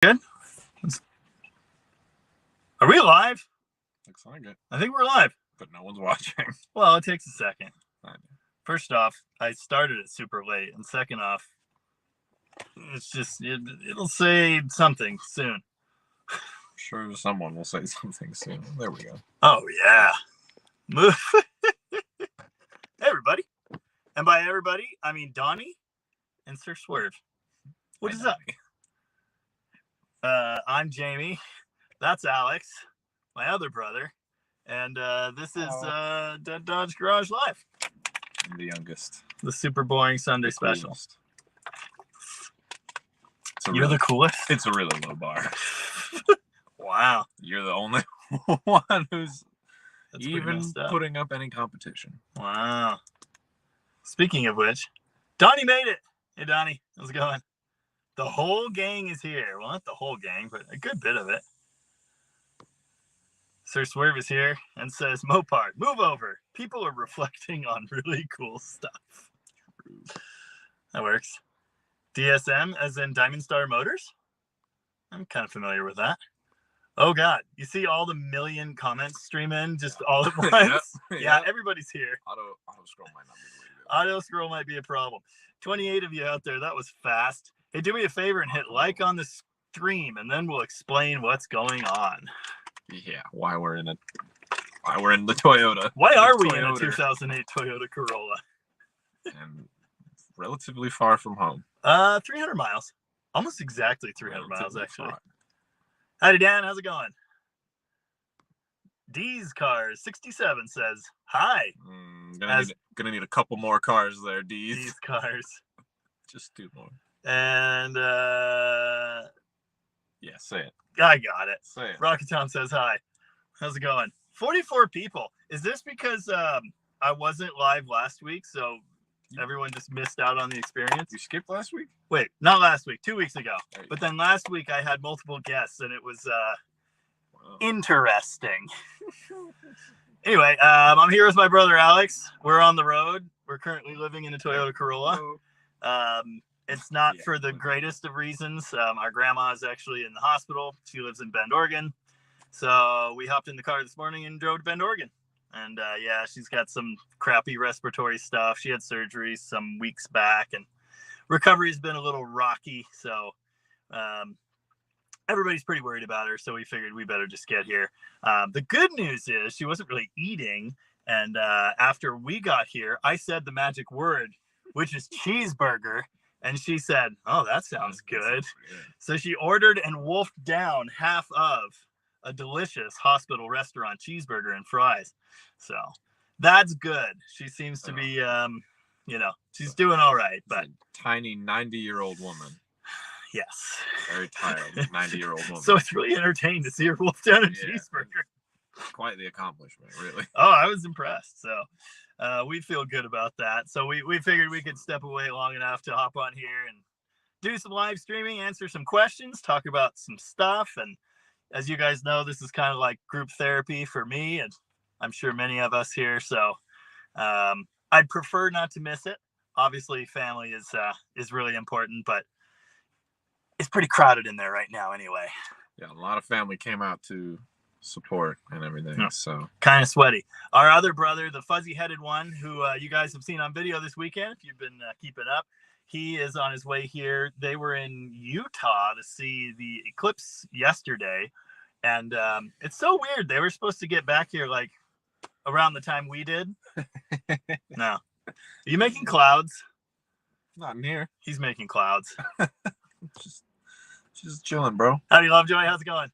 Good. Are we live? Looks like it. I think we're live. But no one's watching. Well, it takes a second. I know. First off, I started it super late. And second off, it's just, it'll say something soon. I'm sure someone will say something soon. There we go. Oh, yeah. Move. Hey, everybody. And by everybody, I mean Donnie and Sir Swerve. What is up? I'm Jamie. That's Alex, my other brother. And this is Dead Dodge Garage Live. I'm the youngest. The super boring Sunday special. You're really, the coolest? It's a really low bar. Wow. You're the only one who's That's even putting up any competition. Wow. Speaking of which, Donnie made it. Hey, Donnie. How's it going? The whole gang is here. Well, not the whole gang, but a good bit of it. Sir Swerve is here and says, Mopar, move over. People are reflecting on really cool stuff. That works. DSM, as in Diamond Star Motors? I'm kind of familiar with that. Oh, God. You see all the million comments stream in just all at once? Yeah, everybody's here. Auto scroll might not be Auto scroll might be a problem. 28 of you out there. That was fast. Hey, do me a favor and hit like on the stream, and then we'll explain what's going on. Yeah, why we're in the Toyota. Why are we in a 2008 Toyota Corolla? And relatively far from home. 300 miles. Almost exactly 300 miles, actually. Howdy, Dan. How's it going? D's Cars 67 says, hi. Gonna need a couple more cars there, D's. D's Cars. Just 2 more. And, yeah, say it. I got it. Say it. Rocket Tom says, hi. How's it going? 44 people. Is this because I wasn't live last week, so everyone just missed out on the experience? You skipped last week? Wait, not last week. 2 weeks ago. But then last week I had multiple guests, and it was interesting. Anyway, I'm here with my brother Alex. We're on the road. We're currently living in a Toyota Corolla. It's not for the greatest of reasons. Our grandma is actually in the hospital. She lives in Bend, Oregon. So we hopped in the car this morning and drove to Bend, Oregon. And yeah, she's got some crappy respiratory stuff. She had surgery some weeks back, and recovery's been a little rocky. So everybody's pretty worried about her. So we figured we better just get here. The good news is she wasn't really eating. And after we got here, I said the magic word, which is cheeseburger. And she said, oh, that sounds good. So she ordered and wolfed down half of a delicious hospital restaurant cheeseburger and fries. So that's good. She seems to be, she's doing all right. But tiny 90-year-old woman. Yes. Very tired 90-year-old woman. So it's really entertaining to see her wolf down a cheeseburger. Quite the accomplishment, really. Oh, I was impressed. So we feel good about that. So we figured we could step away long enough to hop on here and do some live streaming, answer some questions, talk about some stuff. And as you guys know, this is kind of like group therapy for me, and I'm sure many of us here. So I'd prefer not to miss it. Obviously, family is really important, but it's pretty crowded in there right now anyway. Yeah, a lot of family came out to support and everything, so kind of sweaty. Our other brother, the fuzzy-headed one, who you guys have seen on video this weekend, if you've been keeping up, he is on his way here. They were in Utah to see the eclipse yesterday, and it's so weird. They were supposed to get back here like around the time we did. No. Are you making clouds? Not in here. He's making clouds. Just chilling, bro. Howdy, Lovejoy. How's it going?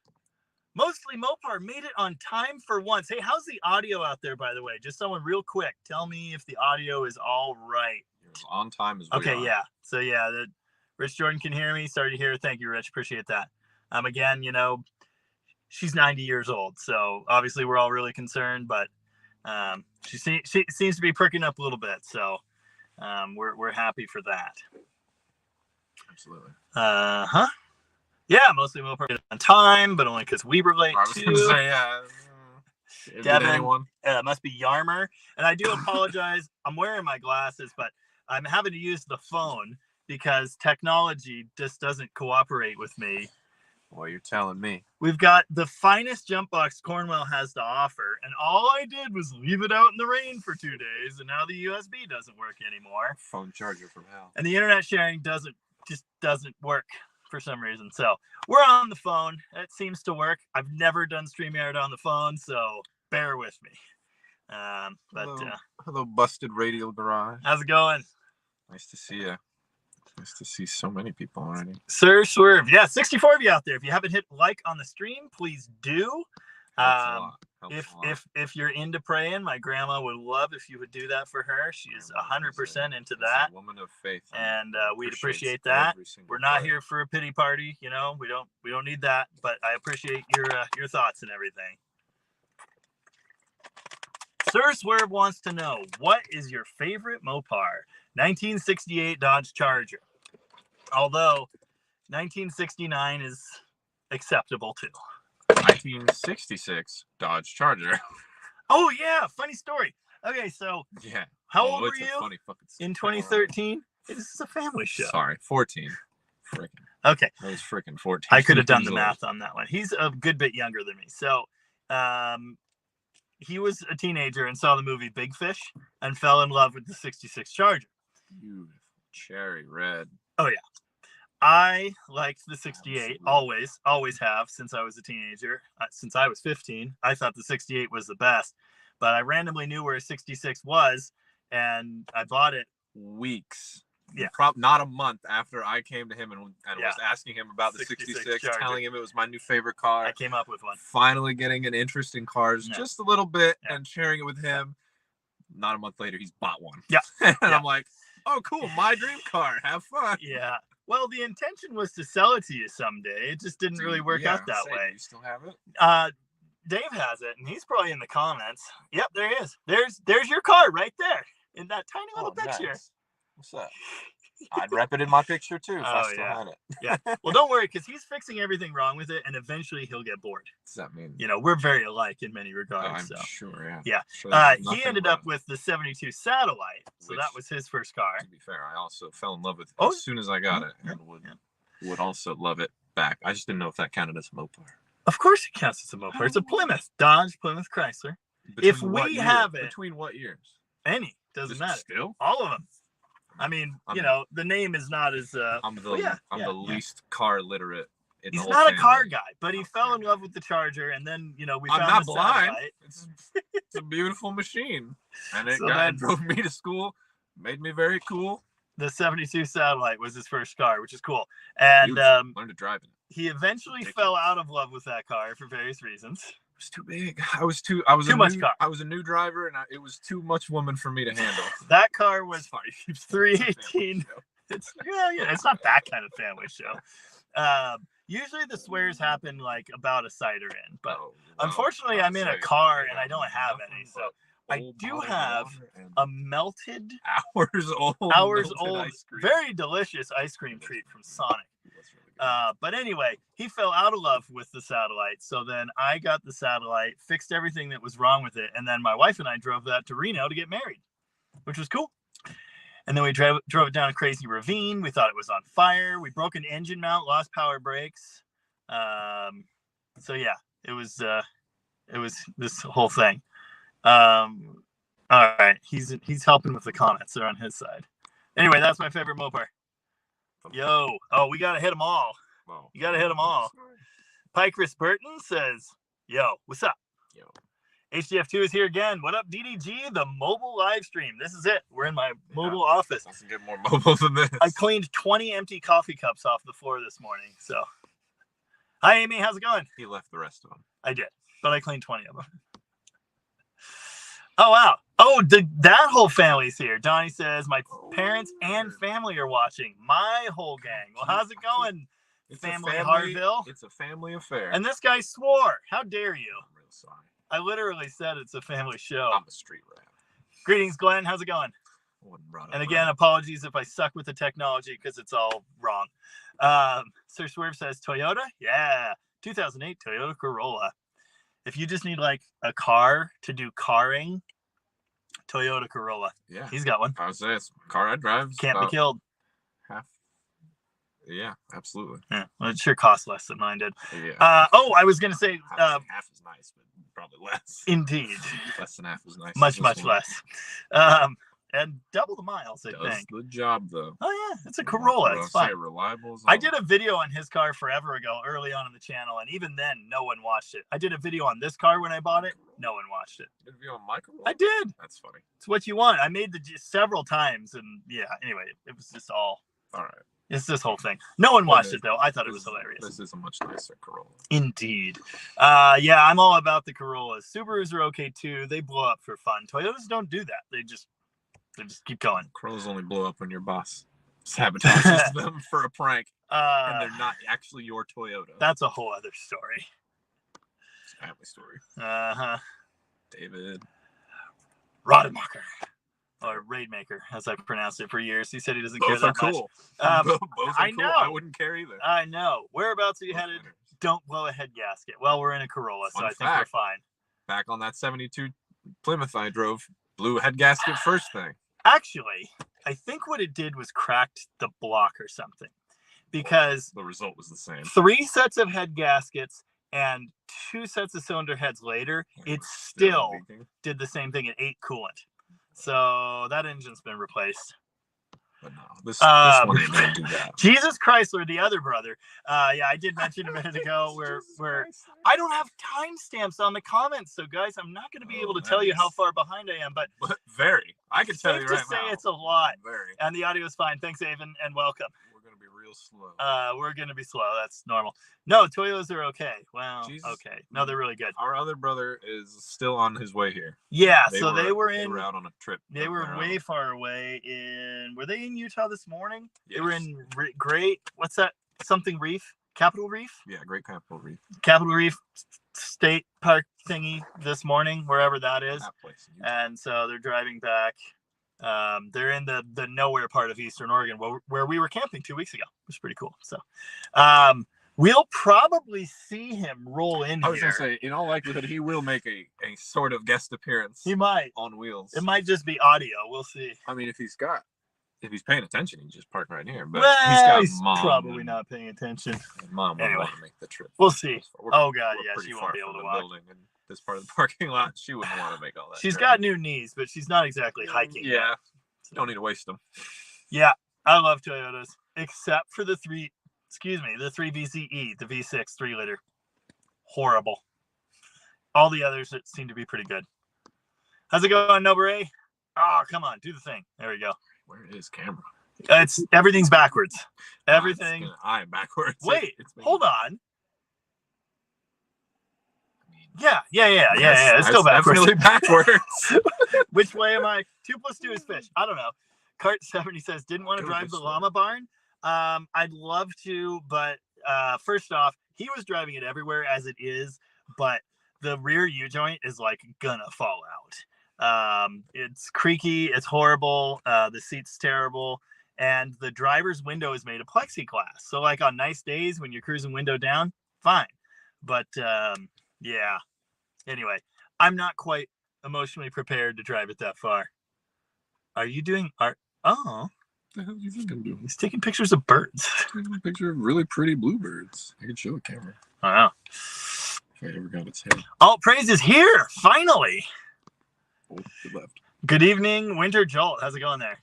Mostly Mopar made it on time for once. Hey, how's the audio out there, by the way? Just someone real quick. Tell me if the audio is all right. It's on time as well. Okay, yeah. So, yeah, Rich Jordan can hear me. Sorry to hear. Thank you, Rich. Appreciate that. Again, she's 90 years old. So, obviously, we're all really concerned. But she seems to be perking up a little bit. So, we're happy for that. Absolutely. Uh-huh. Yeah, mostly Mopar on time, but only because we were late, I was going to say, yeah. Devin, must be Yarmer. And I do apologize. I'm wearing my glasses, but I'm having to use the phone because technology just doesn't cooperate with me. Well, you're telling me. We've got the finest jump box Cornwall has to offer, and all I did was leave it out in the rain for 2 days, and now the USB doesn't work anymore. Phone charger from hell. And the internet sharing doesn't work for some reason. So we're on the phone. It seems to work. I've never done StreamYard on the phone, so bear with me. Hello, Busted Radio Garage. How's it going? Nice to see you. Nice to see so many people already. Sir Swerve. Yeah, 64 of you out there. If you haven't hit like on the stream, please do. If you're into praying, my grandma would love if you would do that for her. She is 100% into that. A woman of faith, and we'd appreciate that. We're not here for a pity party, we don't need that. But I appreciate your thoughts and everything. Sir Swerve wants to know, what is your favorite Mopar? 1968 Dodge Charger. Although 1969 is acceptable too. 1966 Dodge Charger. Oh yeah, funny story. Okay, so yeah, how old were you in 2013? This is a family show. Sorry, 14. Freaking. Okay. I was freaking 14. I could have done the math on that one. He's a good bit younger than me. So, he was a teenager and saw the movie Big Fish and fell in love with the 66 Charger. Beautiful. Cherry red. Oh, yeah. I liked the 68, always have since I was a teenager. Since I was 15, I thought the 68 was the best. But I randomly knew where a 66 was, and I bought it. Weeks. Yeah. Not a month after I came to him and was asking him about the 66, telling him it was my new favorite car. I came up with one. Finally getting an interest in cars just a little bit and sharing it with him. Not a month later, he's bought one. Yeah. And I'm like, oh, cool. My dream car. Have fun. Yeah. Well, the intention was to sell it to you someday. It just didn't really work out that way. Do you still have it? Dave has it, and he's probably in the comments. Yep, there he is. There's your car right there in that tiny little picture. Nice. What's up? I'd rep it in my picture too if I still had it. Yeah. Well, don't worry, because he's fixing everything wrong with it, and eventually he'll get bored. Does that mean? We're very alike in many regards. I'm sure. Yeah. Sure, he ended up with the 72 Satellite, so that was his first car. To be fair, I also fell in love with it as soon as I got it, and would also love it back. I just didn't know if that counted as a Mopar. Of course, it counts as a Mopar. It's a Plymouth, Dodge Plymouth Chrysler. If we have it, between what years? Any doesn't matter. Still, all of them. I mean, the name is not as. I'm the least car literate. He's not a car guy, but he fell in love with the Charger, and then we found I'm not the blind. Satellite. It's a beautiful machine, and it drove me to school, made me very cool. The 72 Satellite was his first car, which is cool, and learned to drive it. He eventually fell out of love with that car for various reasons. It was too big. I was too much car. I was a new driver, and it was too much woman for me to handle. That car was 318. It's not that kind of family show. Usually the swears happen like about a cider in, but unfortunately I'm in a car and I don't have any. So I do have a melted hours old, very delicious ice cream treat from Sonic. But anyway, he fell out of love with the Satellite. So then I got the Satellite, fixed everything that was wrong with it. And then my wife and I drove that to Reno to get married, which was cool. And then we drove it down a crazy ravine. We thought it was on fire. We broke an engine mount, lost power brakes. So yeah, it was this whole thing. All right. He's helping with the comments. They're on his side. Anyway, that's my favorite Mopar. Yo, we gotta hit them all. You gotta hit them all. Chris Burton says, "Yo, what's up? Yo, HDF2 is here again. What up, DDG? The mobile live stream. This is it. We're in my mobile office. Doesn't get more mobile than this. I cleaned 20 empty coffee cups off the floor this morning. So, hi, Amy. How's it going? He left the rest of them. I did, but I cleaned 20 of them. Oh, wow. Oh, that whole family's here. Donnie says, my parents and family are watching. My whole gang. Well, how's it going, family Harville? It's a family affair. And this guy swore. How dare you? I'm real sorry. I literally said it's a family show. I'm a street rat. Greetings, Glenn. How's it going? And again, apologies if I suck with the technology because it's all wrong. Sir Swerve says, Toyota? Yeah. 2008 Toyota Corolla. If you just need like a car to do carring, Toyota Corolla. Yeah. He's got one. I was saying, it's a car I drive. Can't be killed. Yeah, absolutely. Yeah, well, it sure costs less than mine did. Yeah. I was gonna say half is nice, but probably less. Indeed. Less than half is nice. Much less. And double the miles, I think. The job though. Oh yeah, it's a Corolla. It's fine. Reliable. I did a video on his car forever ago, early on in the channel, and even then, no one watched it. I did a video on this car when I bought it. No one watched it. You did a video on my Corolla? I did. That's funny. It's what you want. I made the several times, and yeah. Anyway, it was just all right. It's this whole thing. No one watched it though. I thought it was hilarious. This is a much nicer Corolla. Indeed. Yeah, I'm all about the Corollas. Subarus are okay too. They blow up for fun. Toyotas don't do that. They just keep going. Corollas only blow up when your boss sabotages them for a prank, and they're not actually your Toyota. That's a whole other story. It's a family story. David Rademacher. Or Raidmaker, as I've pronounced it for years. He said he doesn't care that much. Both are cool. I know. I wouldn't care either. I know. Whereabouts are you headed? Don't blow a head gasket. Well, we're in a Corolla, so I think we're fine. Back on that 72 Plymouth I drove, blew a head gasket first thing. Actually, I think what it did was cracked the block or something. Because the result was the same. 3 sets of head gaskets and 2 sets of cylinder heads later, it still did the same thing. It ate coolant. So that engine's been replaced. But no, this one ain't gonna do that. Jesus Chrysler, the other brother. Yeah, I did mention a minute ago where I don't have timestamps on the comments. So guys, I'm not going to be able to tell you how far behind I am. But very. I can tell you right now. Safe to say it's a lot. Very. And the audio is fine. Thanks, Avon, and welcome. We're going to be real slow. We're going to be slow. That's normal. No, Toyotas are okay. Well, okay. No, they're really good. Our other brother is still on his way here. Yeah, they were out on a trip. They were way far away were they in Utah this morning? Yes. They were in Great, what's that? Something Reef? Capitol Reef? Yeah, Great Capitol Reef. Capitol Reef State Park thingy this morning, wherever that is. That place. And so they're driving back. They're in the nowhere part of Eastern Oregon where we were camping 2 weeks ago. It was pretty cool. So we'll probably see him roll in here. I was going to say, in all likelihood, he will make a sort of guest appearance. He might. On wheels. It might just be audio. We'll see. I mean, if he's paying attention, he just park right here. But he's probably not paying attention. Mom would want to make the trip. We'll see. Oh, God, yeah, she won't be able to walk. In this part of the parking lot, she wouldn't want to make all that. She's got new knees, but she's not exactly hiking. Yeah. Don't need to waste them. Yeah, I love Toyotas, except for the 3 VCE, the V6 3-liter. Horrible. All the others seem to be pretty good. How's it going, Nobre? Oh, come on, do the thing. There we go. Where is camera? Everything's backwards. Everything. I'm backwards. Wait, hold on. Yeah. It's still backwards. Definitely backwards. Which way am I? 2 + 2 is fish. I don't know. Cart 70 says, didn't want to drive the llama barn. I'd love to, but first off, he was driving it everywhere as it is, but the rear U-joint is like gonna fall out. It's creaky. It's horrible. The seat's terrible. And the driver's window is made of plexiglass. So like on nice days when you're cruising window down, fine. But yeah. Anyway, I'm not quite emotionally prepared to drive it that far. Are you doing art? Oh. What the hell do you think I'm doing? He's taking pictures of birds. Taking a picture of really pretty bluebirds. I can show a camera. Wow. If I ever got its head. Alt Praise is here, finally. Oh, it left. Good evening, Winter Jolt. How's it going there?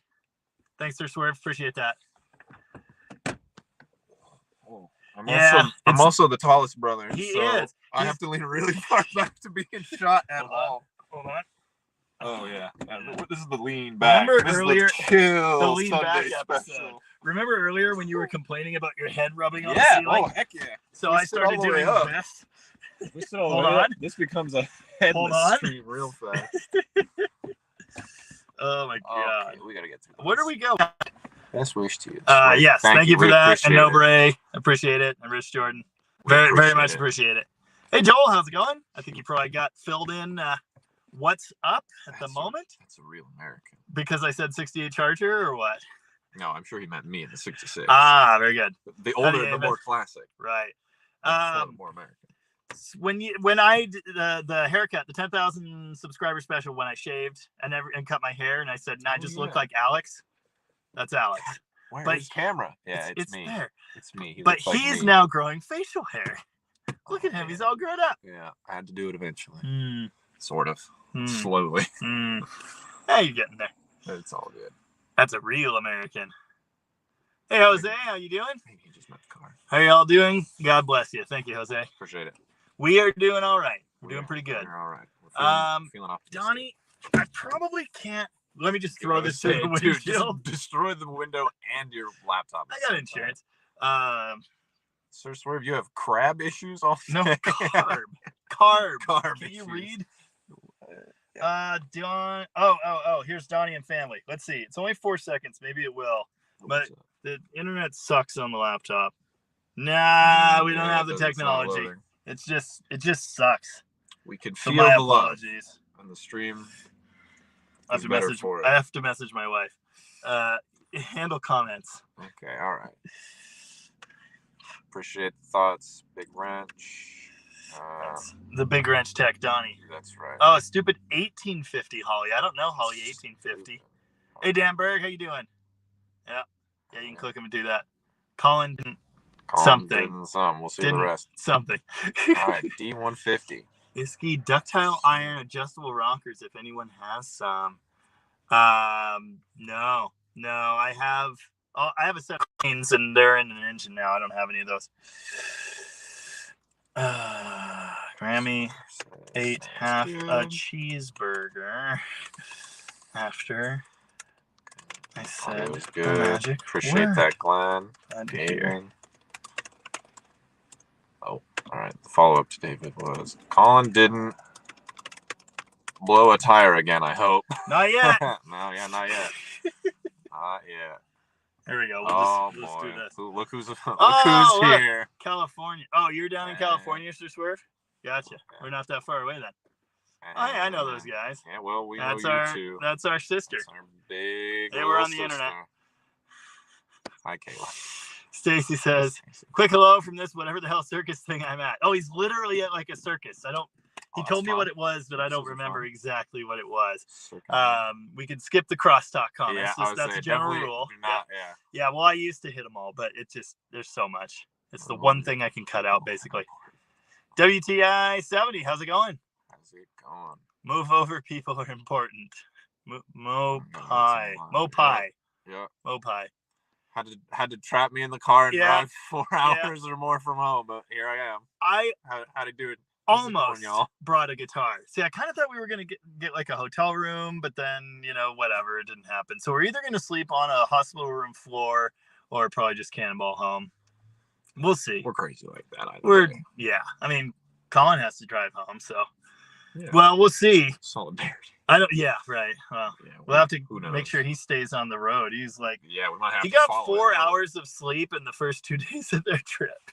Thanks for Swerve. Appreciate that. Oh. I'm also the tallest brother. He is. I have to lean really far back to be in shot at all. Hold on. Oh yeah. This is the lean back. Remember earlier the lean back episode. Remember earlier when you were complaining about your head rubbing on the ceiling? Oh heck yeah. So I started doing this. Hold on. This becomes a headless stream real fast. Oh my god. Okay, we gotta get through this. Where do we go? Best wish to you. Yes, thank you for that. And Nobre, appreciate it. And Rich Jordan. Very much appreciate it. Hey Joel, how's it going? I think you probably got filled in what's up at the moment. That's a real American. Because I said 68 Charger or what? No, I'm sure he meant me in the 66. Ah, very good. The older, the more classic. Right. The more American. When I did the haircut, the 10,000 subscriber special, when I shaved and cut my hair, and I said, "Nah, I just look like Alex." That's Alex. Where's but his camera? Yeah, it's me. there. It's me. But he's now growing facial hair. Look at him. He's all grown up. Yeah, I had to do it eventually. Mm. Sort of. Mm. Slowly. Mm. Hey, you're getting there. It's all good. That's a real American. Hey, Jose, how you doing? I think he just met the car. How are y'all doing? God bless you. Thank you, Jose. Appreciate it. We are doing all right. We're doing pretty good. We're all right. We're feeling optimistic. Donnie, I probably can't. Let me just throw this through the windshield. Just destroy the window and your laptop. I got insurance. Sir Swerve, you have crab issues all day? No, carb. Can issues. you read? Don. Oh, here's Donnie and family. Let's see. It's only 4 seconds. Maybe it will. But the internet sucks on the laptop. Nah, we don't have the technology. It just sucks. We could feel the love apologies on the stream. I have to message my wife. Handle comments. Okay, all right. Appreciate the thoughts, Big Wrench. That's the Big Wrench Tech, Donnie. That's right. Oh, stupid 1850 Holly. I don't know Holly 1850. Hey, Dan Berg, how you doing? Yeah, you can click him and do that. Colin didn't something. We'll see the rest. Something. All right, D150. Iski ductile iron adjustable rockers. If anyone has some. No. I have a set of chains and they're in an engine now. I don't have any of those. Grammy ate half a cheeseburger after I said it was the good. magic Appreciate word. that, Glenn. Oh, all right. The follow-up to David was Colin didn't blow a tire again, I hope. Not yet. Not yet. Not yet. There we go. We'll just do this. Look who's look. here. California. Oh, you're down in California, Sir Swerve? Gotcha. We're not that far away then. Oh, yeah, I know those guys. Yeah, well, we know you too. That's our sister. That's our big They were on the internet. Hi, Kayla. Stacy says, quick hello from this whatever the hell circus thing I'm at. Oh, he's literally at like a circus. He told me what it was, but I don't remember exactly what it was. We could skip the crosstalk comments. That's a general rule. Yeah, well, I used to hit them all, but there's so much. It's the one thing I can cut out, basically. WTI 70, how's it going? Move over, people are important. Mopai. Yeah. Mopai. Had to trap me in the car and drive 4 hours or more from home, but here I am. How to do it. Almost brought a guitar. See, I kind of thought we were going to get like a hotel room, but then, whatever, it didn't happen. So we're either going to sleep on a hospital room floor or probably just cannonball home. We'll see. We're crazy like that. I mean, Colin has to drive home, so. Yeah. Well, we'll see. Solidarity. Yeah, right. Well, we'll have to make sure he stays on the road. He's like, we might have he got 4 hours of sleep in the first 2 days of their trip.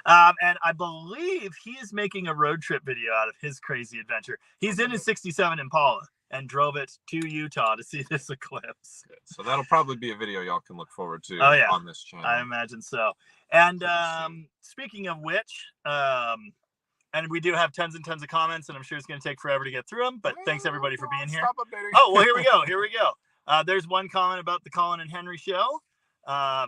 And I believe he is making a road trip video out of his crazy adventure. He's in his 67 Impala and drove it to Utah to see this eclipse. So that'll probably be a video y'all can look forward to on this channel. I imagine so. And speaking of which, and we do have tons and tons of comments, and I'm sure it's going to take forever to get through them, but thanks everybody for being here. Oh, well, here we go. There's one comment about the Colin and Henry show. I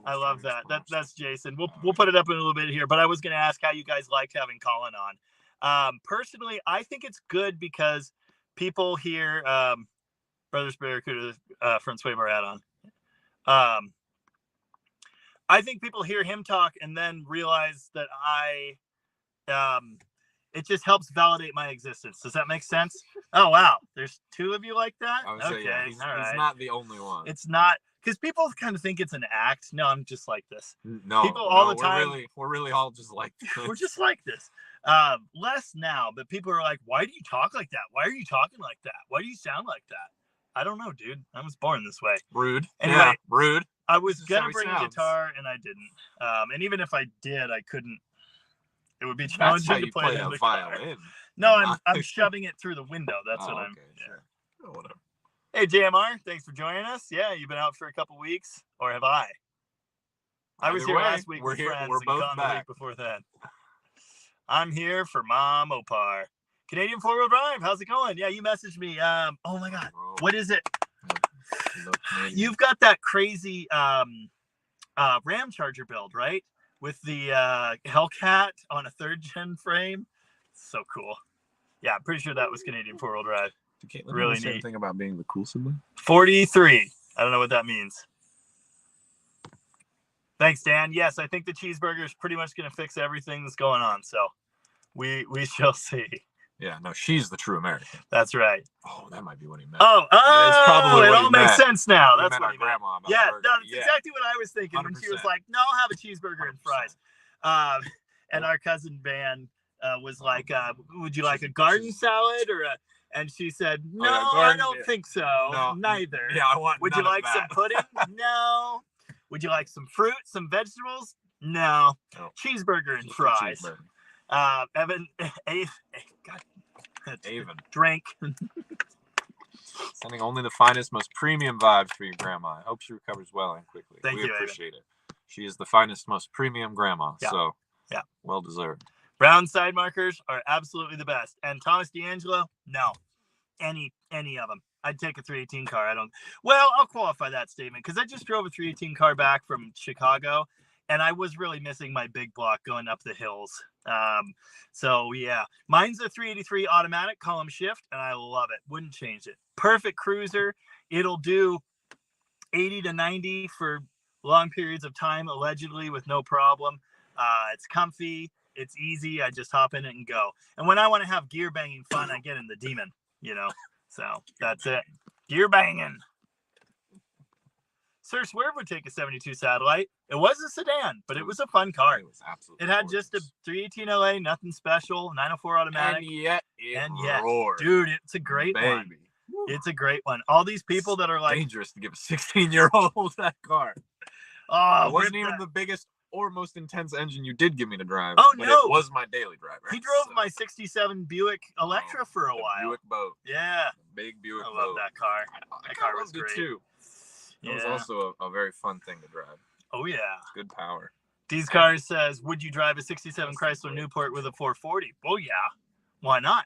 love that. That's Jason. We'll put it up in a little bit here, but I was going to ask how you guys liked having Colin on. Personally, I think it's good because people hear Brothers Barracuda from Sway Bar add-on. I think people hear him talk and then realize that it just helps validate my existence. Does that make sense? Oh, wow. There's 2 of you like that? Okay. He's not the only one. It's not. Because people kind of think it's an act. No, I'm just like this. No, people all the time. We're really all just like this. We're just like this. Less now, but people are like, "Why do you talk like that? Why are you talking like that? Why do you sound like that?" I don't know, dude. I was born this way. Rude. Anyway, rude. I was gonna bring a guitar, and I didn't. And even if I did, I couldn't. It would be challenging to play a violin. No, I'm shoving it through the window. That's what I'm. Sure. Oh, whatever. Hey, JMR, thanks for joining us. Yeah, you've been out for a couple weeks, or have I? I was here last week with friends and gone the week before that. I'm here for Mom Mopar. Canadian 4-wheel drive, how's it going? Yeah, you messaged me. Oh my God, what is it? You've got that crazy Ram Charger build, right? With the Hellcat on a 3rd gen frame. So cool. Yeah, I'm pretty sure that was Canadian 4-wheel drive. Really neat. Thing about being the cool sibling. 43. I don't know what that means. Thanks, Dan. Yes, I think the cheeseburger is pretty much going to fix everything that's going on. So we shall see. Yeah, no, she's the true American. That's right. Oh, that might be what he meant. It's probably it all makes sense now. He That's meant what our he meant. grandma. Yeah, no, that's exactly what I was thinking 100%. when she was like, "No, I'll have a cheeseburger and fries." And our cousin Van was like, "Would you like a garden salad or a?" And she said, "No, I don't think so. No, Neither. Yeah, I want. Would you like some pudding? No. Would you like some fruit, some vegetables? No. Cheeseburger and fries." Evan, God, Avon. Drink. Sending only the finest, most premium vibes for your grandma. I hope she recovers well and quickly. Thank you, We appreciate it. She is the finest, most premium grandma. Yeah. So, yeah, well deserved. Brown side markers are absolutely the best. And Thomas D'Angelo, no, any of them. I'd take a 318 car. I'll qualify that statement because I just drove a 318 car back from Chicago, and I was really missing my big block going up the hills. So yeah, mine's a 383 automatic column shift, and I love it. Wouldn't change it. Perfect cruiser. It'll do 80 to 90 for long periods of time, allegedly, with no problem. It's comfy. It's easy. I just hop in it and go. And when I want to have gear banging fun, I get in the Demon, So that's it. Gear banging. Sir Swerve would take a 72 Satellite. It was a sedan, but it was a fun car. It was absolutely. It had just a 318 LA, nothing special, 904 automatic. And yet, roared. Dude, it's a great one. It's a great one. All these people that are like, dangerous to give a 16-year-old that car. Oh, it wasn't even the biggest or most intense engine you did give me to drive. Oh, but no. It was my daily driver. He drove my 67 Buick Electra for a while. Buick boat. Yeah. Big Buick boat. I love that car. That car was great. Too. It was also a very fun thing to drive. Oh, yeah. Good power. These cars says, would you drive a 67 Chrysler Newport with a 440? Oh, yeah. Why not?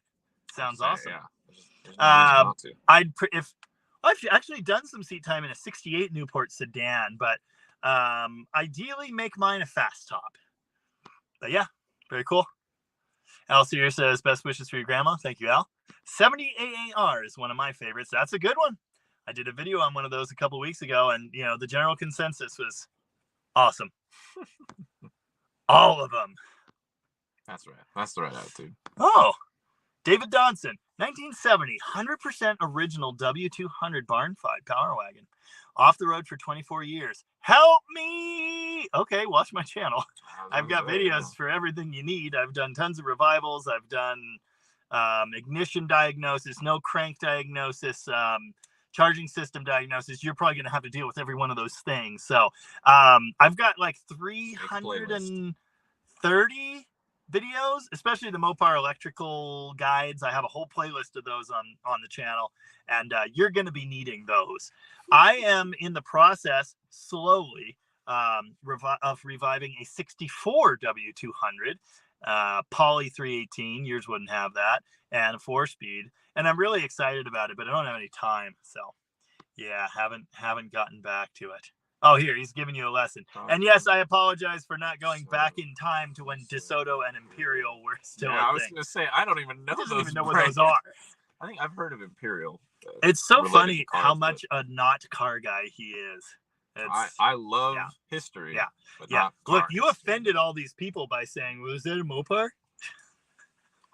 Sounds awesome. Yeah. I've actually done some seat time in a 68 Newport sedan, but ideally make mine a fast top. But yeah, very cool. Al Sear says, best wishes for your grandma. Thank you, Al. 70 AAR is one of my favorites. That's a good one. I did a video on one of those a couple weeks ago, and the general consensus was awesome. All of them. That's right. That's the right attitude. Oh, David Dodson, 1970, 100% original W200 barn five power wagon. Off the road for 24 years. Help me! Okay, watch my channel. I've got videos for everything you need. I've done tons of revivals. I've done ignition diagnosis, no crank diagnosis, charging system diagnosis. You're probably going to have to deal with every one of those things. So I've got like 330 videos, especially the Mopar electrical guides. I have a whole playlist of those on the channel, and you're going to be needing those. I am in the process slowly of reviving a 64 W200 Poly 318. Yours wouldn't have that, and a 4-speed, and I'm really excited about it, but I don't have any time. So yeah, haven't gotten back to it. Oh, here, he's giving you a lesson. And yes, I apologize for not going back in time to when DeSoto and Imperial were still I was going to say, I don't even know those. I don't even know what those are. I think I've heard of Imperial. It's so funny how much a not car guy he is. I love history. Yeah. But yeah. Not Look, cars. you offended all these people by saying, was that a Mopar?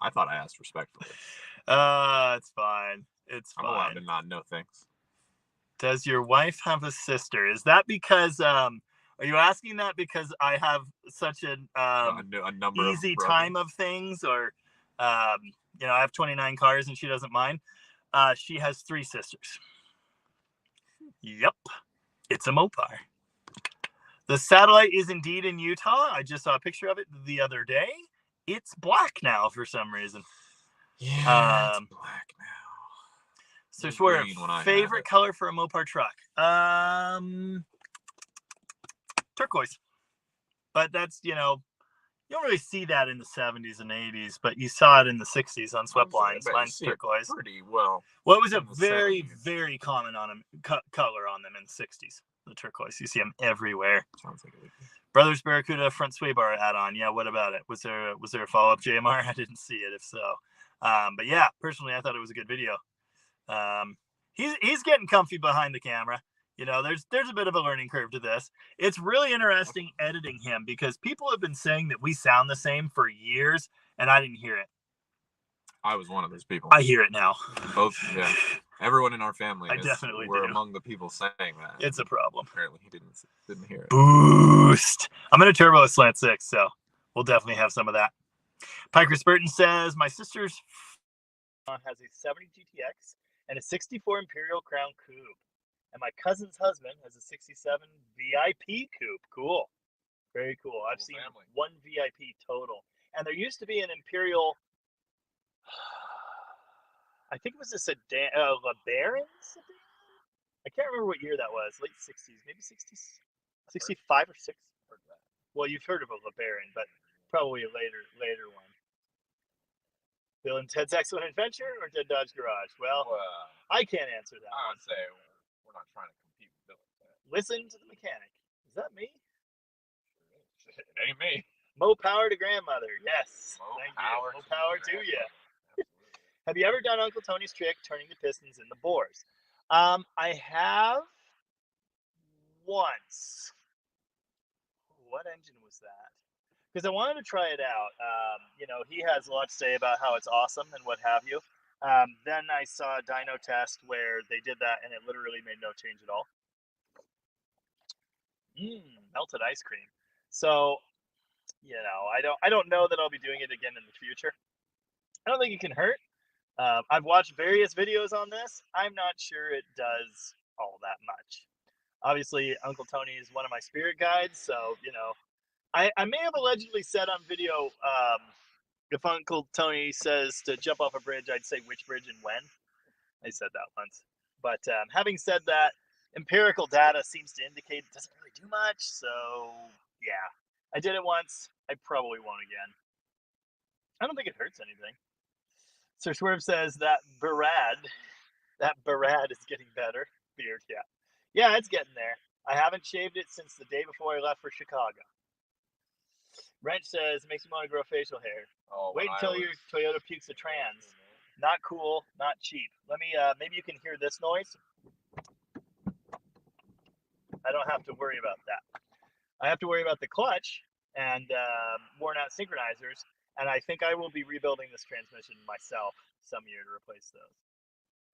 I thought I asked respectfully. It's fine. It's fine. I'm allowed to not know things. Does your wife have a sister? Is that because are you asking that because I have such a number easy time of things, or I have 29 cars and she doesn't mind? She has 3 sisters. Yep, it's a Mopar. The Satellite is indeed in Utah. I just saw a picture of it the other day. It's black now for some reason. Yeah, it's black now. So Swerve, favorite color for a Mopar truck? Turquoise. But that's, You don't really see that in the 70s and 80s, but you saw it in the 60s on swept lines. Mine's turquoise. Pretty well. Well, it was a very, very common on them color on them in the 60s. The turquoise. You see them everywhere. Sounds like it. Brothers Barracuda front sway bar add-on. Yeah, what about it? Was there a follow-up, JMR? I didn't see it. If so, but yeah, personally, I thought it was a good video. He's getting comfy behind the camera. You know, there's a bit of a learning curve to this. It's really interesting editing him because people have been saying that we sound the same for years, and I didn't hear it. I was one of those people. I hear it now. Both, yeah. Everyone in our family. I definitely were do. among the people saying that. It's a problem. Apparently, he didn't hear it. Boost. I'm gonna turbo a slant 6, so we'll definitely have some of that. Piker Spurton says my sister's has a 70 GTX and a 64 Imperial Crown Coupe. And my cousin's husband has a 67 VIP coupe. Cool. Very cool. I've seen one VIP total. And there used to be an Imperial, I think it was a sedan, LeBaron sedan? I can't remember what year that was. Late 60s, maybe 60s, 65 or 6. Well, you've heard of a LeBaron, but probably a later one. Bill and Ted's Excellent Adventure or Dead Dodge Garage? Well, I can't answer that. I would say we're not trying to compete with Bill and Ted. Listen to the mechanic. Is that me? It ain't me. Mo power to grandmother. Yes. Thank you. Mo power to you. Absolutely. Have you ever done Uncle Tony's trick, turning the pistons in the bores? I have once. What engine was that? Because I wanted to try it out. You know, he has a lot to say about how it's awesome and what have you. Then I saw a dyno test where they did that and it literally made no change at all. Melted ice cream. So, you know, I don't know that I'll be doing it again in the future. I don't think it can hurt. I've watched various videos on this. I'm not sure it does all that much. Obviously, Uncle Tony is one of my spirit guides, so, you know, I may have allegedly said on video, if Uncle Tony says to jump off a bridge, I'd say which bridge and when. I said that once. But having said that, empirical data seems to indicate it doesn't really do much. So, yeah, I did it once. I probably won't again. I don't think it hurts anything. Sir Swerve says that Barad is getting better. Beard, yeah. Yeah, it's getting there. I haven't shaved it since the day before I left for Chicago. Wrench says, it makes me want to grow facial hair. Wait until your Toyota pukes a trans. Not cool, not cheap. Let me, maybe you can hear this noise. I don't have to worry about that. I have to worry about the clutch and worn out synchronizers. And I think I will be rebuilding this transmission myself some year to replace those.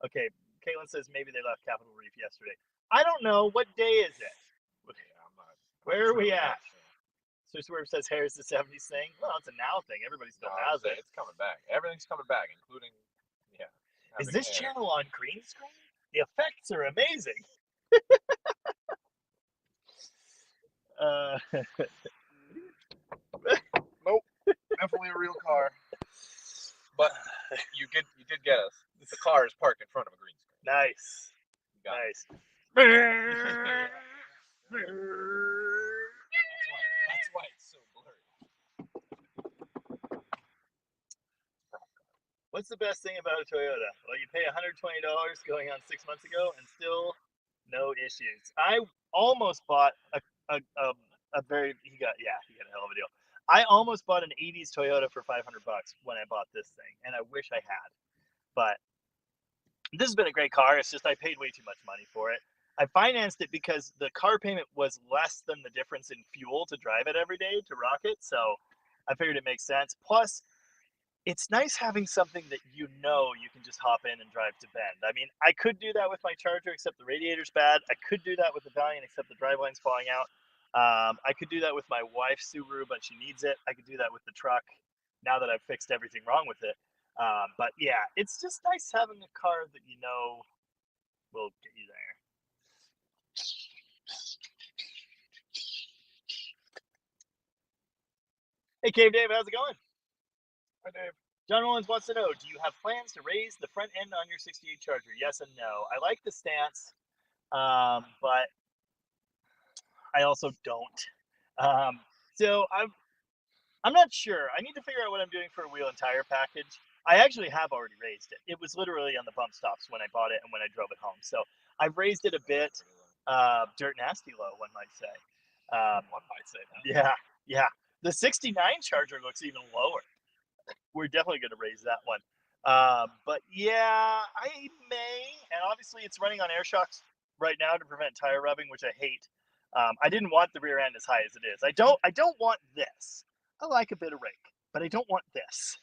Okay, Caitlin says maybe they left Capitol Reef yesterday. I don't know. What day is it? Where are we at? So Swerve says hair is the 70s thing. Well, it's a now thing. Everybody still has it. It's coming back. Everything's coming back, including, yeah. Is this channel on green screen? The effects are amazing. Nope. Definitely a real car. But you did get us. The car is parked in front of a green screen. Nice. Nice. That's why it's so blurry. What's the best thing about a Toyota? Well, you pay $120 going on 6 months ago and still no issues. I almost bought a very he got a hell of a deal. I almost bought an 80s Toyota for $500 when I bought this thing, and I wish I had. But this has been a great car. It's just I paid way too much money for it. I financed it because the car payment was less than the difference in fuel to drive it every day to rock it. So I figured it makes sense. Plus, it's nice having something that you can just hop in and drive to Bend. I mean, I could do that with my Charger, except the radiator's bad. I could do that with the Valiant, except the driveline's falling out. I could do that with my wife's Subaru, but she needs it. I could do that with the truck now that I've fixed everything wrong with it. But yeah, it's just nice having a car that you know will get you there. Hey, Cave Dave, how's it going? Hi, Dave. John Rollins wants to know, do you have plans to raise the front end on your 68 Charger? Yes and no. I like the stance, but I also don't. So I'm not sure. I need to figure out what I'm doing for a wheel and tire package. I actually have already raised it. It was literally on the bump stops when I bought it and when I drove it home. So I've raised it a bit. Dirt nasty low, one might say. One might say that. Yeah, yeah. The 69 Charger looks even lower. We're definitely going to raise that one. But yeah, I may. And obviously, it's running on air shocks right now to prevent tire rubbing, which I hate. I didn't want the rear end as high as it is. I don't want this. I like a bit of rake, but I don't want this.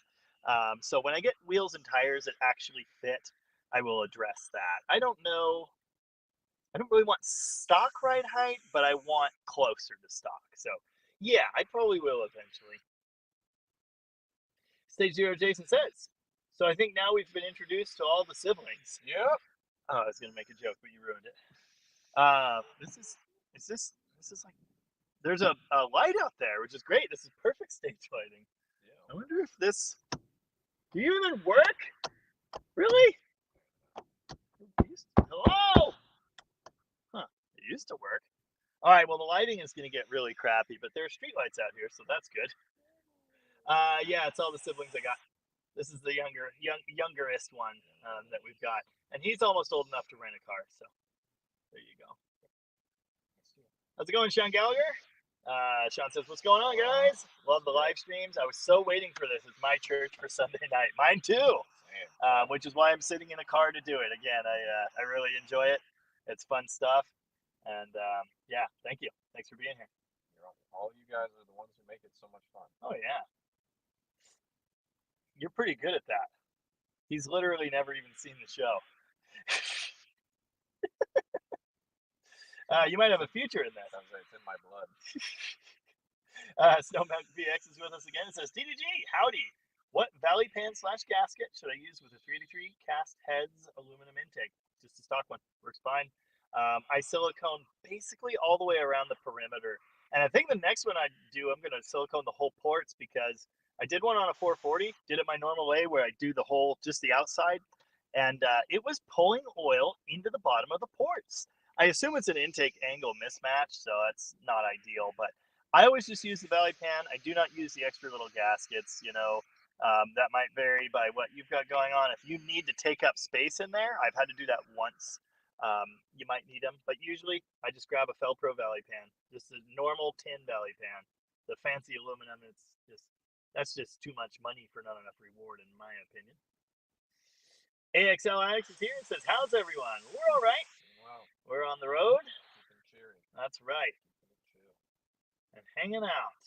So when I get wheels and tires that actually fit, I will address that. I don't know. I don't really want stock ride height, but I want closer to stock. So yeah, I probably will eventually. Stage Zero Jason says. So I think now we've been introduced to all the siblings. Yep. Oh, I was gonna make a joke, but you ruined it. This is like there's a light out there, which is great. This is perfect stage lighting. Yeah. I wonder if this do you even work? Really? Hello? Huh. It used to work. Alright, well the lighting is gonna get really crappy, but there are streetlights out here, so that's good. Yeah, it's all the siblings I got. This is the youngerest one that we've got, and he's almost old enough to rent a car. So there you go. How's it going, Sean Gallagher? Sean says, "What's going on, guys? Love the live streams. I was so waiting for this. It's my church for Sunday night. Mine too, which is why I'm sitting in a car to do it. Again, I really enjoy it. It's fun stuff, and yeah, thank you. Thanks for being here. All you guys are the ones who make it so much fun. Oh yeah, you're pretty good at that. He's literally never even seen the show." You might have a future in this. It's in my blood. Snowman VX is with us again. It says, DDG, howdy. What valley pan / gasket should I use with a 383 cast heads aluminum intake? Just a stock one. Works fine. I silicone basically all the way around the perimeter. And I think the next one I do, I'm going to silicone the whole ports because I did one on a 440, did it my normal way where I do the whole, just the outside. And it was pulling oil into the bottom of the ports. I assume it's an intake angle mismatch, so that's not ideal. But I always just use the valley pan. I do not use the extra little gaskets. That might vary by what you've got going on. If you need to take up space in there, I've had to do that once. You might need them, but usually I just grab a Felpro valley pan, just a normal tin valley pan. The fancy aluminum, that's just too much money for not enough reward, in my opinion. AXL Alex is here and says, "How's everyone? We're all right. Wow. We're on the road. Cheery. That's right. And hanging out.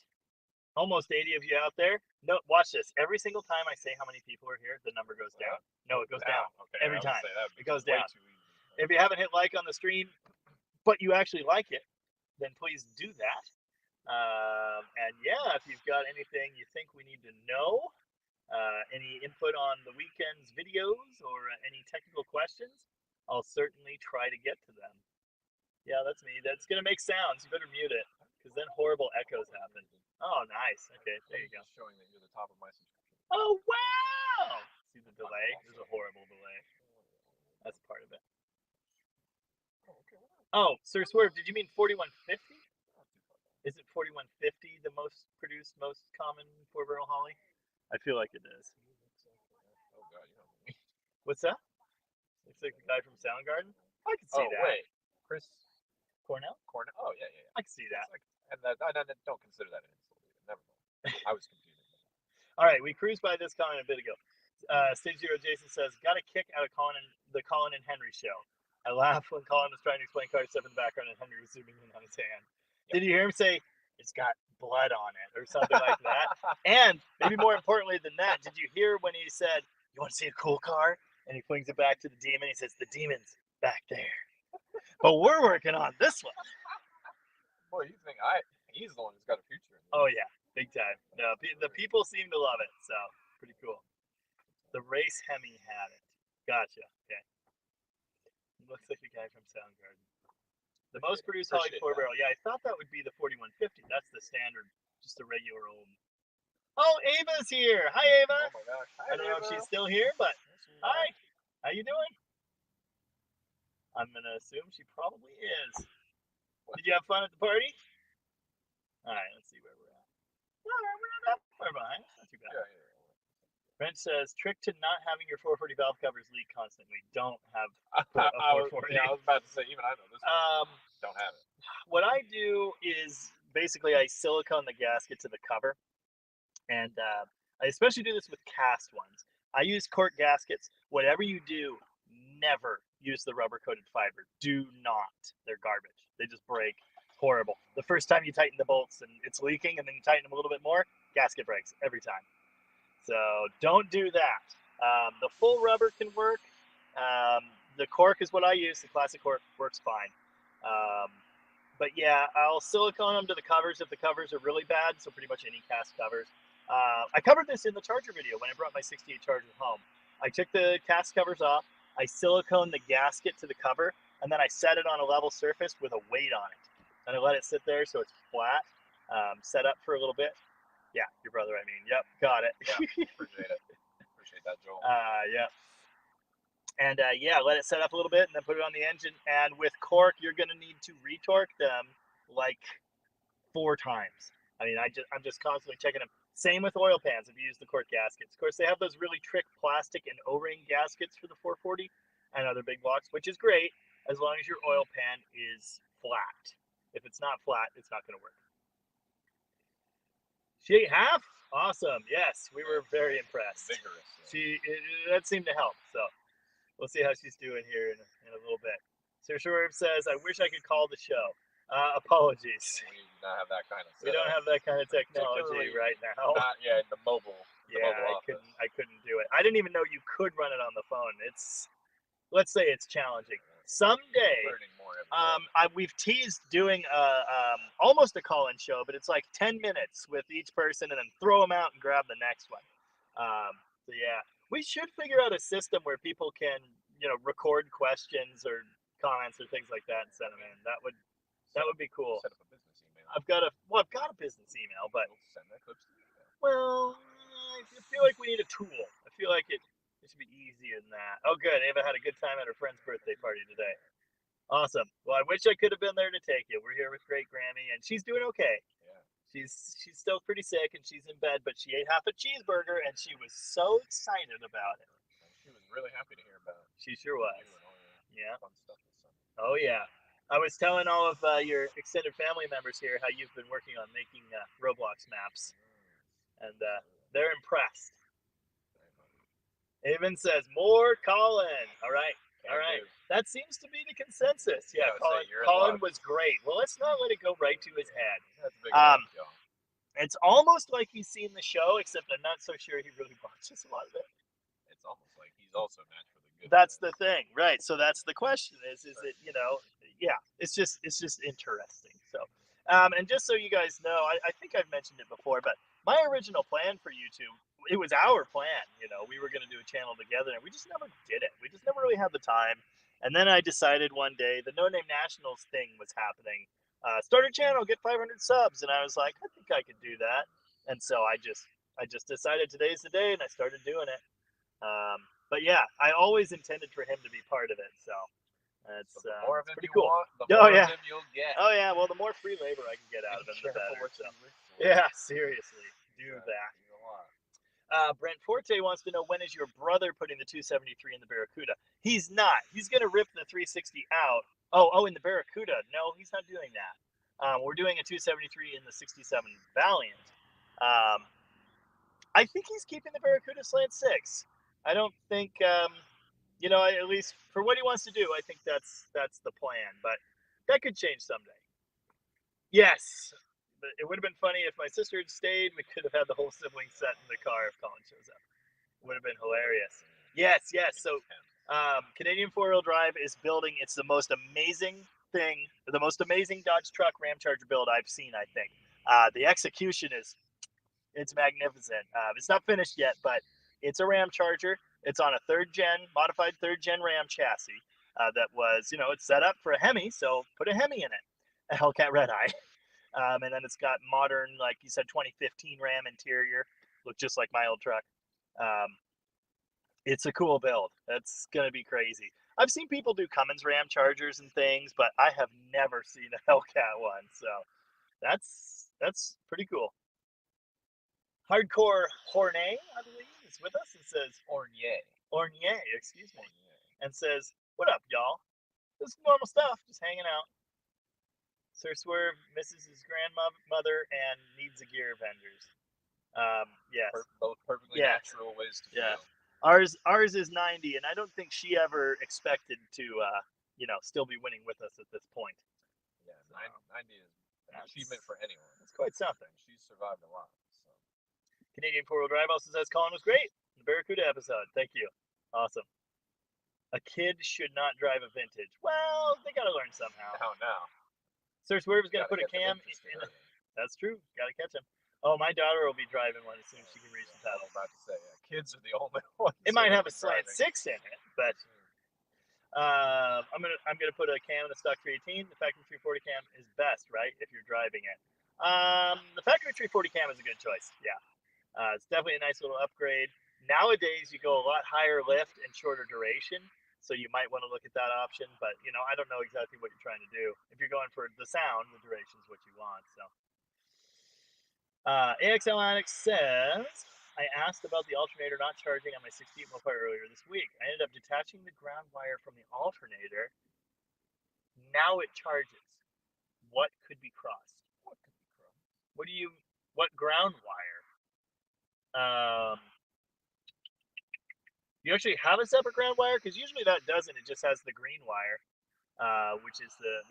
Almost 80 of you out there. No, watch this. Every single time I say how many people are here, the number goes down. No, it goes down. Okay. Every time. It goes down. Too easy. If you haven't hit like on the stream, but you actually like it, then please do that. And yeah, if you've got anything you think we need to know, any input on the weekend's videos or any technical questions, I'll certainly try to get to them. Yeah, that's me. That's going to make sounds. You better mute it because then horrible echoes happen. Oh, nice. Okay, there you go. Showing that you're the top of my subscription. Oh, wow. See the delay? There's a horrible delay. That's part of it. Oh, Sir Swerve, did you mean 4150? Is it 4150 the most produced, most common 4-barrel Holly? I feel like it is. Oh, God, you know me. What's that? Looks like the guy from Soundgarden. I can see that. Oh, wait. Chris Cornell? Oh, yeah. I can see that. And I don't consider that an insult. Never mind. I was confused. All right, we cruised by this comment a bit ago. Stage Zero Jason says, "Got a kick out of the Colin and Henry show. I laughed when Colin was trying to explain car stuff in the background and Henry was zooming in on his hand. Yep. Did you hear him say, it's got blood on it or something like that? And maybe more importantly than that, did you hear when he said, you want to see a cool car? And he flings it back to the demon. He says, the demon's back there. But we're working on this one. Boy, you think he's the one who's got a future in this. Oh, yeah. Big time. No, the people seem to love it, so pretty cool. The race Hemi had it. Gotcha. Okay. Looks like a guy from Soundgarden. The most produced Holly 4-barrel. Yeah, I thought that would be the 4150. That's the standard, just a regular old. Oh, Ava's here. Hi, Ava. Oh my gosh. Hi, I don't know if she's still here, but hi. How you doing? I'm gonna assume she probably is. Did you have fun at the party? All right, let's see where we're at. All right, we're at Far behind. Not too bad. Yeah. Brent says, trick to not having your 440 valve covers leak constantly. Don't have a I was 440. about to say, even I know this one. Don't have it. What I do is basically I silicone the gasket to the cover, and I especially do this with cast ones. I use cork gaskets. Whatever you do, never use the rubber coated fiber. Do not. They're garbage. They just break. Horrible. The first time you tighten the bolts and it's leaking, and then you tighten them a little bit more, gasket breaks every time. So don't do that. The full rubber can work. The cork is what I use. The classic cork works fine. But yeah, I'll silicone them to the covers if the covers are really bad. So pretty much any cast covers. I covered this in the charger video when I brought my 68 charger home. I took the cast covers off. I siliconed the gasket to the cover, and then I set it on a level surface with a weight on it. And I let it sit there so it's flat, set up for a little bit. Yeah, your brother, I mean. Yep, got it. Yeah, appreciate it. Appreciate that, Joel. Yeah. And yeah, let it set up a little bit and then put it on the engine. And with cork, you're going to need to retorque them like 4 times. I mean, I'm just constantly checking them. Same with oil pans if you use the cork gaskets. Of course, they have those really trick plastic and O-ring gaskets for the 440 and other big blocks, which is great as long as your oil pan is flat. If it's not flat, it's not going to work. She ate half? Awesome. Yes, we were very impressed. Vigorous. That seemed to help. So we'll see how she's doing here in a little bit. Sir Swerve says, I wish I could call the show. Apologies. We do not have that kind of We don't have that kind of technology right now. Not yet. The mobile. I couldn't do it. I didn't even know you could run it on the phone. Let's say it's challenging. Someday, we've teased doing almost a call-in show, but it's like 10 minutes with each person, and then throw them out and grab the next one. So yeah, we should figure out a system where people can, record questions or comments or things like that and send them in. That would be cool. Set up a business email. I've got a business email, but send that clips to the email. Well, I feel like we need a tool. I feel like it should be easier than that. Oh, good. Ava had a good time at her friend's birthday party today. Awesome. Well, I wish I could have been there to take you. We're here with great Grammy, and she's doing okay. Yeah. She's still pretty sick, and she's in bed, but she ate half a cheeseburger, and she was so excited about it. She was really happy to hear about it. She sure was. Yeah. Fun stuff this summer. Oh, yeah. I was telling all of your extended family members here how you've been working on making Roblox maps, and they're impressed. Avon says, more Colin. All right. That seems to be the consensus. Yeah, Colin was great. Well, let's not let it go right to his head. That's big it's almost like he's seen the show, except I'm not so sure he really watches a lot of it. It's almost like he's also a match for the good. That's the thing, right? So that's the question: is it yeah? It's just interesting. So, and just so you guys know, I think I've mentioned it before, but my original plan for YouTube, it was our plan. We were going to do a channel together, and we just never did it. We just never really had the time. And then I decided one day the No Name Nationals thing was happening. Start a channel, get 500 subs, and I was like, I think I could do that. And so I just decided today's the day, and I started doing it. But yeah, I always intended for him to be part of it. So it's pretty cool. The more of him you'll get. Oh yeah, well the more free labor I can get out of him, the better. So. Yeah, seriously, do that. Brent Forte wants to know, when is your brother putting the 273 in the Barracuda? He's not. He's going to rip the 360 out. Oh, in the Barracuda. No, he's not doing that. We're doing a 273 in the 67 Valiant. I think he's keeping the Barracuda slant 6. I don't think, at least for what he wants to do, I think that's the plan. But that could change someday. Yes. It would have been funny if my sister had stayed. We could have had the whole sibling set in the car if Colin shows up. It would have been hilarious. Yes. So Canadian 4-wheel drive is building. It's the most amazing thing, the most amazing Dodge truck Ram Charger build I've seen, I think. The execution it's magnificent. It's not finished yet, but it's a Ram Charger. It's on a modified third gen Ram chassis that was, it's set up for a Hemi, so put a Hemi in it. A Hellcat Red Eye. And then it's got modern, like you said, 2015 Ram interior. Looked just like my old truck. It's a cool build. That's going to be crazy. I've seen people do Cummins Ram Chargers and things, but I have never seen a Hellcat one. So that's pretty cool. Hardcore Hornet, I believe, is with us. It says Ornier. excuse me, and says, "What up, y'all? This is normal stuff, just hanging out." Sir Swerve misses his grandmother and needs a gear vendors. Yes. Both perfectly Yeah. natural ways to Yeah. feel. Ours is 90, and I don't think she ever expected to, still be winning with us at this point. Yeah, 90 is an achievement for anyone. It's quite something. She's survived a lot. So. Canadian four-wheel drive also says Colin was great. The Barracuda episode. Thank you. Awesome. A kid should not drive a vintage. Well, they got to learn somehow. Now. Sir Swerve's going to put a cam in. That's true. Got to catch him. Oh, my daughter will be driving one as soon as she can reach the pedal. I was about to say, kids are the only ones. It might have a slant 6 in it, but I'm gonna put a cam in a stock 318. The factory 340 cam is best, right? If you're driving it. The factory 340 cam is a good choice. Yeah, it's definitely a nice little upgrade. Nowadays, you go a lot higher lift and shorter duration, so you might want to look at that option. But I don't know exactly what you're trying to do. If you're going for the sound, the duration is what you want. So, AXL Annex says, I asked about the alternator not charging on my 68 Mopar earlier this week. I ended up detaching the ground wire from the alternator. Now it charges. What could be crossed? What ground wire? You actually have a separate ground wire? Because usually that doesn't. It just has the green wire, which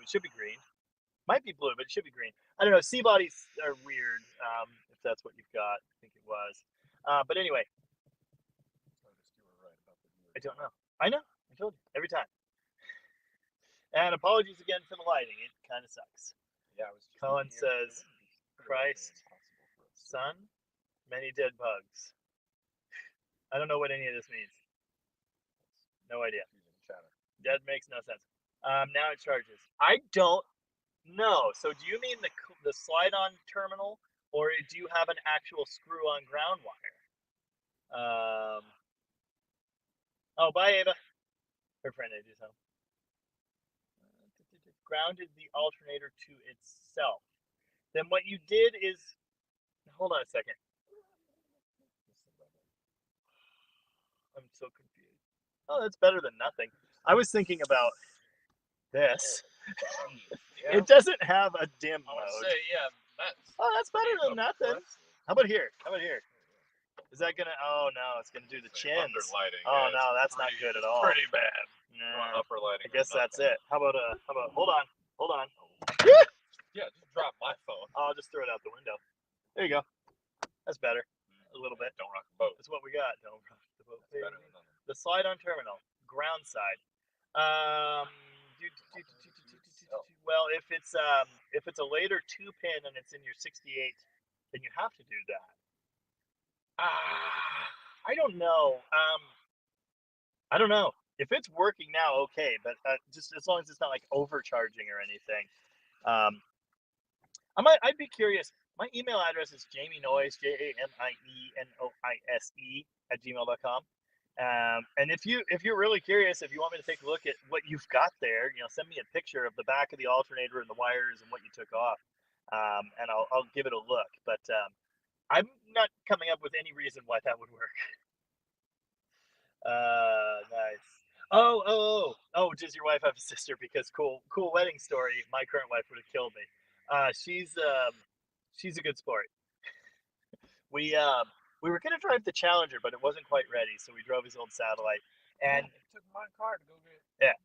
should be green. Might be blue, but it should be green. I don't know. C-bodies are weird, if that's what you've got. I think it was. But anyway. I don't know. I know. I told you. Every time. And apologies again for the lighting. It kind of sucks. Yeah. Colin says, Christ, son, many dead bugs. I don't know what any of this means. No idea. That makes no sense. Now it charges. I don't know. So do you mean the slide-on terminal, or do you have an actual screw-on ground wire? Oh, bye, Ava. Her friend Ava's home. Grounded the alternator to itself. Then what you did is, hold on a second. I'm so confused. Oh, that's better than nothing. I was thinking about this. Yeah. It doesn't have a dim mode. That's better than nothing. How about here? Is that gonna? Oh no, it's gonna do the chins. Oh no, that's not good at all. Pretty bad. Nah, upper lighting. I guess that's it. How about hold on. Yeah, just drop my phone. I'll just throw it out the window. There you go. That's better. A little bit. Don't rock the boat. That's what we got. Don't rock the boat. That's better than nothing. The slide-on terminal, ground side. Well, if it's a later 2-pin and it's in your 68, then you have to do that. I don't know. I don't know. If it's working now, okay, but just as long as it's not like overcharging or anything. I'd be curious. My email address is jamienoise, JAMIENOISE @gmail.com. And if you're really curious, if you want me to take a look at what you've got there, send me a picture of the back of the alternator and the wires and what you took off, and I'll give it a look. But I'm not coming up with any reason why that would work. Nice. Oh, does your wife have a sister? Because cool wedding story. My current wife would have killed me. She's a good sport. We were gonna drive the Challenger, but it wasn't quite ready, so we drove his old Satellite. And it took my car to go get. Yeah.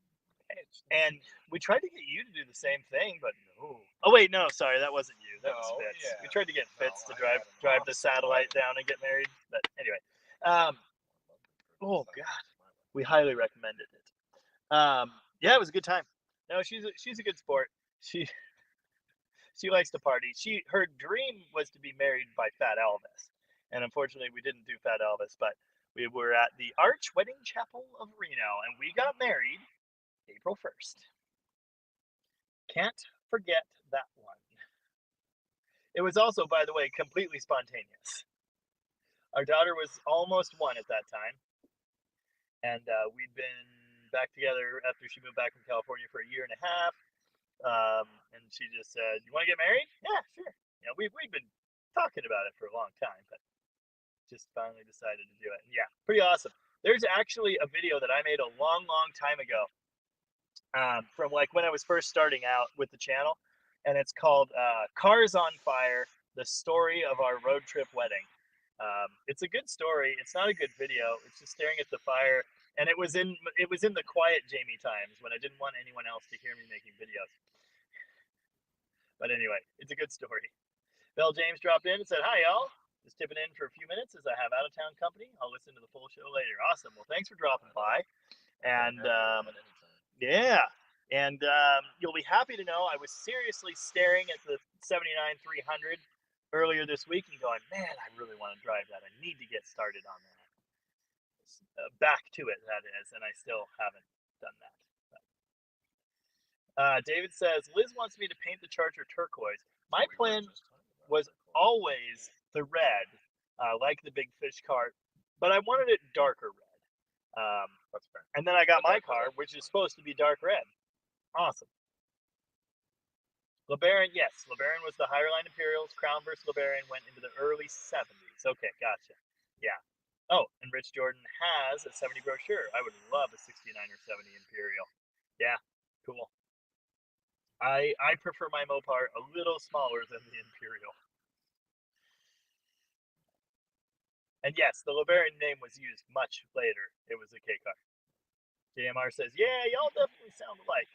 And we tried to get you to do the same thing, but no. Oh wait, no, sorry, that wasn't you. That was Fitz. Yeah. We tried to get Fitz to drive the Satellite down and get married, but anyway. Oh God, we highly recommended it. Yeah, it was a good time. No, she's a good sport. She likes to party. Her dream was to be married by Fat Elvis, and unfortunately, we didn't do Fat Elvis. But we were at the Arch Wedding Chapel of Reno, and we got married April 1st. Can't forget that one. It was also, by the way, completely spontaneous. Our daughter was almost 1 at that time, and we'd been back together after she moved back from California for a year and a half. And she just said, "You want to get married?" Yeah, sure. We'd been talking about it for a long time, but just finally decided to do it. And yeah, pretty awesome. There's actually a video that I made a long, long time ago from like when I was first starting out with the channel, and it's called Cars on Fire, the story of our road trip wedding. It's a good story. It's not a good video. It's just staring at the fire, and it was in the quiet Jamie times when I didn't want anyone else to hear me making videos. But anyway, it's a good story. Bell James dropped in and said, "Hi, y'all. Just tipping in for a few minutes as I have out-of-town company. I'll listen to the full show later." Awesome. Well, thanks for dropping by. And yeah, and you'll be happy to know I was seriously staring at the 79-300 earlier this week and going, "Man, I really want to drive that. I need to get started on that." Back to it, that is, and I still haven't done that. David says, Liz wants me to paint the Charger turquoise. My plan was always the red, like the big fish cart, but I wanted it darker red. That's fair. And then I got my car, which is supposed to be dark red. Awesome. LeBaron, yes, LeBaron was the higher line Imperials. Crown versus LeBaron went into the early 70s. Okay, gotcha. Yeah. Oh, and Rich Jordan has a 70 brochure. I would love a 69 or 70 Imperial. Yeah, cool. I prefer my Mopar a little smaller than the Imperial. And yes, the LeBaron name was used much later. It was a K car. JMR says, "Yeah, y'all definitely sound alike."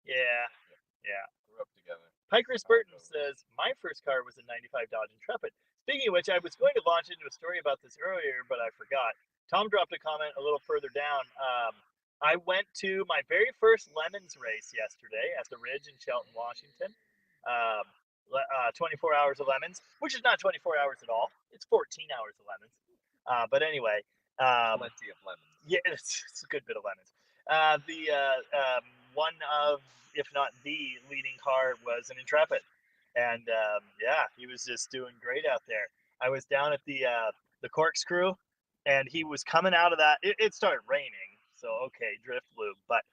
Yeah. Grew up together. Piker's Burton says, "My first car was a 95 Dodge Intrepid." Speaking of which, I was going to launch into a story about this earlier, but I forgot. Tom dropped a comment a little further down. I went to my very first Lemons race yesterday at the Ridge in Shelton, Washington. 24 hours of Lemons, which is not 24 hours at all. It's 14 hours of Lemons. But anyway. Plenty of lemons. Yeah, it's a good bit of Lemons. One of, if not the leading car was an Intrepid. And yeah, he was just doing great out there. I was down at the corkscrew, and he was coming out of that. It started raining, so okay, drift lube. But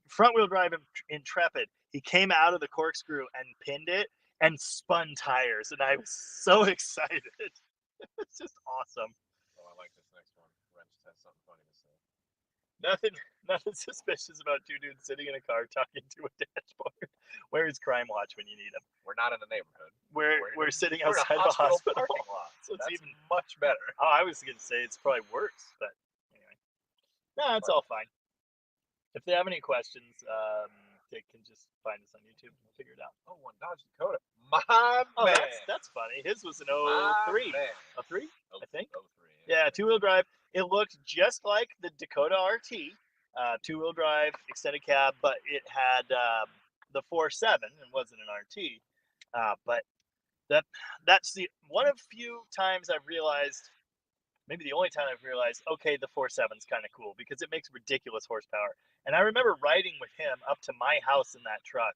front wheel drive Intrepid, he came out of the corkscrew and pinned it and spun tires, and I was so excited. It's just awesome. Oh, I like this next one. Wrench has something funny to say. Nothing suspicious about two dudes sitting in a car talking to a dashboard. Where is Crime Watch when you need them? We're not in the neighborhood. We're sitting outside the hospital parking lot. So it's That's even much better. Oh, I was gonna say it's probably worse, but anyway. No, it's all fine. If they have any questions, they can just find us on YouTube and we'll figure it out. Oh, one Dodge Dakota. My man. That's funny. His was an 03. A 3? I think. 03. Yeah, two-wheel drive. It looked just like the Dakota RT, two-wheel drive, extended cab, but it had the 4.7 and wasn't an RT. But that's the one of few times I've realized, maybe the only time I've realized, okay, the 4.7 is kind of cool because it makes ridiculous horsepower. And I remember riding with him up to my house in that truck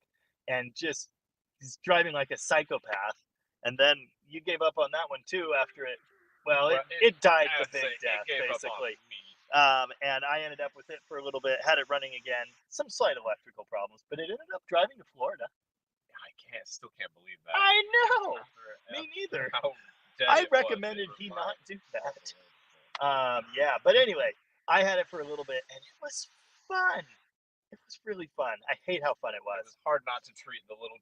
and just he's driving like a psychopath. And then you gave up on that one too after it. Well, it died the big death, basically. And I ended up with it for a little bit, had it running again, some slight electrical problems, but it ended up driving to Florida. Still can't believe that. I know. Me neither. I recommended he not do that. Yeah, but anyway, I had it for a little bit, and it was fun. It was really fun. I hate how fun it was. It was hard not to treat the little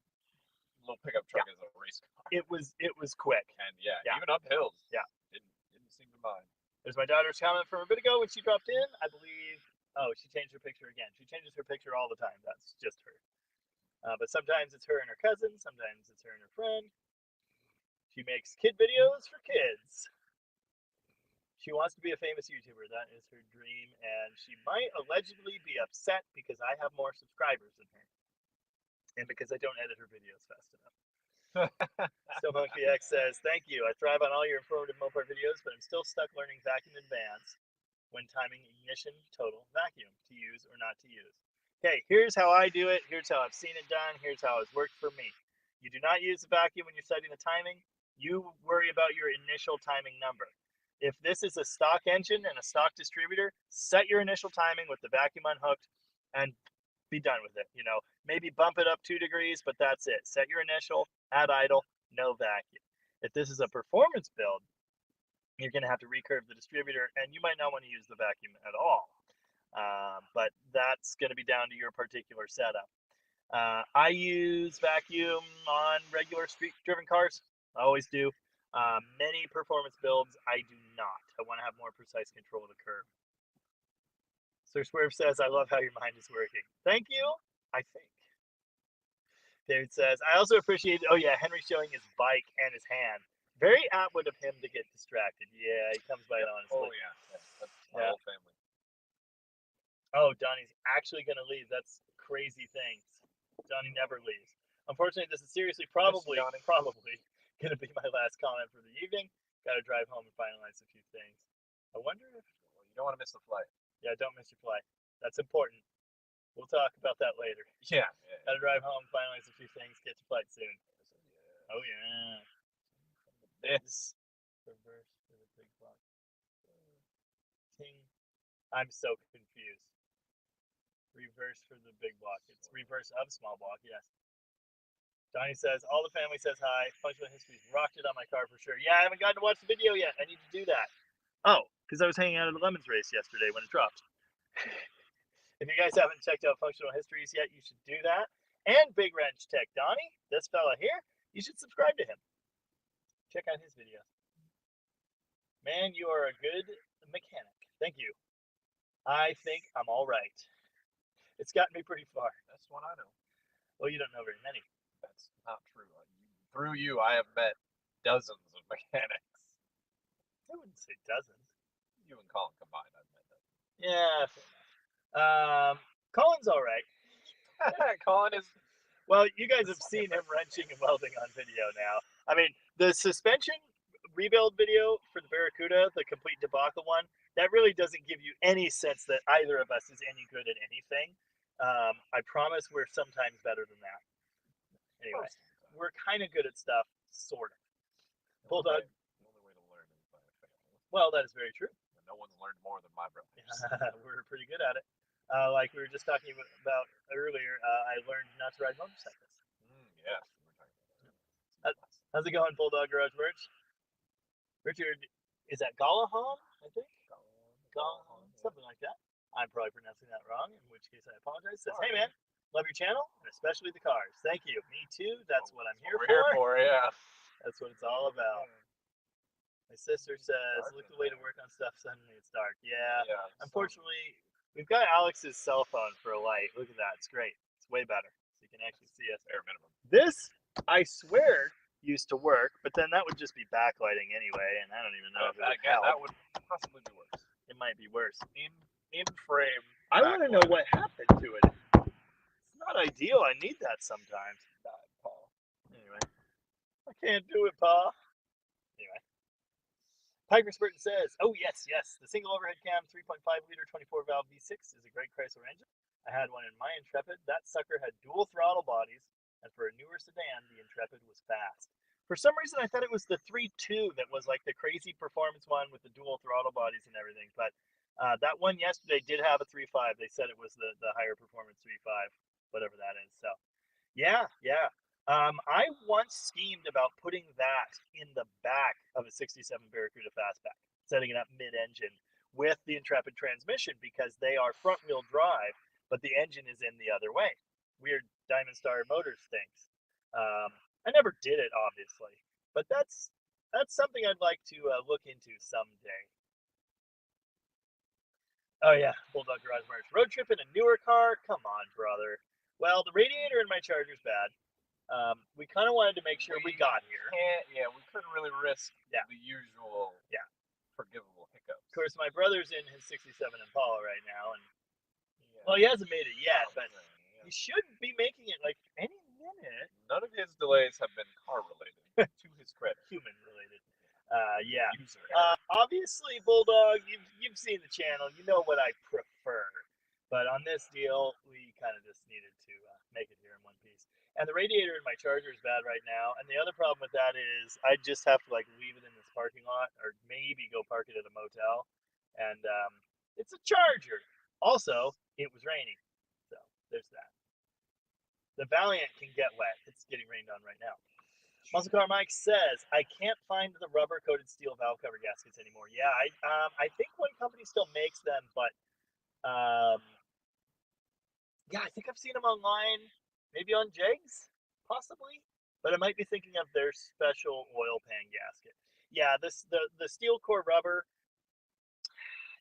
pickup truck as a race car. It was quick. And even up hills. Yeah. Didn't seem to mind. There's my daughter's comment from a bit ago when she dropped in. I believe. Oh, she changed her picture again. She changes her picture all the time. That's just her. But sometimes it's her and her cousin. Sometimes it's her and her friend. She makes kid videos for kids. She wants to be a famous YouTuber. That is her dream. And she might allegedly be upset because I have more subscribers than her. And because I don't edit her videos fast enough. Stillmonkey X says, "Thank you. I thrive on all your informative Mopar videos, but I'm still stuck learning vacuum advance when timing ignition total vacuum to use or not to use. Okay, here's how I do it. Here's how I've seen it done. Here's how it's worked for me. You do not use the vacuum when you're setting the timing. You worry about your initial timing number. If this is a stock engine and a stock distributor, set your initial timing with the vacuum unhooked and be done with it. You know, maybe bump it up 2 degrees, but that's it. Set your initial, at idle, no vacuum. If this is a performance build, you're going to have to recurve the distributor, and you might not want to use the vacuum at all. But that's going to be down to your particular setup. I use vacuum on regular street-driven cars. I always do. Many performance builds, I do not. I want to have more precise control of the curve. Sir Swerve says, I love how your mind is working. Thank you, I think. David says, I also appreciate, oh yeah, Henry showing his bike and his hand. Very outward of him to get distracted. Yeah, he comes by it honestly. Oh, yeah. That's my whole family. Oh, Donnie's actually going to leave. That's crazy things. Donnie never leaves. Unfortunately, this is seriously probably going to be my last comment for the evening. Got to drive home and finalize a few things. I wonder if... Well, you don't want to miss the flight. Yeah, don't miss your flight. That's important. We'll talk about that later. Yeah. Got to drive home, finalize a few things, get to flight soon. Oh, yeah. This reverse for the big block. Ting. I'm so confused. Reverse for the big block. It's reverse of small block, yes. Donnie says, all the family says hi. Functional History's rocked it on my car for sure. Yeah, I haven't gotten to watch the video yet. I need to do that. Oh, because I was hanging out at the Lemons race yesterday when it dropped. If you guys haven't checked out Functional Histories yet, you should do that. And Big Wrench Tech Donnie, this fella here, you should subscribe to him. Check out his videos. Man, you are a good mechanic. Thank you. I think I'm all right. It's gotten me pretty far. That's what I know. Well, you don't know very many. That's not true. Through you, I have met dozens of mechanics. I wouldn't say dozens. You and Colin combined, I've met them. Yeah, fair enough. Colin's all right. Colin is... Well, you guys have seen him wrenching and welding on video now. I mean, the suspension rebuild video for the Barracuda, the complete debacle one, that really doesn't give you any sense that either of us is any good at anything. I promise we're sometimes better than that. Anyway, we're kind of good at stuff, sort of. Bulldog. The only way to learn is by failing. Well, that is very true. And no one's learned more than my brothers. We're pretty good at it. Like we were just talking about earlier, I learned not to ride motorcycles. Yes. How's it going, Bulldog Garage Merch? Richard, is that Gallahan, I think? Gallahan, something like that. I'm probably pronouncing that wrong, in which case I apologize. Says, hey man, love your channel, and especially the cars. Thank you. Me too. That's what I'm here for. We're here for, yeah. That's what it's all about. My sister says, look away to work on stuff, suddenly it's dark. Yeah. Unfortunately, we've got Alex's cell phone for a light. Look at that. It's great. It's way better. So you can actually see us. Bare minimum. This, I swear, used to work, but then that would just be backlighting anyway, and I don't even know if it would help. That would possibly be worse. It might be worse. In frame. I want to know what happened to it. It's not ideal. I need that sometimes. Paul. Anyway. I can't do it, Paul. Anyway. Piper Spurton says, oh, yes. The single overhead cam 3.5 liter 24 valve V6 is a great Chrysler engine. I had one in my Intrepid. That sucker had dual throttle bodies, and for a newer sedan, the Intrepid was fast. For some reason, I thought it was the 3.2 that was like the crazy performance one with the dual throttle bodies and everything, but that one yesterday did have a 3.5. They said it was the higher performance 3.5, whatever that is. So, yeah. I once schemed about putting that in the back of a 67 Barracuda Fastback, setting it up mid-engine with the Intrepid transmission because they are front-wheel drive, but the engine is in the other way. Weird Diamond Star Motors things. I never did it, obviously, but that's something I'd like to look into someday. Oh yeah, Bulldog Garage Merch. Road trip in a newer car? Come on, brother. Well, the radiator in my Charger's bad. We kind of wanted to make sure we got here. We couldn't really risk the usual forgivable hiccups. Of course, my brother's in his 67 Impala right now, and well, he hasn't made it yet, but he should be making it like any minute. None of his delays have been car related, to his credit. Human related. Obviously, Bulldog, you've seen the channel. You know what I prefer. But on this deal, we kind of just needed to make it here in one piece. And the radiator in my Charger is bad right now. And the other problem with that is I just have to like leave it in this parking lot or maybe go park it at a motel. And it's a Charger. Also, it was raining. So there's that. The Valiant can get wet. It's getting rained on right now. Muscle Car Mike says, I can't find the rubber coated steel valve cover gaskets anymore. Yeah, I think one company still makes them, but yeah, I think I've seen them online, maybe on Jegs, possibly. But I might be thinking of their special oil pan gasket. Yeah, the steel core rubber,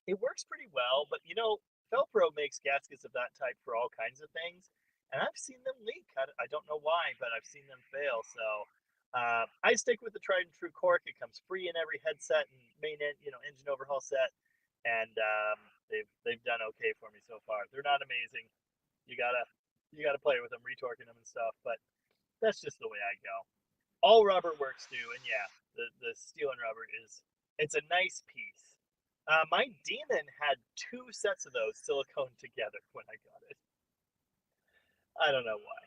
it works pretty well, but Velcro makes gaskets of that type for all kinds of things, and I've seen them leak. I don't know why, but I've seen them fail. So I stick with the tried and true cork. It comes free in every headset and engine overhaul set, and they've done okay for me so far. They're not amazing. You gotta play with them, retorquing them and stuff, but that's just the way I go. All rubber works too, and yeah, the steel and rubber it's a nice piece. My Demon had 2 sets of those silicone together when I got it. I don't know why.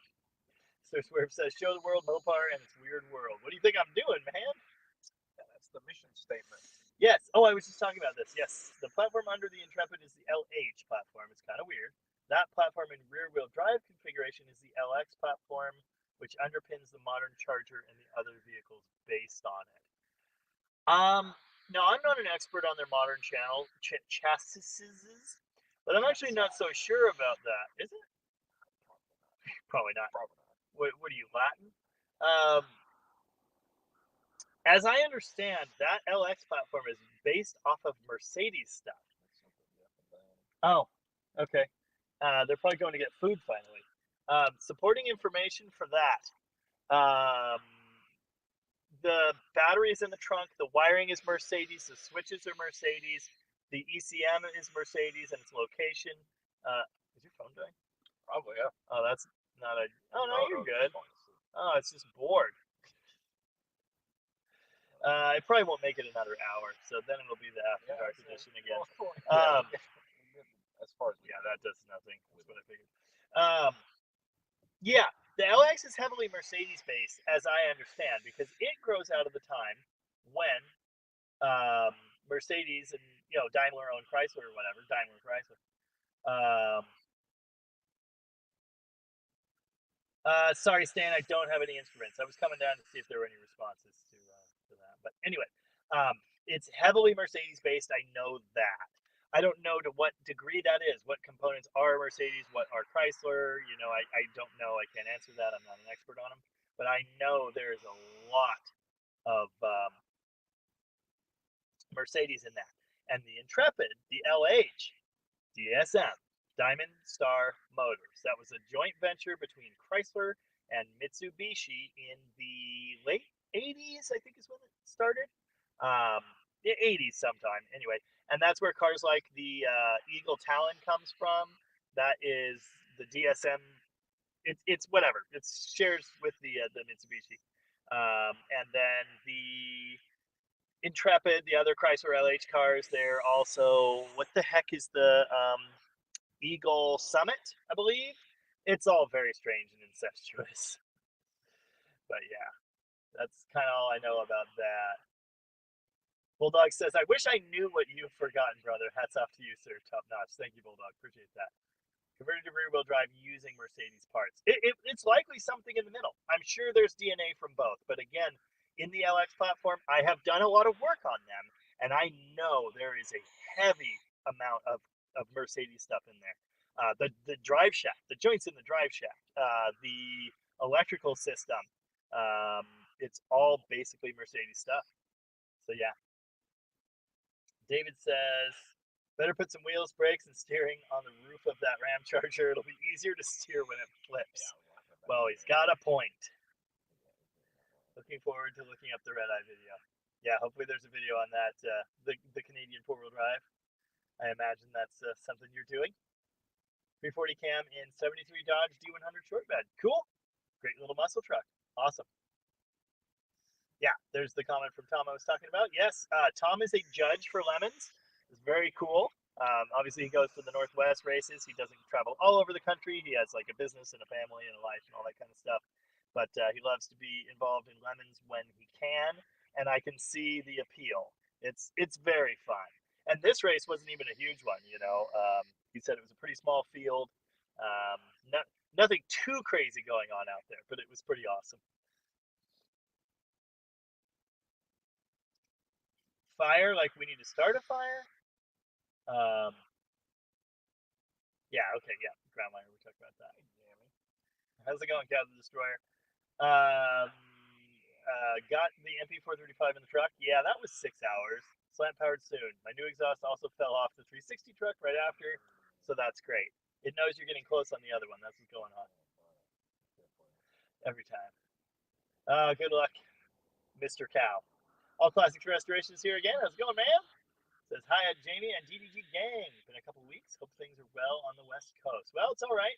Sir Swerve says, "Show the world Mopar and its weird world." What do you think I'm doing, man? Yeah, that's the mission statement. Yes. Oh, I was just talking about this. Yes, the platform under the Intrepid is the LH platform. It's kind of weird. That platform in rear-wheel drive configuration is the LX platform, which underpins the modern Charger and the other vehicles based on it. No, I'm not an expert on their modern channel chassis, but I'm actually not so sure about that. Is it? Probably not. What are you, Latin? As I understand, that LX platform is based off of Mercedes stuff. Oh, okay. They're probably going to get food finally. Supporting information for that. The battery is in the trunk. The wiring is Mercedes. The switches are Mercedes. The ECM is Mercedes and its location. Is your phone dying? Probably, yeah. Oh, that's not a. Oh no, you're good. Oh, it's just bored. It probably won't make it another hour, so then it'll be the After Dark edition again. As far as that does nothing. That's what I figured. Yeah, the LX is heavily Mercedes based, as I understand, because it grows out of the time when Mercedes and Daimler owned Chrysler or whatever, Daimler Chrysler. Sorry, Stan, I don't have any instruments. I was coming down to see if there were any responses to that. But anyway, it's heavily Mercedes based. I know that. I don't know to what degree that is. What components are Mercedes? What are Chrysler? I don't know. I can't answer that. I'm not an expert on them. But I know there's a lot of Mercedes in that. And the Intrepid, the LH, DSM, Diamond Star Motors. That was a joint venture between Chrysler and Mitsubishi in the late 80s, I think is when it started. The 80s sometime, anyway. And that's where cars like the Eagle Talon comes from. That is the DSM. It's whatever. It shares with the Mitsubishi. And then the Intrepid, the other Chrysler LH cars, they're also, what the heck is the Eagle Summit, I believe. It's all very strange and incestuous. But yeah, that's kind of all I know about that. Bulldog says, I wish I knew what you've forgotten, brother. Hats off to you, sir. Top notch. Thank you, Bulldog. Appreciate that. Converted to rear-wheel drive using Mercedes parts. It's likely something in the middle. I'm sure there's DNA from both. But again, in the LX platform, I have done a lot of work on them, and I know there is a heavy amount of Mercedes stuff in there. The drive shaft, the joints in the drive shaft, the electrical system, it's all basically Mercedes stuff. So yeah. David says, better put some wheels, brakes, and steering on the roof of that Ram Charger. It'll be easier to steer when it flips. Well, he's got a point. Looking forward to looking up the Red Eye video. Yeah, hopefully there's a video on that, the Canadian 4-wheel drive. I imagine that's something you're doing. 340 cam in 73 Dodge D100 short bed. Cool. Great little muscle truck. Awesome. Yeah, there's the comment from Tom I was talking about. Yes, Tom is a judge for Lemons. It's very cool. Obviously, he goes to the Northwest races. He doesn't travel all over the country. He has like a business and a family and a life and all that kind of stuff. But he loves to be involved in Lemons when he can, and I can see the appeal. It's very fun. And this race wasn't even a huge one. He said it was a pretty small field. Nothing too crazy going on out there, but it was pretty awesome. fire, like we need to start a fire. Yeah, okay, yeah, ground wire, we talked about that. How's it going, Cat the Destroyer? Got the MP435 in the truck. Yeah, that was 6 hours. Slant powered soon. My new exhaust also fell off the 360 truck right after, so that's great. It knows you're getting close on the other one. That's what's going on. Every time. Good luck, Mr. Cow. All Classics Restorations here again. How's it going, man? Says, hi, Jamie and DDG gang. Been a couple weeks. Hope things are well on the West Coast. Well, it's all right.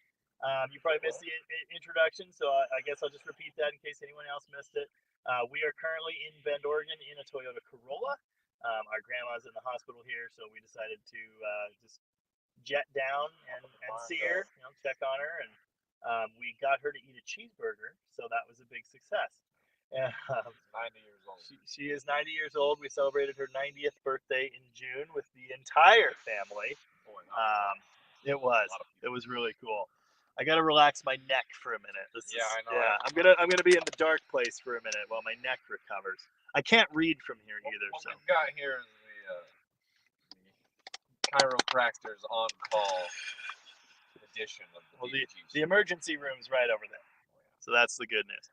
You probably missed the introduction, so I guess I'll just repeat that in case anyone else missed it. We are currently in Bend, Oregon in a Toyota Corolla. Our grandma's in the hospital here, so we decided to just jet down and see her, check on her. And we got her to eat a cheeseburger, so that was a big success. 90 years old. She is 90 years old. We celebrated her 90th birthday in June with the entire family. It was really cool. I gotta relax my neck for a minute. I know. Yeah, I'm gonna be in the dark place for a minute while my neck recovers. I can't read from here either. What we've got here is the chiropractor's on-call edition of the DDG. The emergency room's right over there, so that's the good news.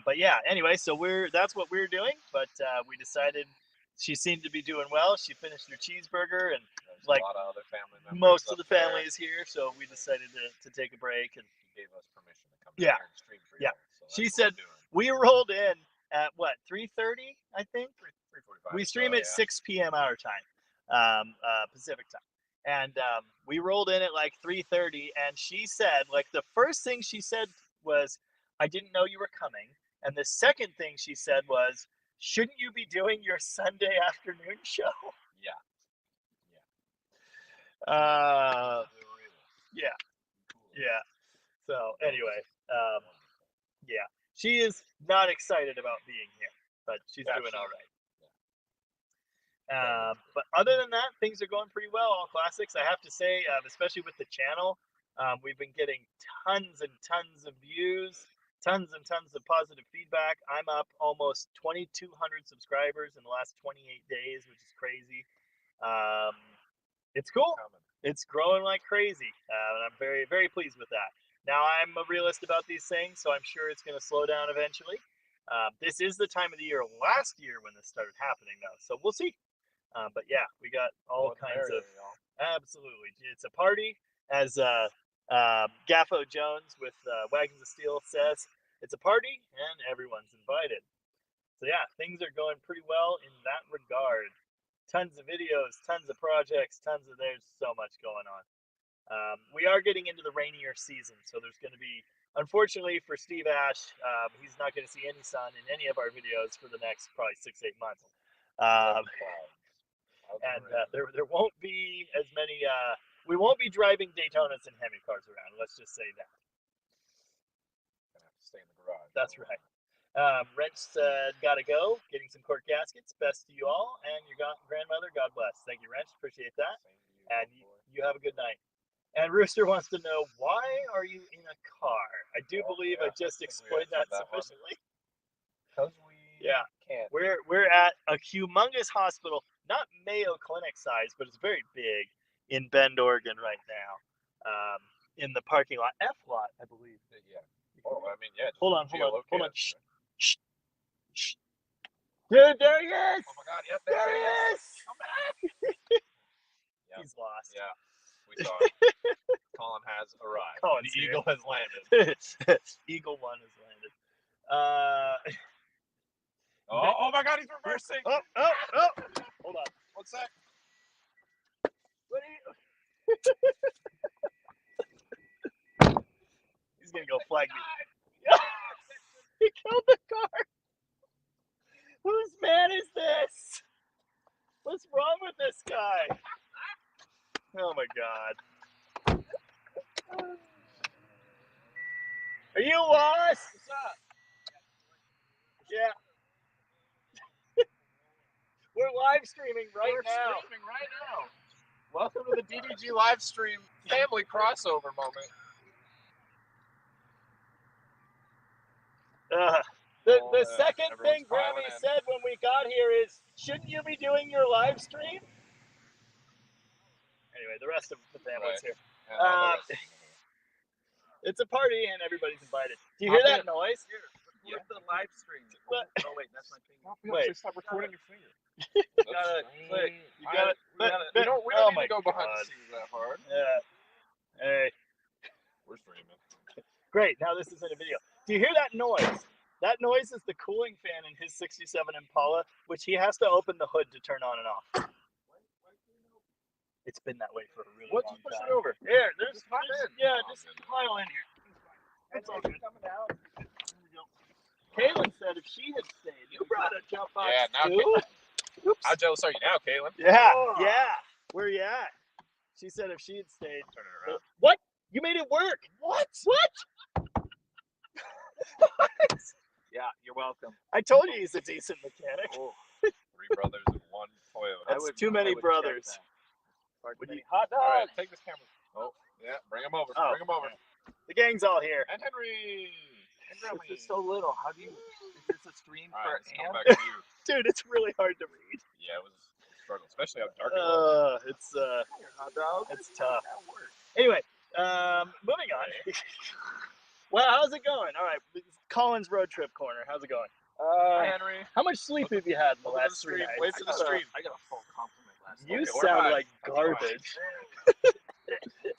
But yeah, anyway, so that's what we're doing. But we decided she seemed to be doing well. She finished her cheeseburger, and like a lot of other family members, most of the family is here, so we decided to take a break. And she gave us permission to come here and stream for you. Yeah, so she said we rolled in at what 3:30, I think. 3:45. We stream at 6 p.m. our time, Pacific time, and we rolled in at like 3:30. And she said, like, the first thing she said was, I didn't know you were coming. And the second thing she said was, shouldn't you be doing your Sunday afternoon show? Yeah. Yeah. So anyway, yeah. She is not excited about being here, but she's doing all right. But other than that, things are going pretty well. All Classics, I have to say, especially with the channel, we've been getting tons and tons of views. Tons and tons of positive feedback. I'm up almost 2,200 subscribers in the last 28 days, which is crazy. It's cool. It's growing like crazy, and I'm very, very pleased with that. Now, I'm a realist about these things, so I'm sure it's going to slow down eventually. This is the time of the year last year when this started happening, though, so we'll see. But yeah, we got all kinds of... Absolutely. It's a party, as... Gaffo Jones with Wagons of Steel says, it's a party and everyone's invited. So yeah, things are going pretty well in that regard. Tons of videos, tons of projects, there's so much going on. We are getting into the rainier season, so there's going to be, unfortunately for Steve Ash, he's not going to see any sun in any of our videos for the next probably 6-8 months. And there won't be as many... we won't be driving Daytonas and Hemi cars around. Let's just say that. Gonna have to stay in the garage. That's right. Wrench said, gotta go. Getting some cork gaskets. Best to you all. And your grandmother, God bless. Thank you, Wrench. Appreciate that. And you have a good night. And Rooster wants to know, why are you in a car? I do believe I just explained that sufficiently. Because we can't. We're at a humongous hospital. Not Mayo Clinic size, but it's very big. In Bend, Oregon right now, in the parking lot, F lot, I believe. Yeah. Oh, I mean, yeah. Hold on. Shh. Dude, there he is! Oh my God, yep, there he is! Come back! He's lost. Yeah, we saw it. Colin has arrived. The Eagle has landed. Eagle 1 has landed. Oh my God, he's reversing! Oh! Hold on. What's that? What are you... He's gonna go flag me. He killed the car. Whose man is this? What's wrong with this guy? Oh my God. Are you lost? What's up? Yeah. We're live streaming right now. Welcome to the DDG live stream family crossover moment. The second Everyone's thing Grammy piling in. said when we got here is, shouldn't you be doing your live stream? Anyway, the rest of the family's here. Yeah, It's a party and everybody's invited. Do you hear that noise? With the live stream. What? Oh wait, that's my finger. Wait. Stop recording your finger. You gotta click. You got it. We don't Oh need my to go behind God. the scenes that hard. Yeah. Hey. We're streaming. Great. Now this is in a video. Do you hear that noise? That noise is the cooling fan in his 67 Impala, which he has to open the hood to turn on and off. It's been that way for a really long time. Push it over. Here, there's Just pop in. yeah, just pile in here. It's all good. Coming out. Kaylin said if she had stayed, you brought a jump box too. Oops. How jealous are you now, Caitlin? Yeah, Oh. yeah. Where you at? She said if she had stayed. Turn it around. What? You made it work? What? Yeah, you're welcome. I told you he's a decent mechanic. Oh, 3 brothers and 1 Toyota. That's too many brothers. Would you Hot dog. All right, take this camera. Oh, yeah, bring him over. Oh, Bring him over. The gang's all here. And Henry. And Grammy. This is so little. How do you? Is this a stream All for right, let's come ants? back to you. Dude, it's really hard to read. Yeah, it was a struggle, especially how dark it was. It's Hot dog. it's tough. Anyway, moving on. Well, how's it going? All right, Colin's road trip corner. How's it going? Hi, Henry. How much sleep have you had in the Look at last the 3 stream. nights? Wait for the stream. I got a full compliment last night. You Okay, we're sound fine. like That's garbage.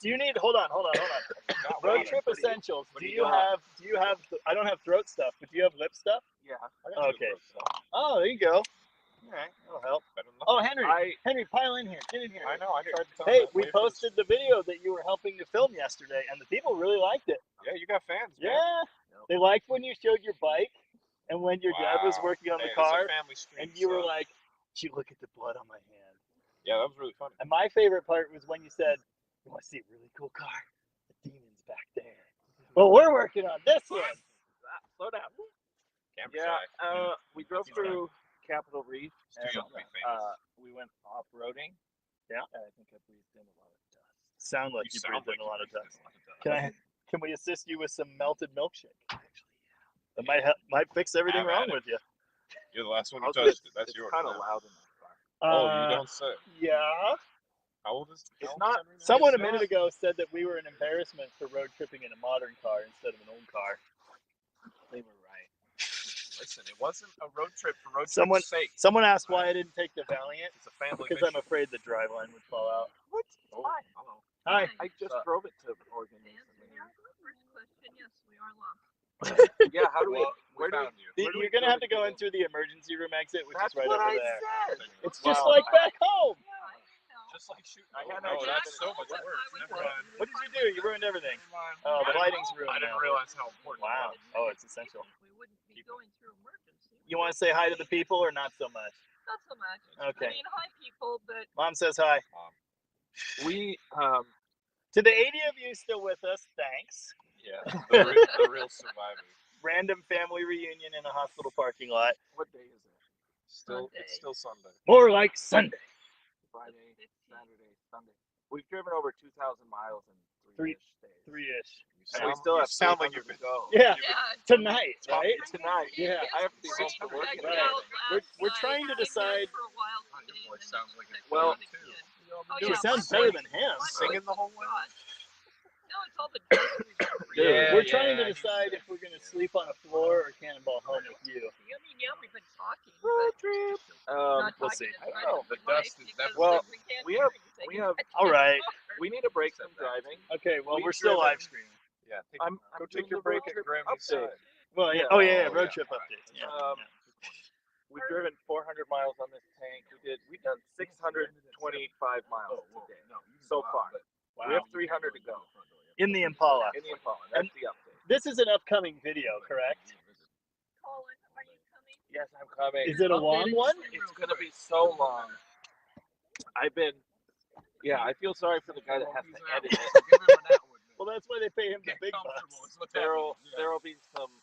Do you need? Hold on. Not Road water. trip essentials. What Do do you you got? have? I don't have throat stuff, but do you have lip stuff? Yeah. I got Okay. you, bro. Oh, there you go. All right, that'll help. Better than Oh, nothing. Henry, pile in here. Get in here. I know. I tried to tell Hey, him that. we Wait for the- posted the video that you were helping to film yesterday, and the people really liked it. Yeah, you got fans, man. Yeah, they liked when you showed your bike, and when your dad was Wow. working on Hey, the this is a car, family stream, and you were so- like, "Gee, look at the blood on my hand." Yeah, that was really funny. And my favorite part was when you said, "You want to see a really cool car? The demon's back there." Well, we're working on this one. Slow down. Camera Yeah. shy. We drove through Capitol Reef. It's too young to be famous. We went off-roading. Yeah. And I think I breathed in a lot of dust. Sound like you sound breathed in a lot of breathed dust. in a lot of dust. Can we assist you with some melted milkshake? That might fix everything Have wrong at it. with you. You're the last one who Also, touched it. That's it's yours. kind of now. loud in my car. Oh, you don't say. Yeah. How old is It's how old not- is Henry now? Someone a It's minute not- ago said that we were an embarrassment for road tripping in a modern car instead of an old car. They were right. Listen, it wasn't a road trip for road Someone- trip's sake. Someone asked why I didn't take the Valiant It's a family because I'm mission. afraid the driveline would fall out. What? Oh, Why? hello. Hi. I just drove it to Oregon recently. First question, yes, we are lost. Yeah, how do we? Well, Where do we? found you. Where do we You're gonna go have to go in go? through the emergency room exit, which That's is right what over I there. said. It's just Wow. like back home. Yeah, I know. Just like shooting. I had no, no that's idea. so much worse. Never mind. What did you do? You ruined everything. Never mind. Oh, the I lighting's didn't- ruined I didn't now. realize how important. Wow. It was. Oh, it's essential. We wouldn't be going through emergency. You want to say hi to the people or not so much? Not so much. Okay. I mean, hi people, but Mom says hi. We To the 80 of you still with us, thanks. Yeah, the real survivors. Random family reunion in a hospital parking lot. what day is it? Still, Sunday. it's still Sunday. More like Sunday. Friday, 15. Saturday, Sunday. We've driven over 2,000 miles in Three- 3-ish days. 3-ish. And we still you have sound like 300 you've to go. Yeah, yeah. tonight, Yeah. right? Tonight. Yeah. I have to be Brain home to work checked tonight. out We're last trying to night. He decide- went for a while Your today, voice and sounds then like it's Well, he too. did. Dude, yeah, it sounds my better voice- than him. my Singing voice the whole is way? gone. No, it's all the dust we've got. Dude, Yeah, we're trying to yeah, decide if we're going to sleep on a floor or cannonball home with you. I mean, yeah, we've been talking, Road but trip. not we'll talking see. as I don't much know. as The we'd like dust is because, definitely- Well, like, we can't we hear have- anything. we have- It's All right. We need a break from driving. Okay, well, We've we're still driven- live streaming. Yeah, take, I'm go doing take your the break road at trip Grammy's update. side. Well, yeah. Yeah. Oh, yeah, Oh, road yeah. trip updates. Yeah. Um, We've driven 400 miles on this tank. We've done 625 miles today so far. Wow. We have 300 to go In the Impala. in the Impala. That's the update. This is an upcoming video, correct? Colin, are you coming? Yes, I'm coming. Is it a long one? It's gonna be so long. I feel sorry for the guy that has to edit it. Well, that's why they pay him the big bucks. There'll be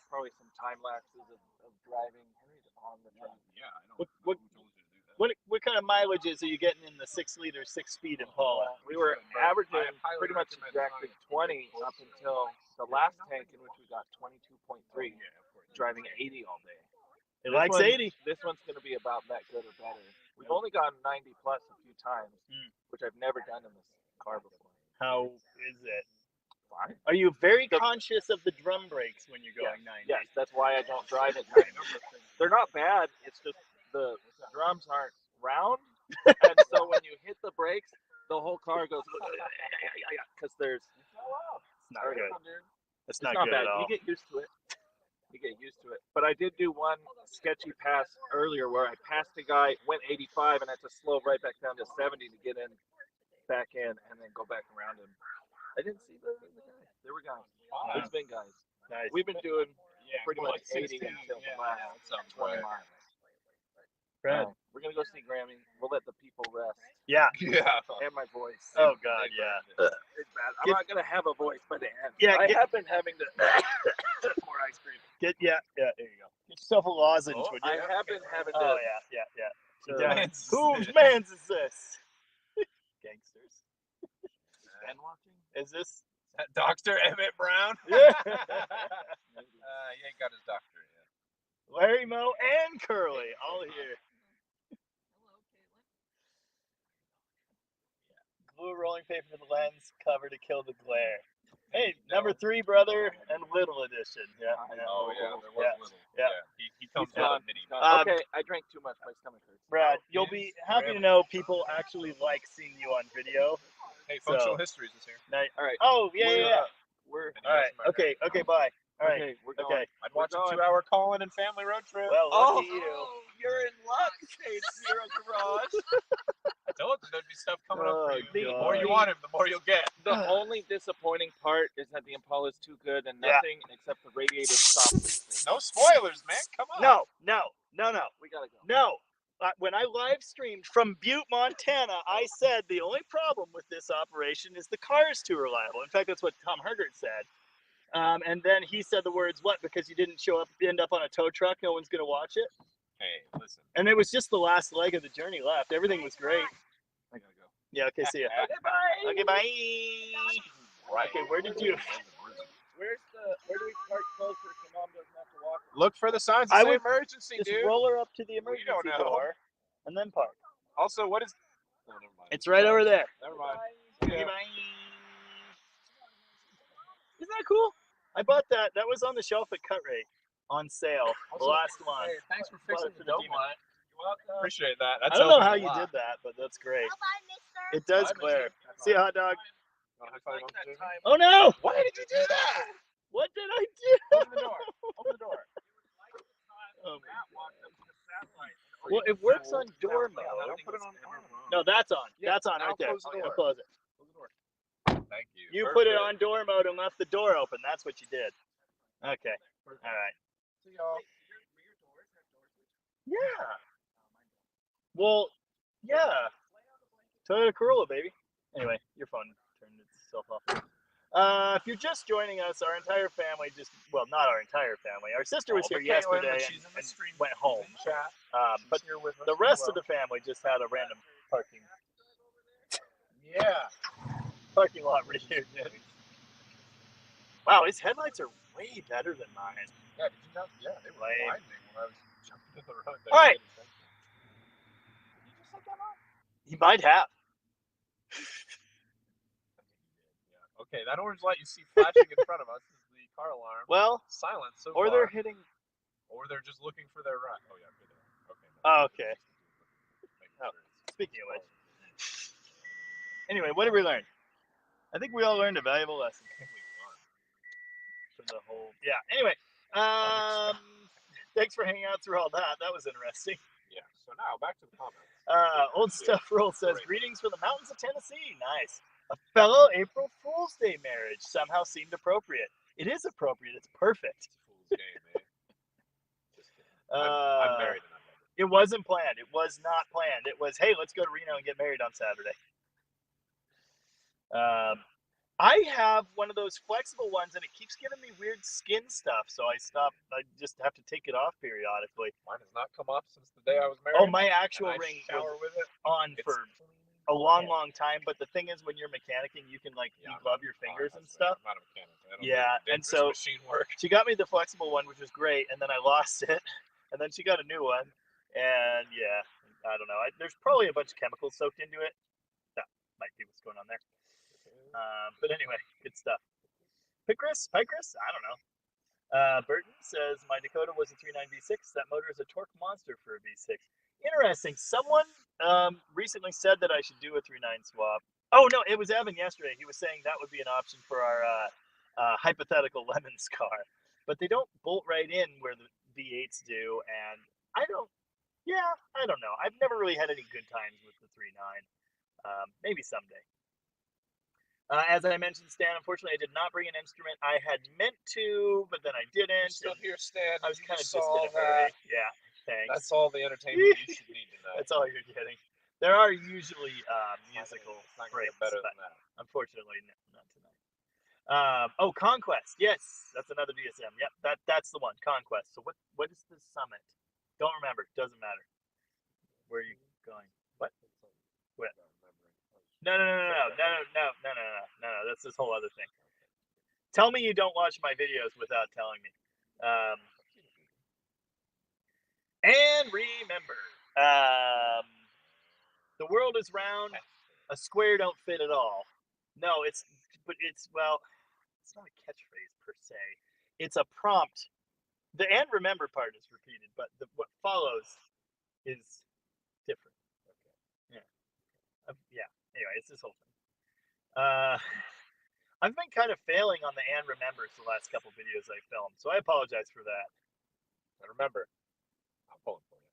probably some time lapses of driving. Henry's on the track. Yeah, I know. What- Who told you to do that? What kind of mileages are you getting in the 6-liter, 6-speed Impala? We were But averaging I highly pretty much recommend exactly trying 20 up until the last tank in which we got 22.3, driving 80 all day. It likes 80. This one's going to be about that good or better. We've only gone 90 plus a few times, which I've never done in this car before. How is it? Fine. Are you very conscious of the drum brakes when you're going 90? Yes, that's why I don't drive at 90. They're not bad. It's just the drums aren't round, and so when you hit the brakes, the whole car goes because there's. It's not good. It's not not good bad. at all. You get used to it. But I did do one sketchy pass earlier where I passed a guy, went 85, and had to slow right back down to 70 to get back in, and then go back around him. I didn't see the guys. There were guys. There's been guys. Nice. We've been doing pretty much 80 until the last 20 miles. Brad. We're going to go see Grammy. We'll let the people rest. Yeah. Yeah. And my voice. Oh, God, yeah. It's bad. I'm not going to have a voice by the end. Yeah, I have been having to more ice cream. Yeah, there you go. Get yourself a lozenge, would you? I have been having to. Oh, yeah. Man's is Whose this? man's is this? Gangsters. Ben watching? Is this? That Dr. Emmett Brown? Yeah. He ain't got his doctor yet. Larry, Moe, and Curly all here. Glue rolling paper for the lens cover to kill the glare. Hey, number 3, brother, and little edition. Yeah. Oh, yeah, there was little. Yeah. He comes He's out gone. of mini. Okay, I drank too much. My stomach hurts. Brad, you'll be happy to know people actually like seeing you on video. Hey, Functional Histories is here. All right. Oh, yeah. We're All right. Okay, bye. All right. Okay, we're going. Okay. I'd watch a 2-hour Colin and family road trip. Well, lucky you. You're in luck, Stage Zero Garage. I told you there'd be stuff coming up Oh, for you. The God. more you want him, the more you'll get. The only disappointing part is that the Impala is too good and nothing except the radiator stopped leaking. No spoilers, man. Come on. No. We gotta go. No. When I live streamed from Butte, Montana, I said the only problem with this operation is the car's too reliable. In fact, that's what Tom Hergert said. And then he said the words, what, because you didn't end up on a tow truck, no one's going to watch it? Hey, listen. And it was just the last leg of the journey left. Everything was great. I gotta go. Yeah, okay, see ya. Okay, bye. Okay, bye. Right. Okay, where do we park closer so Mom doesn't have to walk? Look for the signs I that say would emergency, just dude. roll her up to the Well, you emergency don't know. door and then park. Also, what is... Oh, never mind. It's right over there. Never mind. Okay, bye. Isn't that cool? I bought that. That was on the shelf at Cut Rate on sale. The last one. Hey, thanks for Bought fixing it for the the demon. donut. Appreciate that. That's I don't know helping how a you lot. did that, but that's great. Bye, mister. It does Bye, glare. mister. See you, hot dog. Wanna high five Uncle Jimmy? Oh no! Why did you do that? What did I do? Open the door. Open the door. Oh, well, it works on door mode. Don't put it on. No, that's on. Yeah, That's on now right there. close the door. I'll close it. Close the door. Thank you. You put it Perfect. on door mode and left the door open. That's what you did. Okay. All right. See y'all. Yeah. Well, yeah. Toyota Corolla, baby. Anyway, your phone turned itself off. If you're just joining us, our entire family not our entire family. Our sister was here yesterday and went home. But the rest of the family just had a random parking lot reunion. Wow, his headlights are way better than mine. Yeah, did you know? Yeah, they were Lame. widening when I was jumping in the road. All right. Did you just set that off? He might have. Yeah. Okay, that orange light you see flashing in front of us is the car alarm. Well, Silent so or far. they're hitting. Or they're just looking for their ride. Oh, yeah, good. Okay. Oh, okay. Making Oh, sure it's- speaking of which. Anyway, what did we learn? I think we all learned a valuable lesson from the whole. Yeah. Anyway, thanks for hanging out through all that. That was interesting. Yeah, so now back to the comments. Old Stuff Roll says, greetings from the mountains of Tennessee. Nice. A fellow April Fool's Day marriage somehow seemed appropriate. It is appropriate. It's perfect. It's a fool's game, man. Just kidding. I'm married and I'm married. It wasn't planned. It was not planned. It was, hey, let's go to Reno and get married on Saturday. I have one of those flexible ones, and it keeps giving me weird skin stuff, so I stopped. I just have to take it off periodically. Mine has not come off since the day I was married. Oh, my actual and I ring shower was with it. on It's for a long time, but the thing is, when you're mechanicing, you can glove your fingers and stuff. I'm not a mechanic. I don't Yeah, do and dangerous so machine work. she got me the flexible one, which was great, and then I lost it. And then she got a new one, and yeah, I don't know. There's probably a bunch of chemicals soaked into it. That might be what's going on there. But anyway, good stuff. Picris? I don't know. Burton says, my Dakota was a 3.9 V6. That motor is a torque monster for a V6. Interesting. Someone recently said that I should do a 3.9 swap. Oh, no, it was Evan yesterday. He was saying that would be an option for our hypothetical Lemons car. But they don't bolt right in where the V8s do. And I don't know. I've never really had any good times with the 3.9. Maybe someday. As I mentioned, Stan, unfortunately, I did not bring an instrument. I had meant to, but then I didn't. You're still here, Stan. I was kind of just saw in a hurry. that. Yeah, thanks. That's all the entertainment you should need to know. That's all you're getting. There are usually musical It's not breaks, better but than that. unfortunately, not tonight. Oh, Conquest. Yes, that's another DSM. Yep, that's the one. Conquest. So what is the summit? Don't remember. Doesn't matter. Where are you going? What? What? No. That's this whole other thing. Tell me you don't watch my videos without telling me. And remember, the world is round. A square don't fit at all. No, it's not a catchphrase per se. It's a prompt. The and remember part is repeated, but what follows is different. Okay. Yeah. Anyway, it's this whole thing. I've been kind of failing on the and remembers the last couple videos I filmed, so I apologize for that. And remember, I'm pulling for you.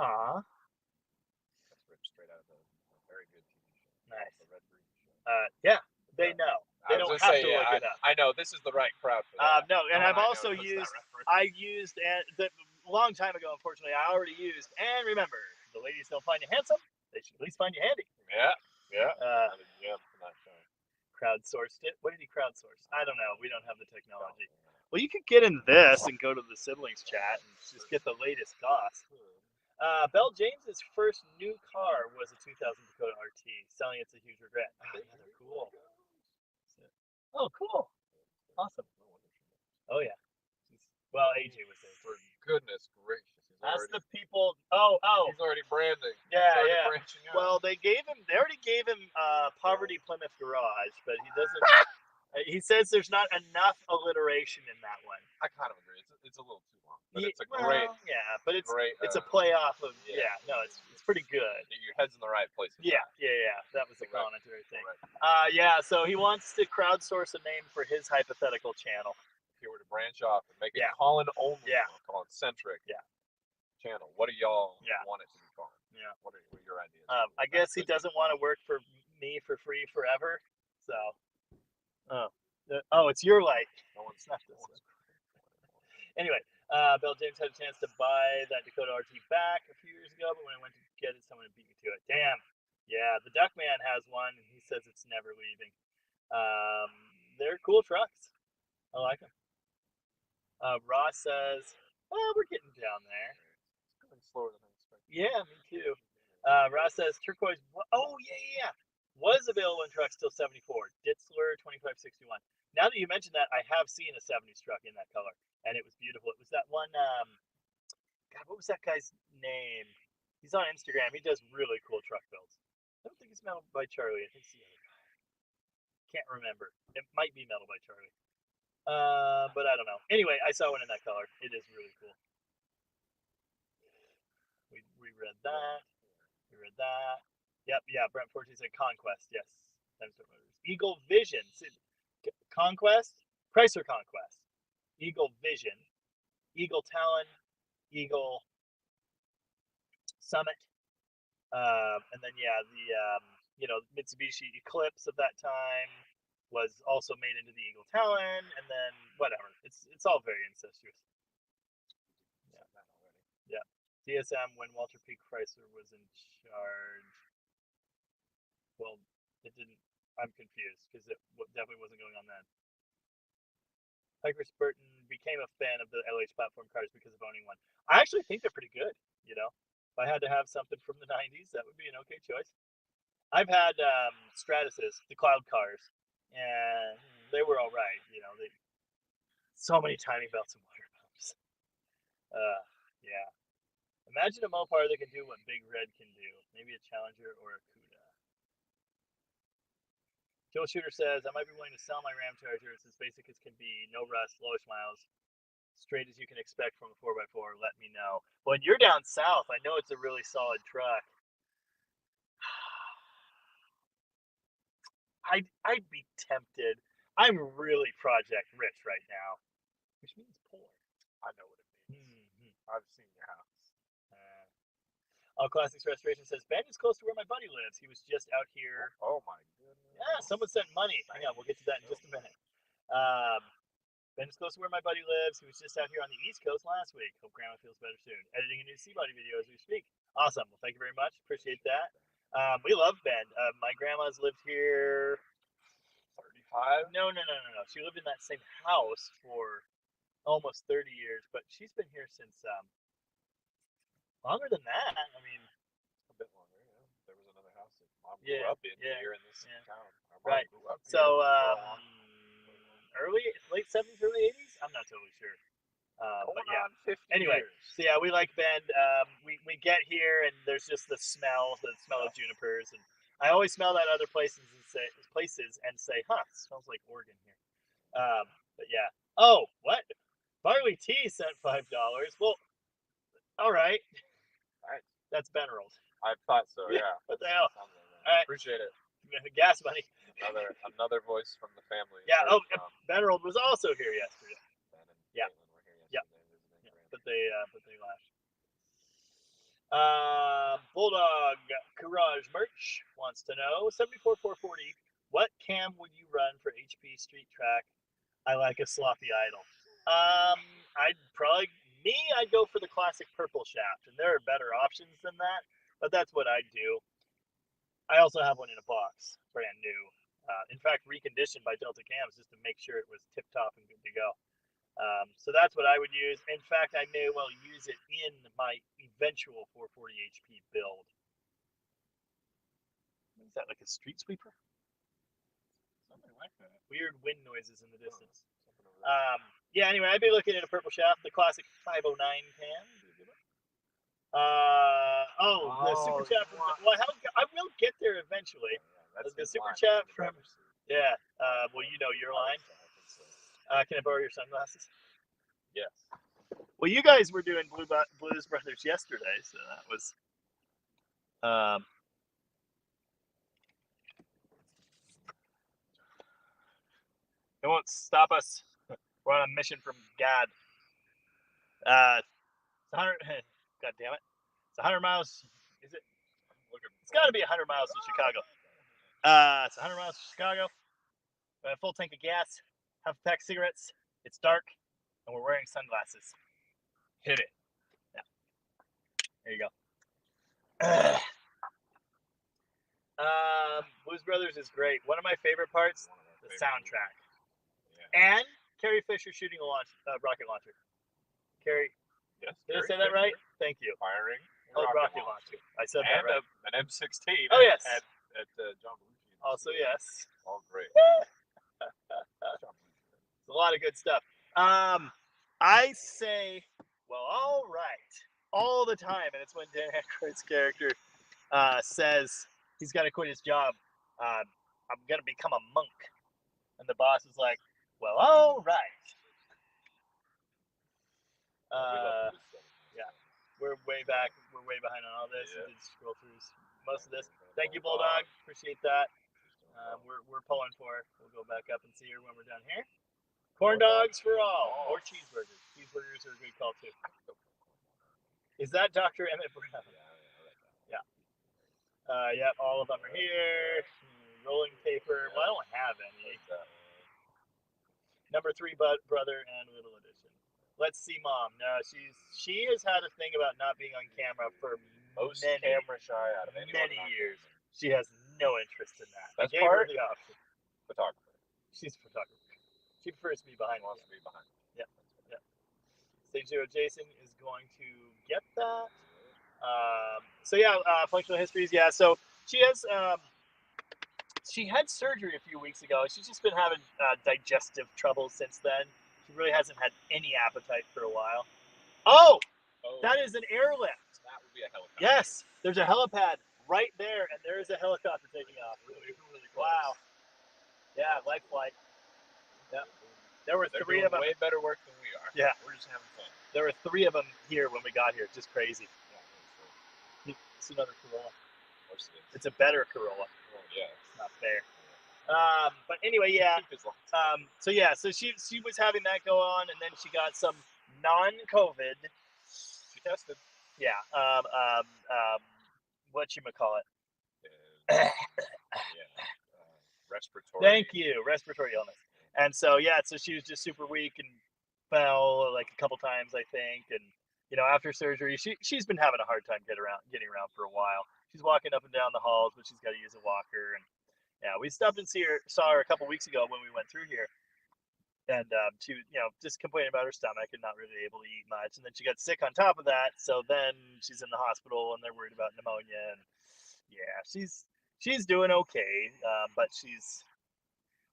Aww. That's ripped straight out of a very good TV show. Nice. The Red Green Show. Yeah, they know. They don't have to look it up. I know this is the right crowd for that. No, and I've also used. I used a long time ago. Unfortunately, I already used. And remember, the ladies don't find you handsome; they should at least find you handy. Yeah. Crowdsourced it. What did he crowdsource? I don't know. We don't have the technology. Well, you could get in this and go to the siblings chat and just get the latest cost. Belle James's first new car was a 2000 Dakota RT. Selling it's a huge regret. Yeah, they're cool. Oh, cool. Awesome. Oh, yeah. Well, AJ was there. For goodness gracious. Ask the people. Oh. He's already branding. Yeah. Branching out. Well, they already gave him Poverty Plymouth Garage, but he doesn't. He says there's not enough alliteration in that one. I kind of agree. It's a little too long. But it's a great. Yeah, but it's great. It's a play off of. Yeah, no, it's pretty good. Your head's in the right place. Yeah. That was the commentary thing. Yeah, so he wants to crowdsource a name for his hypothetical channel. If you were to branch off and make it Colin only, Colin centric. Yeah. Channel. What do y'all want it to be called? Yeah. What are your ideas? I guess he doesn't want to work for me for free forever. So. It's your light. No one's not this one. Anyway, Belle James had a chance to buy that Dakota RT back a few years ago, but when I went to get it, someone beat me to it. Damn. Yeah, the Duckman has one. He says it's never leaving. They're cool trucks. I like them. Ross says, well, we're getting down there. It's going slower than I expected. Yeah, me too. Ross says turquoise. Oh, yeah. Was available in trucks till 74. Ditzler 2561. Now that you mentioned that, I have seen a 70s truck in that color, and it was beautiful. It was that one. God, what was that guy's name? He's on Instagram. He does really cool truck builds. I don't think it's Metal by Charlie. I think it's the other guy. Can't remember. It might be Metal by Charlie. But I don't know. Anyway, I saw one in that color. It is really cool. We read that. Yep, yeah. Brent Forte said Conquest. Yes. Eagle Vision. Conquest. Chrysler Conquest. Eagle Vision. Eagle Talon. Eagle Summit. And then the Mitsubishi Eclipse of that time was also made into the Eagle Talon, and then whatever. It's all very incestuous. Yeah. DSM when Walter P. Chrysler was in charge. Well, it didn't. I'm confused because it definitely wasn't going on then. Piker Burton became a fan of the LH platform cars because of owning one. I actually think they're pretty good. If I had to have something from the 90s, that would be an okay choice. I've had Stratuses, the cloud cars, and they were all right. So many timing belts and water pumps. Yeah. Imagine a Mopar that can do what Big Red can do. Maybe a Challenger or a Cuda. Joe Shooter says, I might be willing to sell my Ram Charger. It's as basic as can be. No rust, lowest miles. Straight as you can expect from a 4x4. Let me know. When you're down south, I know it's a really solid truck. I'd be tempted. I'm really project rich right now, which means poor. I know what it means. Mm-hmm. I've seen your house. All Classics Restoration says, Ben is close to where my buddy lives. He was just out here. Oh my goodness. Yeah, someone sent money. Hang on, we'll get to that in just a minute. Ben is close to where my buddy lives. He was just out here on the East Coast last week. Hope Grandma feels better soon. Editing a new C-Body video as we speak. Awesome. Well, thank you very much. Appreciate that. We love Ben. My grandma's lived here 35? No. She lived in that same house for almost 30 years, but she's been here since longer than that. I mean, A bit longer, yeah. There was another house that Mom Yeah, grew up in yeah, here in this yeah. town. Our mom Right. grew up here so for a long late 70s, early 80s? I'm not totally sure. But going yeah. on 50 Anyway, years. so yeah, we like Bend. We get here and there's just the smell of junipers, and I always smell that other places and say, huh, it smells like Oregon here. But yeah. Oh, what? Barley tea sent $5. Well, all right. Right. That's Benerold. I thought so, yeah. What the hell? Sounds like that. All right. Appreciate it. Gas money. Another voice from the family. Yeah. Or Oh, from Benerold was also here yesterday. Ben and Yeah. Caitlin were here Yeah. yesterday visiting But Grandma. they left. Bulldog Courage Merch wants to know 74440. What cam would you run for HP Street Track? I like a sloppy idle. I'd go for the classic purple shaft, and there are better options than that. But that's what I'd do. I also have one in a box, brand new. In fact, reconditioned by Delta Cams just to make sure it was tip top and good to go. So that's what I would use. In fact, I may well use it in my eventual 440 HP build. Is that like a street sweeper? Something like that. Weird wind noises in the distance. Something over there. Yeah, anyway, I'd be looking at a purple shaft, the classic 509 cam. The super chat from. Well, I will get there eventually. That's The his super line chat in the from. driver's seat. Yeah. Well, you know your line. Can I borrow your sunglasses? Yes. Well, you guys were doing Blues Brothers yesterday, so that was. It won't stop us. We're on a mission from God. It's 100. God damn it! It's 100 miles. Is it? It's got to be 100 miles to Chicago. It's 100 miles to Chicago. We have a full tank of gas. Half a pack of cigarettes. It's dark, and we're wearing sunglasses. Hit it. Yeah. There you go. Blues Brothers is great. One of my favorite parts, the soundtrack. Yeah. And Carrie Fisher shooting a rocket launcher. Carrie, Yes. did I say that right? Thank you. Firing. Rocket launcher. I said that And right. an M16. Oh, yes. At John Belushi. Also, yes. All great. It's a lot of good stuff. I say, well, all right, all the time, and it's when Dan Aykroyd's character says he's got to quit his job. I'm gonna become a monk, and the boss is like, well, all right. Yeah, we're way back. We're way behind on all this. Yeah. We did scroll through most of this. Thank you, Bulldog. Appreciate that. We're pulling for it. We'll go back up and see her when we're done here. Corn dogs for all, or cheeseburgers. Cheeseburgers are a good call too. Is that Dr. Emmett Brown? Yeah. Yeah, all of them are here. Rolling paper. Well, I don't have any. Number 3 brother and little edition. Let's see, Mom. No, she has had a thing about not being on camera for Most many camera shy out of anyone. years. She has no interest in that. That's I gave her part- the option. Photographer. She's a photographer. She prefers to be behind. Wants to be behind. Yeah. Stage 0 Jason is going to get that. Functional histories. Yeah, so she has. She had surgery a few weeks ago. She's just been having digestive trouble since then. She really hasn't had any appetite for a while. Oh, Oh, That is an airlift. that would be a helicopter. Yes, there's a helipad right there, and there is a helicopter taking off. Really, really close. Wow. Yeah, life flight. Yep. There were They're 3 doing of them. way better work than we are. Yeah. We're just having fun. There were 3 of them here when we got here. Just crazy. Yeah, It's another Corolla. of course it is. It's a better Corolla. Oh, yeah. It's not fair. But anyway, yeah. So yeah, so she was having that go on, and then she got some non-COVID. She tested. Yeah. What you call it? Yeah. Respiratory. Thank you, respiratory illness. And so yeah, so she was just super weak and fell like a couple times, I think. And after surgery, she's been having a hard time getting around for a while. She's walking up and down the halls, but she's got to use a walker. And yeah, we stopped and saw her a couple weeks ago when we went through here. And she was, just complaining about her stomach and not really able to eat much. And then she got sick on top of that. So then she's in the hospital and they're worried about pneumonia. And yeah, she's doing okay, but she's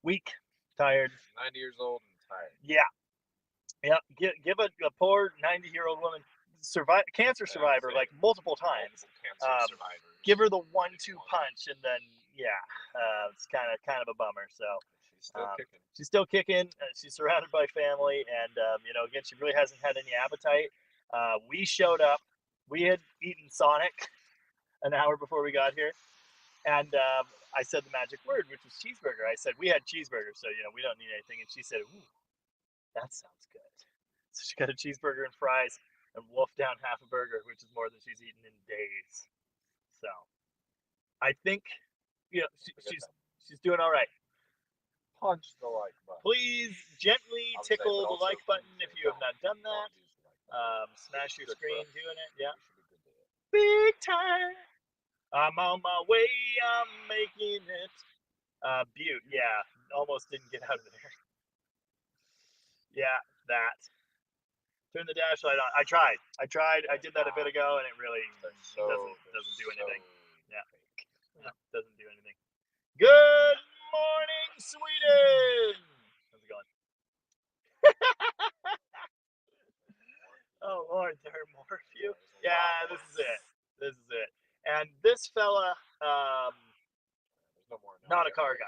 weak, tired. 90 years old and tired. Yeah. Give a poor 90-year-old woman cancer survivor like multiple times. Cancer survivor. Give her the 1-2 punch, and then it's kind of a bummer. So She's still kicking. she's still kicking. She's surrounded by family, and again, she really hasn't had any appetite. We showed up. We had eaten Sonic an hour before we got here, and I said the magic word, which was cheeseburger. I said we had cheeseburgers, so we don't need anything. And she said, "Ooh, that sounds good." So she got a cheeseburger and fries and wolfed down half a burger, which is more than she's eaten in days. So I think she's doing all right. Punch the like button. Please gently tickle the like button if you have not done that. Smash your screen doing it. Yeah. Big time. I'm on my way. I'm making it. Butte. Yeah. Almost didn't get out of there. Yeah, that. Turn the dash light on. I tried. I did that a bit ago, and it really doesn't do anything. Yeah. Doesn't do anything. Good morning, Sweden. How's it going? Oh Lord, there are more of you. Yeah, this is it. And this fella, not a car guy.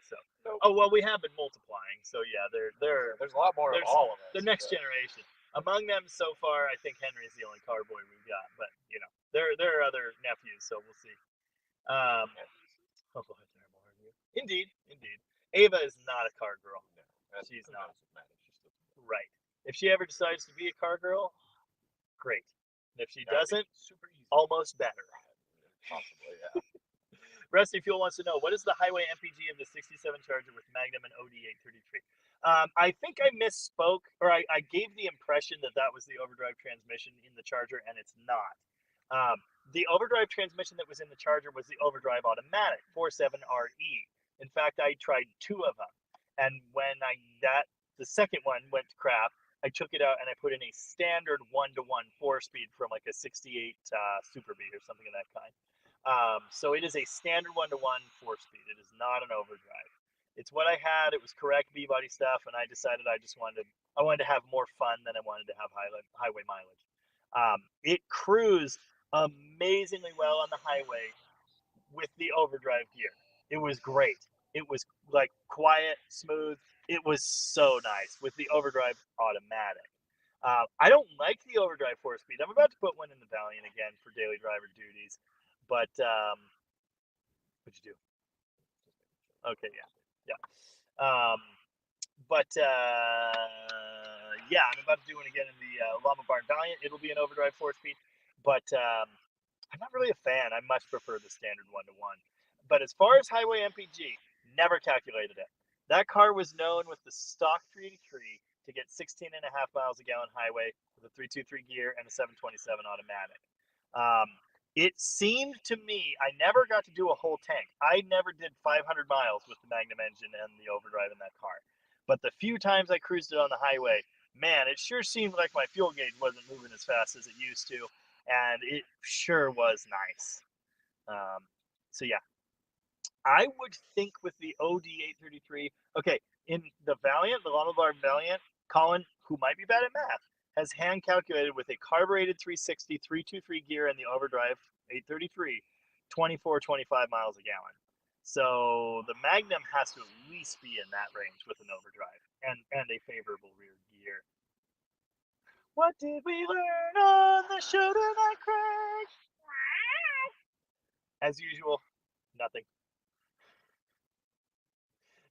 So. Nope. Oh well, we have been multiplying. So yeah, there's a lot more of all of us. The next generation. Among them, so far, I think Henry's the only car boy we've got. But there are other nephews, so we'll see. Oh Lord, there are more of you. Indeed. Ava is not a car girl. No, she's not. Right. If she ever decides to be a car girl, great. And if she doesn't, super easy. almost better. Possibly, yeah. Rusty Fuel wants to know, what is the highway MPG of the 67 Charger with Magnum and OD833? I think I misspoke, or I gave the impression that was the overdrive transmission in the Charger, and it's not. The overdrive transmission that was in the Charger was the overdrive automatic 47RE. In fact, I tried 2 of them, and when the second one went to crap, I took it out and I put in a standard 1-to-1 4-speed from like a 68 Super Beat or something of that kind. So it is a standard 1-to-1 4-speed. It is not an overdrive. It's what I had. It was correct B-body stuff, and I decided I wanted to have more fun than I wanted to have highway mileage. It cruised amazingly well on the highway with the overdrive gear. It was great. It was like quiet, smooth. It was so nice with the overdrive automatic. I don't like the overdrive 4-speed. I'm about to put one in the Valiant again for daily driver duties. But what'd you do? Okay, yeah. Yeah, I'm about to do one again in the Llama Barn Valiant. It'll be an overdrive 4-speed, but I'm not really a fan. I much prefer the standard 1-to-1. But as far as highway MPG, never calculated it. That car was known with the stock 383 to get 16.5 miles a gallon highway with a 323 gear and a 727 automatic. It seemed to me, I never got to do a whole tank. I never did 500 miles with the Magnum engine and the overdrive in that car. But the few times I cruised it on the highway, man, it sure seemed like my fuel gauge wasn't moving as fast as it used to. And it sure was nice. So yeah, I would think with the OD833, okay, in the Valiant, the Llama Bar Valiant, Colin, who might be bad at math, has hand calculated with a carbureted 360 323 gear and the overdrive 833, 24, 25 miles a gallon. So the Magnum has to at least be in that range with an overdrive and a favorable rear gear. What did we learn on the show tonight, Craig? As usual, nothing.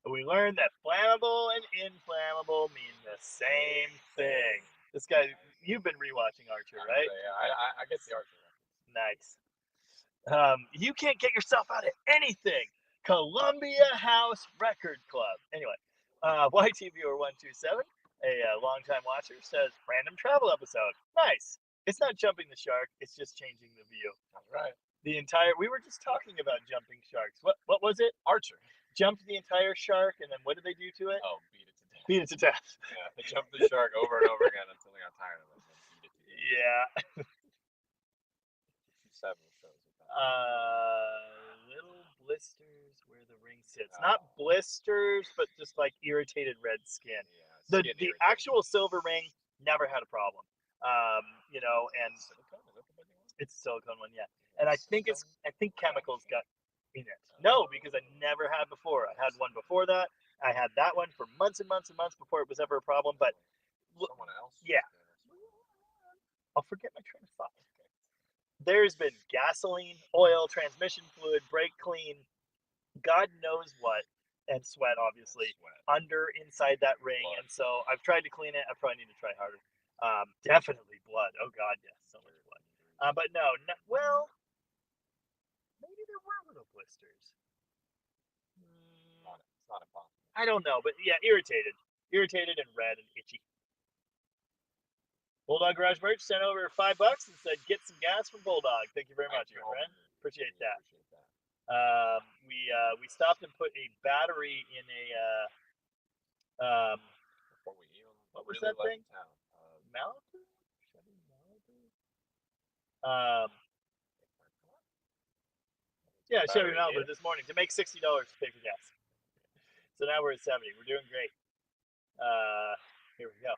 We learned that flammable and inflammable mean the same thing. This guy, you've been rewatching Archer, right? Yeah, I get the Archer. Nice. You can't get yourself out of anything. Columbia House Record Club. Anyway, YT Viewer 127, a longtime watcher, says random travel episode. Nice. It's not jumping the shark. It's just changing the view. That's right. We were just talking about jumping sharks. What was it? Archer. Jumped the entire shark, and then what did they do to it? Oh, beat it to death. Beat it to death. Yeah, they jumped the shark over and over again until they got tired of it and then beat it to death. Yeah. 7 shows with that. Little blisters where the ring sits. Not blisters, but just like irritated red skin. Yeah, The actual silver ring never had a problem. You know, and silicone? Is that the big one? it's a silicone one, yeah. And I think chemicals got in it. No, because I never had before. I had one before that. I had that one for months and months and months before it was ever a problem. But Someone else? yeah. I'll forget my train of thought. There's been gasoline, oil, transmission fluid, brake clean, God knows what, and sweat, obviously, inside that ring. Blood. And so I've tried to clean it. I probably need to try harder. Definitely blood. Oh, God, yes. So much blood. But no, well, maybe there were little blisters. It's not impossible. I don't know, but yeah, irritated and red and itchy. Bulldog Garage Merch sent over $5 and said, "Get some gas from Bulldog." Thank you very much, my friend. Appreciate that. We stopped and put a battery in a what was that thing? Malibu? Chevy Malibu? Yeah, Chevy Malibu this morning to make $60 to pay for gas. So now we're at 70. We're doing great. Here we go.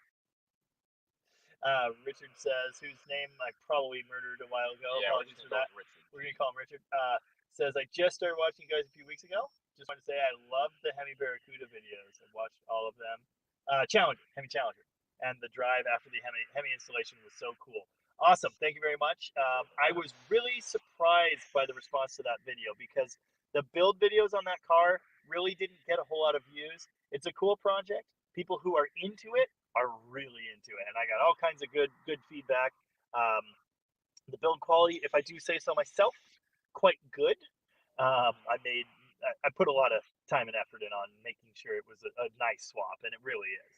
Richard says, whose name I probably murdered a while ago. Yeah, Apologies for that. We're going to call him Richard. Says, I just started watching you guys a few weeks ago. Just want to say I love the Hemi Barracuda videos. I watched all of them. Hemi Challenger. And the drive after the Hemi installation was so cool. Awesome. Thank you very much. I was really surprised by the response to that video because the build videos on that car really didn't get a whole lot of views. It's a cool project. People who are into it are really into it, and I got all kinds of good feedback. The build quality, if I do say so myself, quite good. I put a lot of time and effort in on making sure it was a nice swap, and it really is.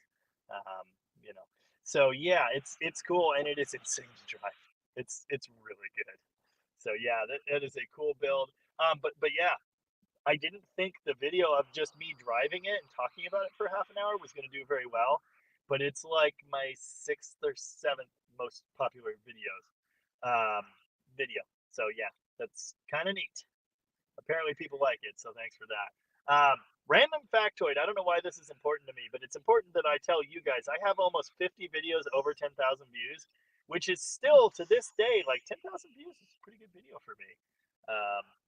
You know, so yeah, it's cool, and it is insane to drive. It's really good. So yeah, that is a cool build. But yeah, I didn't think the video of just me driving it and talking about it for half an hour was going to do very well. But it's like my 6th or 7th most popular video. So yeah, that's kind of neat. Apparently people like it, so thanks for that. Random factoid. I don't know why this is important to me, but it's important that I tell you guys. I have almost 50 videos over 10,000 views, which is still to this day like 10,000 views is a pretty good video for me.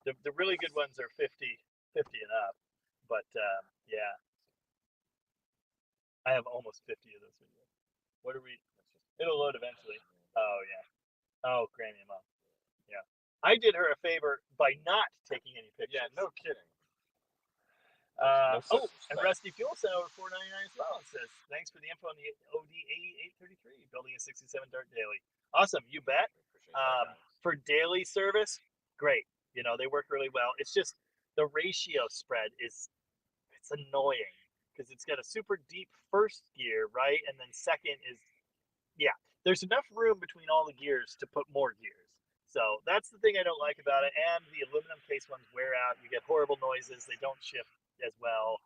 The really good ones are 50 and up, but yeah. I have almost 50 of those videos. What are we? It'll load eventually. Oh, yeah. Oh, Granny and Mom. Yeah. I did her a favor by not taking any pictures. Yeah, no kidding. And Rusty Fuel sent over $4.99 as well and says, thanks for the info on the OD833, building a 67 Dart Daily. Awesome, you bet. For daily service, great. You know, they work really well. It's just the ratio spread it's annoying. Because it's got a super deep first gear, right? And then second is, yeah, there's enough room between all the gears to put more gears. So that's the thing I don't like about it. And the aluminum case ones wear out. You get horrible noises. They don't shift as well.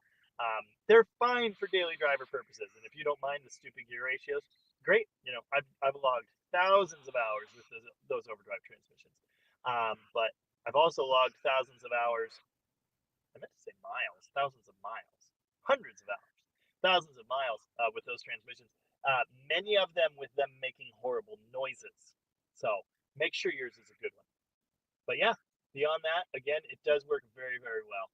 They're fine for daily driver purposes. And if you don't mind the stupid gear ratios, great. You know, I've logged thousands of hours with those overdrive transmissions. But I've also logged thousands of hours. I meant to say miles. Thousands of miles. Hundreds of hours, thousands of miles with those transmissions Many of them with them making horrible noises. So make sure yours is a good one. But yeah, beyond that, again, it does work very, very well.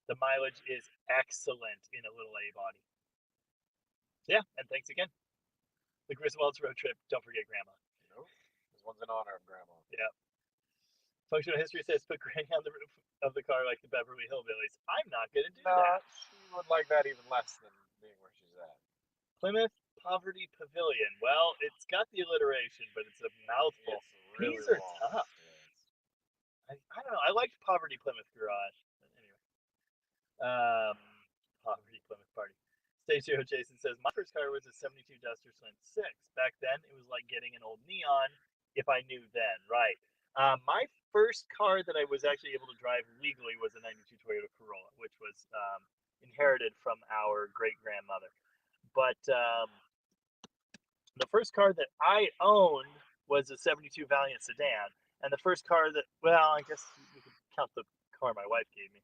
The mileage is excellent in a little A body. So yeah, and thanks again. The Griswolds road trip. Don't forget Grandma. Nope. This one's in honor of Grandma. Yeah. Functional history says put Granny on the roof of the car like the Beverly Hillbillies. I'm not going to do that. She would like that even less than being where she's at. Plymouth Poverty Pavilion. Well, it's got the alliteration, but it's a mouthful. It's really P's are long. tough. Yeah, I don't know. I liked Poverty Plymouth Garage. But anyway. Poverty Plymouth Party. Stage Zero Jason says, my first car was a 72 Duster Slant 6. Back then, it was like getting an old Neon if I knew then. Right. My first car that I was actually able to drive legally was a 92 Toyota Corolla, which was inherited from our great-grandmother. But the first car that I owned was a 72 Valiant sedan. And the first car that, well, I guess we could count the car my wife gave me.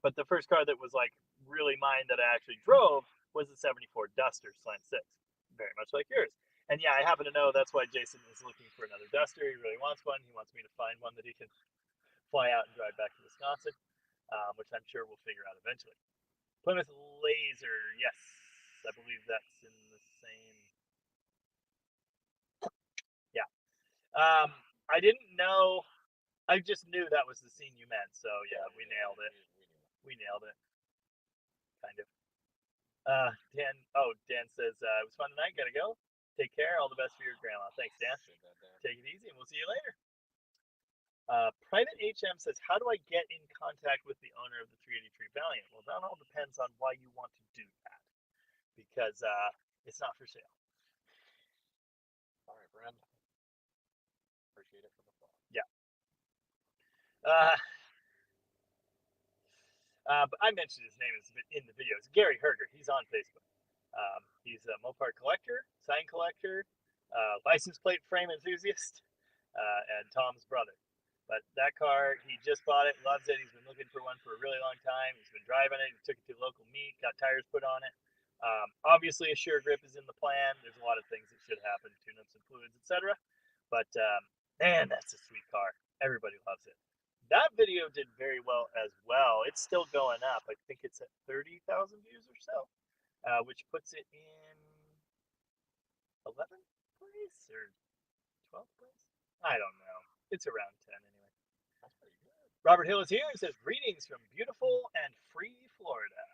But the first car that was like really mine that I actually drove was the 74 Duster Slant 6. Very much like yours. And yeah, I happen to know that's why Jason is looking for another Duster. He really wants one. He wants me to find one that he can fly out and drive back to Wisconsin, which I'm sure we'll figure out eventually. Plymouth Laser, yes. I believe that's in the same. Yeah. I didn't know. I just knew that was the scene you meant. So yeah, we nailed it. We nailed it. Kind of. Dan says, it was fun tonight. Gotta go. Take care. All the best for your grandma. Thanks, Dan. Take it easy, and we'll see you later. Private HM says, how do I get in contact with the owner of the 383 Valiant? Well, that all depends on why you want to do that. Because it's not for sale. All right, Brand. Appreciate it for the thought. Yeah. But I mentioned his name in the video. It's Gary Herger. He's on Facebook. He's a Mopar collector, sign collector, license plate frame enthusiast, and Tom's brother. But that car, he just bought it, loves it. He's been looking for one for a really long time. He's been driving it. He took it to local meet, got tires put on it. Obviously, a sure grip is in the plan. There's a lot of things that should happen, tune-ups and fluids, etc. But man, that's a sweet car. Everybody loves it. That video did very well as well. It's still going up. I think it's at 30,000 views or so, which puts it in 11th place or 12th place. I don't know. It's around 10 anyway. That's pretty good. Robert Hill is here and says, greetings from beautiful and free Florida.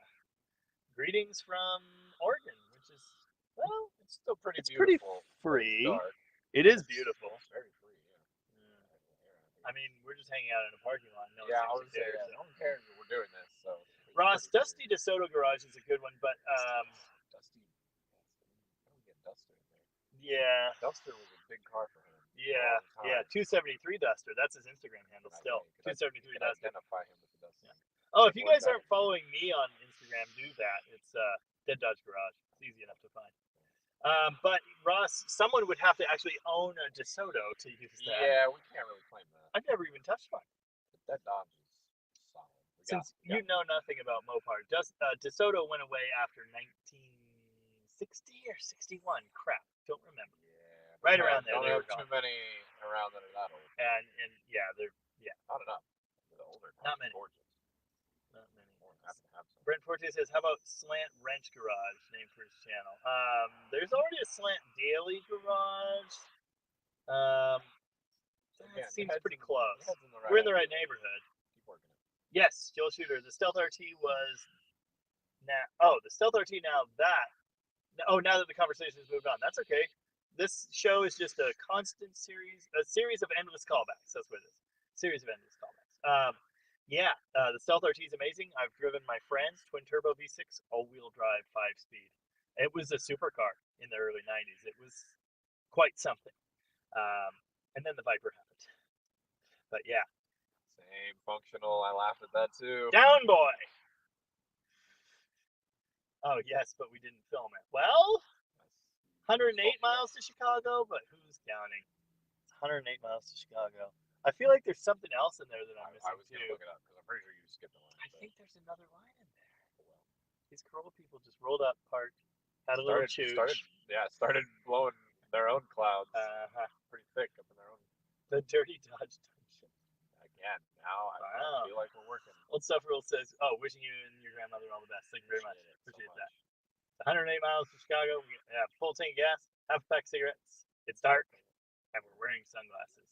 Greetings from Oregon, which is, well, It's still pretty it's pretty beautiful. free. Dark. It is beautiful. It's very free, yeah. I mean, we're just hanging out in a parking lot. No Yeah, I one would seems to say care. that. No one cares that we're doing this, so. Ross, Dusty DeSoto Garage is a good one, but Dusty. I don't get Duster in there. yeah, Duster was a big car for him. yeah, for a long time. 273 Duster. That's his Instagram handle still. You 273 can Duster. identify him with the Duster. Yeah. Oh, if you Or guys aren't Duster. following me on Instagram, do that. It's Dead Dodge Garage. It's easy enough to find. But Ross, someone would have to actually own a DeSoto to use that. Yeah, we can't really claim that. I've never even touched one. But that Dodge is solid. Since you know nothing about Mopar, DeSoto went away after 1960 or 61. Crap, don't remember. Yeah. Right around there. Don't They have were too many around that are that old. And yeah, they're Not enough. The older cars Not are many. gorgeous. not many. More than happy to have some. Brent Forte says, "How about Slant Wrench Garage?" Name for his channel. There's already a Slant Daily Garage. Again, That seems your head's pretty in- close. your head's in the right We're in the right idea. neighborhood. Keep working it. Yes, Joel Shooter. The Stealth RT was now. Oh, the Stealth RT now that. Oh, now that the conversation has moved on, that's okay. This show is just a constant series of endless callbacks. That's what it is. Series of endless callbacks. The Stealth RT is amazing. I've driven my friend's twin turbo V6 all-wheel drive 5-speed. It was a supercar in the early 90s. It was quite something. And then the Viper happened. But yeah, Same functional. I laughed at that too. down boy. Oh yes, but we didn't film it. Well, 108 miles to Chicago, but who's counting? It's 108 miles to Chicago. I feel like there's something else in there that I'm I missing was going to too. look it up because I'm pretty sure you skipped the line. I think there's another line in there. These Corolla people just rolled up, parked, Had a little chooch. Started blowing their own clouds. Pretty thick up in their own. The Dirty Dodge Dungeon. Again, now I Wow. feel like we're working. Old Stuff Rule says, "Oh, wishing you and your grandmother all the best. Thank you very much. Appreciate that." 108 miles from Chicago. We have full tank of gas, half a pack of cigarettes. It's dark, and we're wearing sunglasses.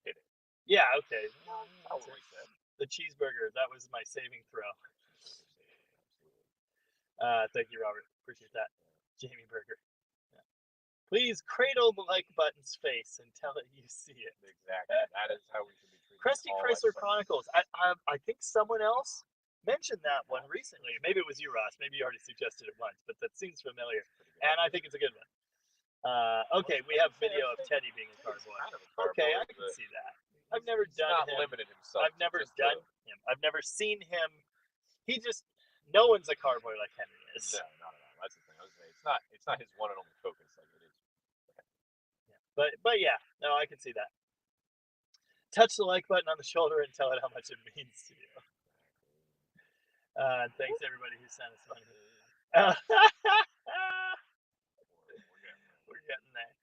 Hit it. Yeah, okay. That's what we said. The cheeseburger, that was my saving throw. Thank you, Robert. Appreciate that. Jamie Burger. Yeah. Please cradle the like button's face and tell it you see it. Exactly. That is how we should be treating Crusty all Chrysler websites. Chronicles. I think someone else mentioned that one recently. Maybe it was you, Ross. Maybe you already suggested it once, but that seems familiar. And I think it's a good one. Okay, we have video of Teddy being a car boy. Kind of a car Okay, boy, I can but see that. I've never he's done not him. limited himself. I've never to just done him. I've never seen him. He just, no one's a car boy like Henry is. No, not at all. That's the thing. I was saying it's not his one and only focus like it is. But yeah, no, I can see that. Touch the like button on the shoulder and tell it how much it means to you. Thanks everybody who sent us money. We're getting there.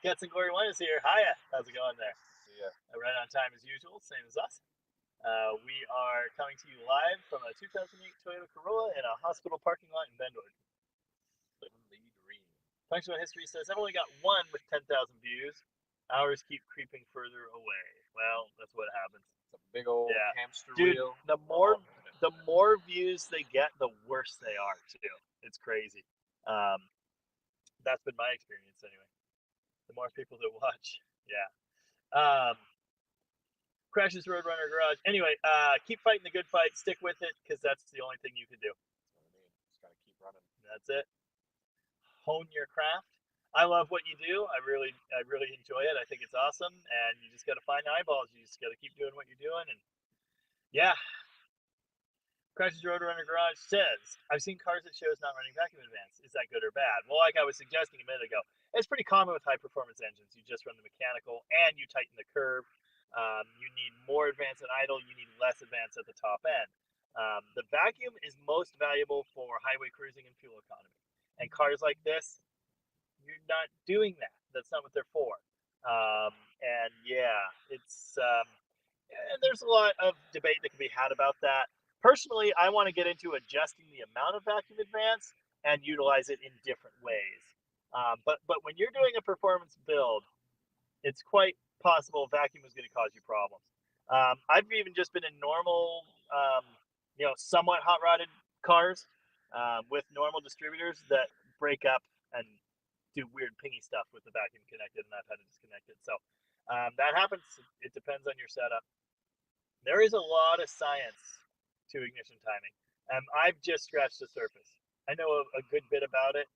Guts and Glory 1 is here. Hiya. How's it going there? See ya. Right on time as usual, same as us. We are coming to you live from a 2008 Toyota Corolla in a hospital parking lot in Bend, Oregon. Living the dream. Functional History says, I've only got one with 10,000 views. Ours keep creeping further away. Well, that's what happens. It's a big old Yeah. hamster Dude, wheel. the more views they get, the worse they are too. It's crazy. That's been my experience anyway. The more people that watch, yeah. Crashes Roadrunner Garage. Anyway, keep fighting the good fight. Stick with it, because that's the only thing you can do. That's what I mean. Just gotta keep running. That's it. Hone your craft. I love what you do. I really enjoy it. I think it's awesome, and you just got to find eyeballs. You just got to keep doing what you're doing, and yeah. Crashes Roadrunner Garage says, I've seen cars at shows not running vacuum advance. Is that good or bad? Well, like I was suggesting a minute ago, it's pretty common with high performance engines. You just run the mechanical and you tighten the curve. You need more advance at idle. You need less advance at the top end. The vacuum is most valuable for highway cruising and fuel economy. And cars like this, you're not doing that. That's not what they're for. And yeah, it's and there's a lot of debate that can be had about that. Personally, I want to get into adjusting the amount of vacuum advance and utilize it in different ways. But when you're doing a performance build, it's quite possible vacuum is going to cause you problems. I've even just been in normal, somewhat hot rodded cars with normal distributors that break up and do weird pingy stuff with the vacuum connected, and I've had to disconnect it. So that happens. It depends on your setup. There is a lot of science to ignition timing. I've just scratched the surface. I know a good bit about it.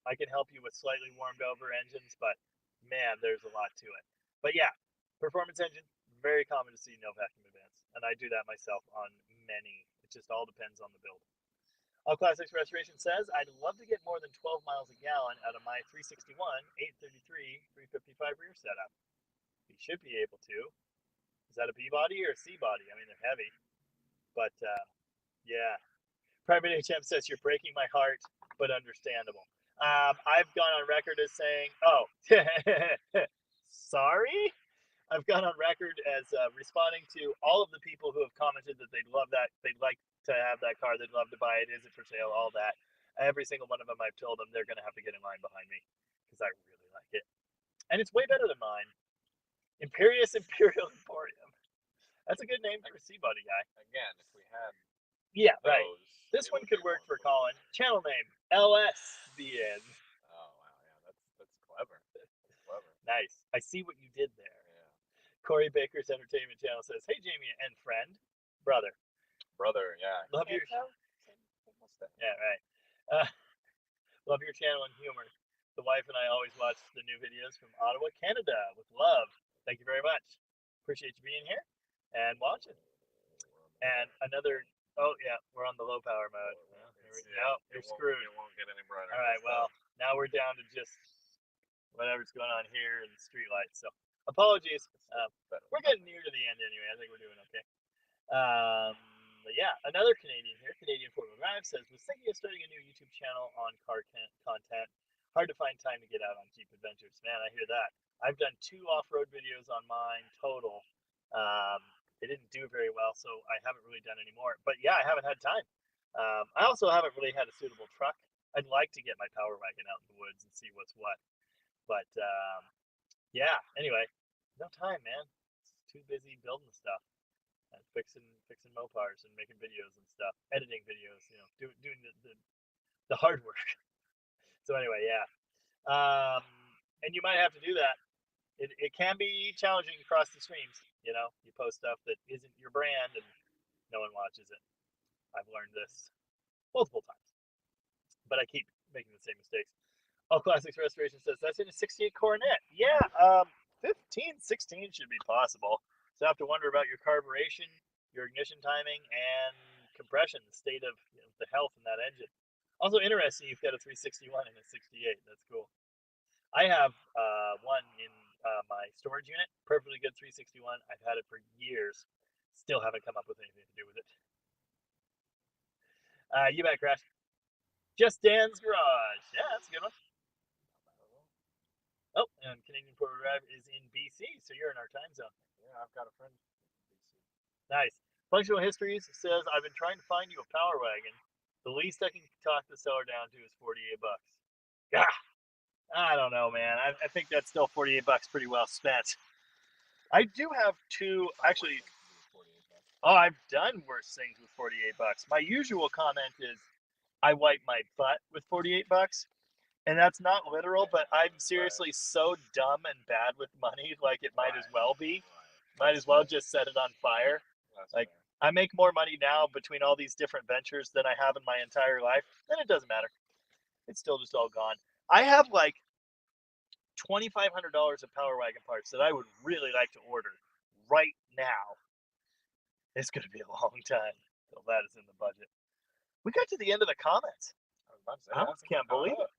I can help you with slightly warmed over engines, but man, there's a lot to it. But yeah, performance engine, very common to see no vacuum advance. And I do that myself on many. It just all depends on the build. All Classics Restoration says, I'd love to get more than 12 miles a gallon out of my 361, 833, 355 rear setup. You should be able to. Is that a B body or a C body? I mean, they're heavy. But yeah. Private HM says, you're breaking my heart, but understandable. I've gone on record as saying, oh, sorry? I've gone on record as responding to all of the people who have commented that they'd love that, they'd like to have that car, they'd love to buy it, is it for sale, all that. Every single one of them, I've told them they're going to have to get in line behind me because I really like it. And it's way better than mine. Imperious Imperial Emporium. That's a good name for a C-body guy. Again, if we had Yeah, those, right. This one could work for Colin. Channel name, LSBN. Oh, wow, yeah, that's clever. That's clever. Nice. I see what you did there. Yeah. Corey Baker's Entertainment Channel says, hey, Jamie and friend, brother. Brother, yeah. Love your... Yeah, right. Love your channel and humor. The wife and I always watch the new videos from Ottawa, Canada with love. Thank you very much. Appreciate you being here and watching. And another, oh yeah, we're on the low power mode. No, you're screwed. It won't get any brighter. All right, well, now we're down to just whatever's going on here in the street lights. So apologies. We're getting near to the end anyway. I think we're doing okay. But yeah, another Canadian here. Canadian Four-Wheel Drive says, was thinking of starting a new YouTube channel on car content. Hard to find time to get out on Jeep adventures. Man, I hear that. I've done 2 off-road videos on mine total. They didn't do very well, so I haven't really done any more. But yeah, I haven't had time. I also haven't really had a suitable truck. I'd like to get my power wagon out in the woods and see what's what. But yeah, anyway, no time, man. It's too busy building stuff and fixing Mopars and making videos and stuff, editing videos, doing the hard work. So anyway, yeah. And you might have to do that. It can be challenging across the streams. You post stuff that isn't your brand and no one watches it. I've learned this multiple times, but I keep making the same mistakes. All Classics Restoration says that's in a 68 Coronet. Yeah, 15, 16 should be possible. So I have to wonder about your carburation, your ignition timing, and compression, the state of the health in that engine. Also interesting, you've got a 361 and a 68. That's cool. I have one in my storage unit, perfectly good 361. I've had it for years. Still haven't come up with anything to do with it. You bet, Crash. Just Dan's Garage. Yeah, that's a good one. Oh, and Canadian Four-Wheel Drive is in BC, so you're in our time zone. Yeah, I've got a friend in BC. Nice. Functional Histories says, I've been trying to find you a power wagon. The least I can talk the seller down to is $48. Yeah. I don't know, man. I think that's still $48 pretty well spent. I do have 2, actually. Oh, I've done worse things with $48. My usual comment is, I wipe my butt with $48. And that's not literal, but I'm seriously so dumb and bad with money, like it might as well be. Might as well just set it on fire. Like, I make more money now between all these different ventures than I have in my entire life, and it doesn't matter. It's still just all gone. I have like $2,500 of power wagon parts that I would really like to order right now. It's going to be a long time till that is in the budget. We got to the end of the comments. I can't believe it.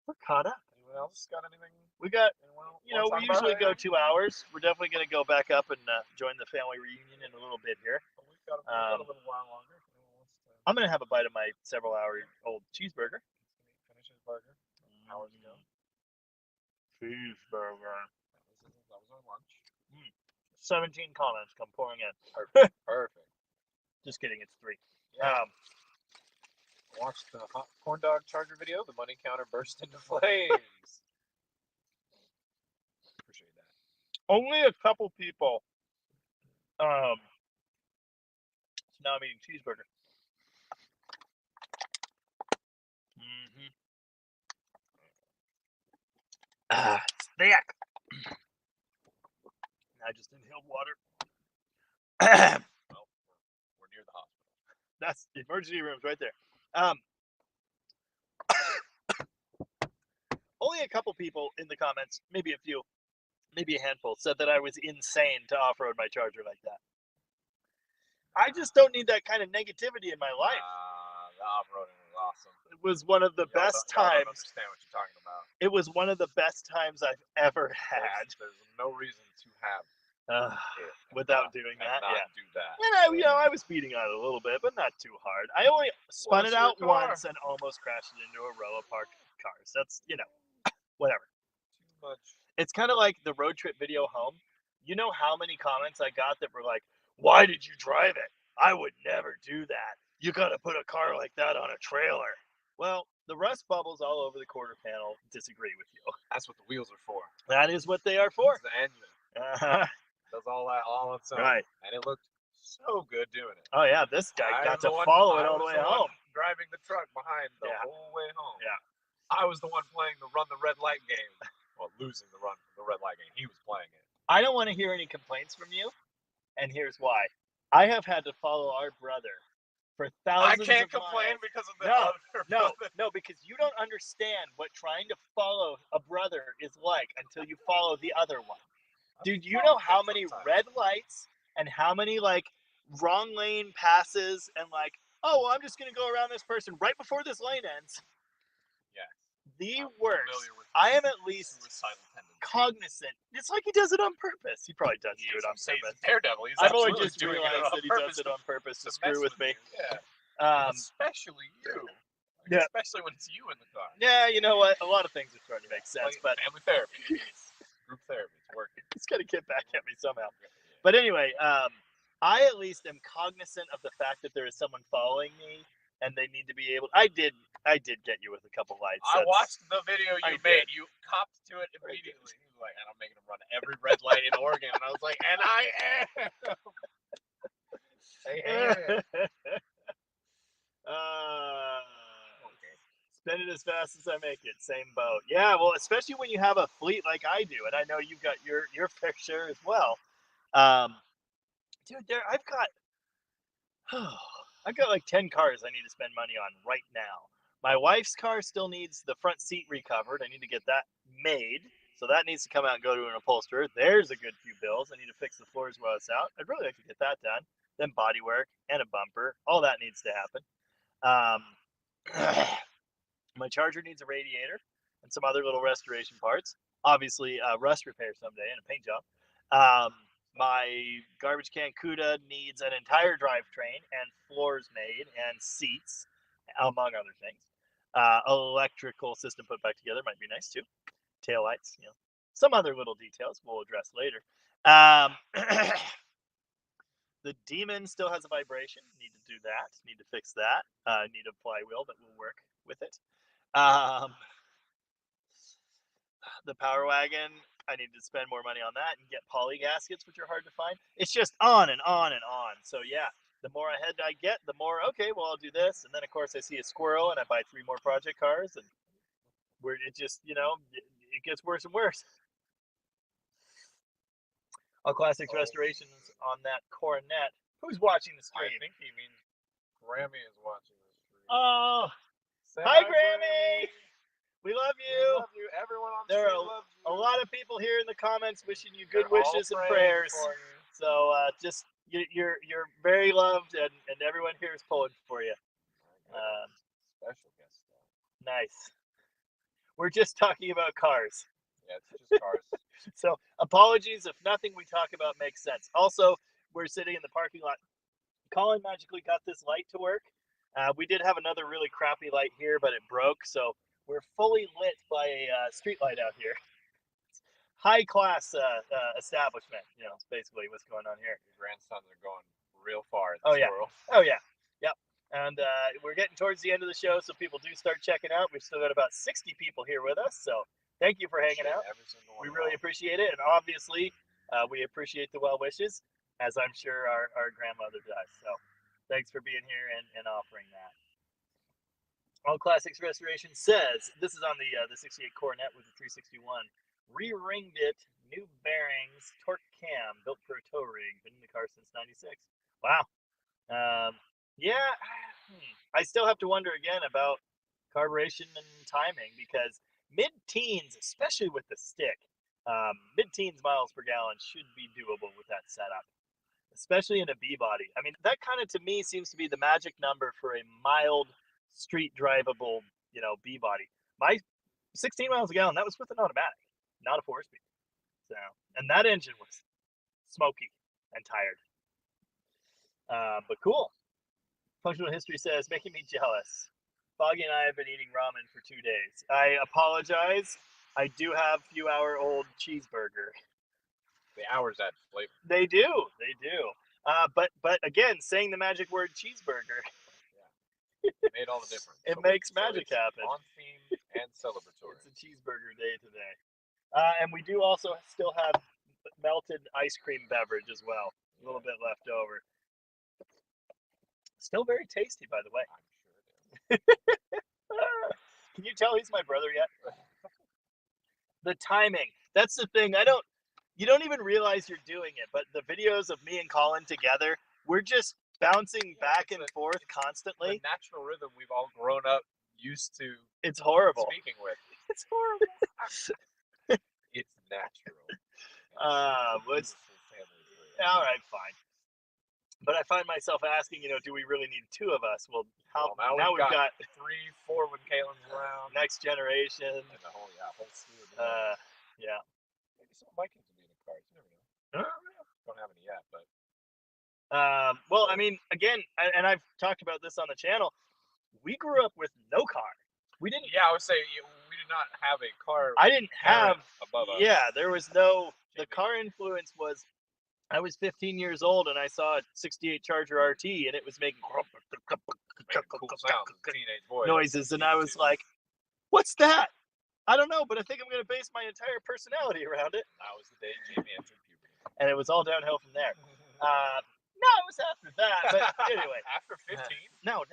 We're caught up. Anyone else got anything? We got, we usually go 2 hours. We're definitely going to go back up and join the family reunion in a little bit here. We've got a little while longer. I'm going to have a bite of my several-hour-old cheeseburger. Finish his burger hours ago. Cheeseburger. That was our lunch. 17 comments come pouring in. Perfect. Just kidding, it's 3. Yeah. Watched the hot corn dog charger video. The money counter burst into flames. Appreciate that. Only a couple people. So now I'm eating cheeseburger. It's thick. I just inhaled water. Well, we're near the hospital. That's the emergency room's right there. Only a couple people in the comments, maybe a few, maybe a handful, said that I was insane to off-road my Charger like that. I just don't need that kind of negativity in my life. The off-roading was awesome. It was one of the best times. I understand what you're talking about. It was one of the best times I've ever had. There's no reason to have it without doing that. not Yeah. do that. And I was beating on it a little bit, but not too hard. I only spun it out once and almost crashed it into a row of parked cars. That's, whatever. Too much. It's kind of like the road trip video home. You know how many comments I got that were like, why did you drive it? I would never do that. You got to put a car like that on a trailer. Well, the rust bubbles all over the quarter panel disagree with you. That's what the wheels are for. That is what they are for. It's the engine. Uh-huh. Does all that all on its own. Right. And it looked so good doing it. Oh, yeah. This guy got to follow it all the way home. Driving the truck behind the Yeah. whole way home. Yeah. I was the one playing the run the red light game. Well, losing the red light game. He was playing it. I don't want to hear any complaints from you, and here's why. I have had to follow our brother for thousands of miles. I can't complain because of the No, other No, brother. no, because you don't understand what trying to follow a brother is like until you follow the other one. Dude, you know how many red lights and how many, wrong lane passes and, oh, well, I'm just going to go around this person right before this lane ends. Yeah. The I'm worst. familiar with I am at least suicidal tendencies. cognizant. It's like he does it on purpose. He probably does He do it is on he's a purpose. daredevil. He's I've only absolutely just doing it realized on that he purpose does it on purpose to mess screw with me. you. Yeah. Especially you. Yeah. Especially when it's you in the car. Yeah, you know what? A lot of things are starting to make sense, Like but family therapy. Group therapy. It's working. it's gonna get back at me somehow. But anyway, I at least am cognizant of the fact that there is someone following me, and they need to be able. I did get you with a couple lights. I watched the video I you made. did. You copped to it immediately. He was like, and I'm making him run every red light in Oregon. And I was like, and I am. Spend it as fast as I make it. Same boat. Yeah, well, especially when you have a fleet like I do, and I know you've got your fair share as well. Dude, I've got like 10 cars I need to spend money on right now. My wife's car still needs the front seat recovered. I need to get that made. So that needs to come out and go to an upholsterer. There's a good few bills. I need to fix the floors while it's out. I'd really like to get that done. Then body work and a bumper. All that needs to happen. My Charger needs a radiator and some other little restoration parts. Obviously, rust repair someday and a paint job. My garbage can CUDA needs an entire drivetrain and floors made and seats, among other things. Electrical system put back together might be nice too. Tail lights, you know, some other little details we'll address later. The Demon still has a vibration. Need to do that. Need to fix that. Need a flywheel, but we'll work with it. The Power Wagon, I need to spend more money on that and get poly gaskets, which are hard to find. It's just on and on and on. So yeah, the more ahead I get, the more, okay, well, I'll do this. And then, of course, I see a squirrel and I buy 3 more project cars. And it just, you know, it gets worse and worse. All classics restorations on that Coronet. Who's watching the stream? I think he means Grammy is watching the stream. Oh, Say hi, Grammy. We love you. We love you. Everyone on the There stream are loves you. a lot of people here in the comments wishing you good They're all wishes and praying prayers. for you. So just you're very loved, and everyone here is pulling for you. Special guest star. Nice. We're just talking about cars. Yeah, it's just cars. So apologies if nothing we talk about makes sense. Also, we're sitting in the parking lot. Colin magically got this light to work. We did have another really crappy light here, but it broke. So we're fully lit by a street light out here. High class establishment, you know, basically what's going on here. Your grandsons are going real far in Oh this yeah. world. Oh yeah. Yep. And we're getting towards the end of the show, so people do start checking out. We've still got about 60 people here with us, so thank you for hanging out. Every single one. We really appreciate it, and obviously we appreciate the well wishes, as I'm sure our grandmother does. So thanks for being here and offering that. All Classics Restoration says this is on the 68 Coronet with the 361. Re-ringed it, new bearings, torque cam, built for a tow rig. Been in the car since '96. Wow. Yeah, I still have to wonder again about carburation and timing, because mid-teens, especially with the stick, mid-teens miles per gallon should be doable with that setup, especially in a B body. I mean, that kind of to me seems to be the magic number for a mild street drivable, you know, B body. My 16 miles a gallon, that was with an automatic, not a 4-speed. So, and that engine was smoky and tired. But cool. Functional history says, making me jealous. Foggy and I have been eating ramen for 2 days. I apologize. I do have few-hour-old cheeseburger. The hours add flavor. They do. They do. But again, saying the magic word cheeseburger. Yeah. It made all the difference. It makes magic happen. On theme and celebratory. It's a cheeseburger day today. And we do also still have melted ice cream beverage as well. A little bit left over. Still very tasty, by the way. I'm sure it is. Can you tell he's my brother yet? The timing. That's the thing. You don't even realize you're doing it, but the videos of me and Colin together, we're just bouncing back and forth constantly. The natural rhythm we've all grown up used to. It's horrible. Speaking with. It's horrible. It's natural. All right, fine. But I find myself asking, do we really need 2 of us? Well, now we've got 3, 4 when Caitlin's around. Next generation. And the whole slew. Yeah. Maybe some of my kids will be in the cars. You never know. Don't have any yet, but Well, I mean, again, and I've talked about this on the channel. We grew up with no car. We didn't. Yeah, I would say we did not have a car. I didn't have. parent above us. Yeah, there was no. The Jamie. car influence was. I was 15 years old and I saw a '68 Charger RT and it was making Making cool sounds as a teenage boy. noises, and I was like, "What's that?" I don't know, but I think I'm going to base my entire personality around it. That was the day Jamie entered puberty. And it was all downhill from there. No, it was after that. But anyway. After 15? No.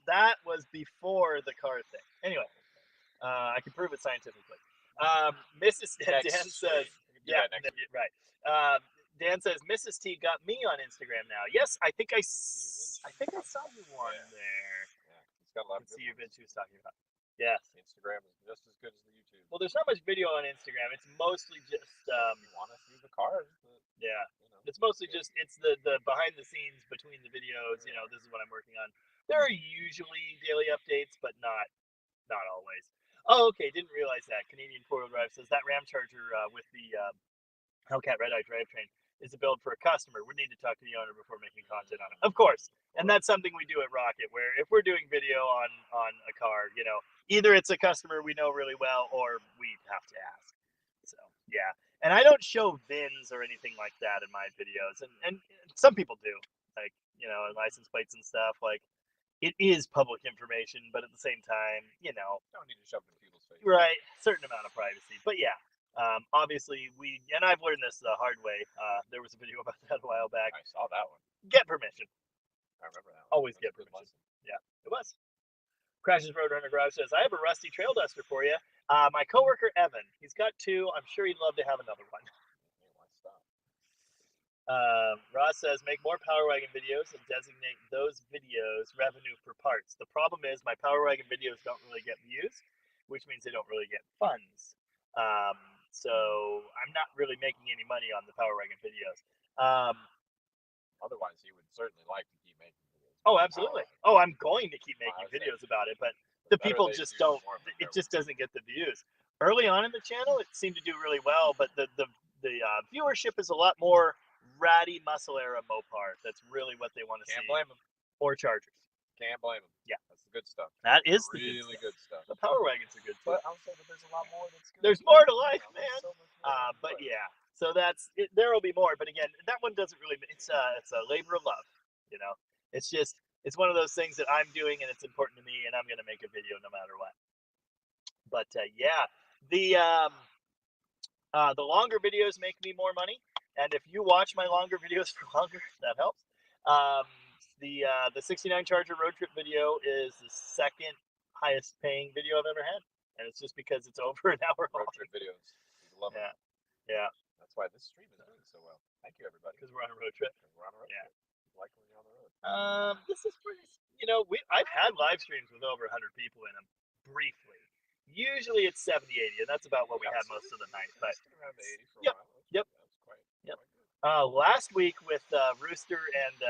That was before the car thing. Anyway, I can prove it scientifically. Mrs. Dan says, yeah, right. Dan says, Mrs. T got me on Instagram now. Yes, I think I saw you on there. Yeah, he's got a lot of See, you've been too talking about. Yes. Instagram is just as good as the YouTube. Well, there's not much video on Instagram. It's mostly just. If you want to see the cars, Yeah. you know. It's mostly just the behind the scenes between the videos. You know, this is what I'm working on. There are usually daily updates, but not always. Oh, okay. Didn't realize that. Canadian 4-wheel drive says that Ram Charger with the Hellcat Red Eye drivetrain is a build for a customer. We need to talk to the owner before making content on it. Of course. And that's something we do at Rocket, where if we're doing video on a car, you know, either it's a customer we know really well or we have to ask. So yeah. And I don't show VINs or anything like that in my videos. And some people do. Like, you know, license plates and stuff. Like, it is public information, but at the same time, you know, Don't need to shove it in people's face. right, certain amount of privacy. But yeah, obviously and I've learned this the hard way. There was a video about that a while back. I saw that one. Get permission. I remember that one. Always That's get a good permission. lesson. Yeah, it was. Crashes Roadrunner Garage says, I have a rusty trail duster for you. My coworker Evan, he's got two. I'm sure he'd love to have another one. Ross says, make more Power Wagon videos and designate those videos revenue for parts. The problem is my Power Wagon videos don't really get views, which means they don't really get funds. So I'm not really making any money on the Power Wagon videos. Otherwise, he would certainly like to keep making videos. Oh, absolutely. Oh, I'm going to keep making videos about it, but the people just don't. It just doesn't get the views. Early on in the channel, it seemed to do really well, but the viewership is a lot more ratty muscle era Mopar. That's really what they want to see. Can't blame them. Or Chargers. Can't blame them. Yeah, that's the good stuff. That is the really good stuff. The Power Wagons are good too. But I would say that there's a lot more that's good. There's more to life, man. So but yeah, so that's it. There will be more. But again, that one doesn't really. It's a labor of love. You know, it's one of those things that I'm doing and it's important to me, and I'm gonna make a video no matter what. But yeah, the longer videos make me more money. And if you watch my longer videos for longer, that helps. The 69 Charger road trip video is the second highest paying video I've ever had. And it's just because it's over an hour long. Road trip videos. People love it. Yeah. Yeah. That's why this stream is doing so well. Thank you, everybody. Because we're on a road trip. We're on a road trip. Like when you're on the road. This is pretty, you know, I've had live streams with over 100 people in them briefly. Usually it's 70, 80, and that's about what we had most of the night. But around 80 for yep. a while. Yep. That's quite. Last week with Rooster and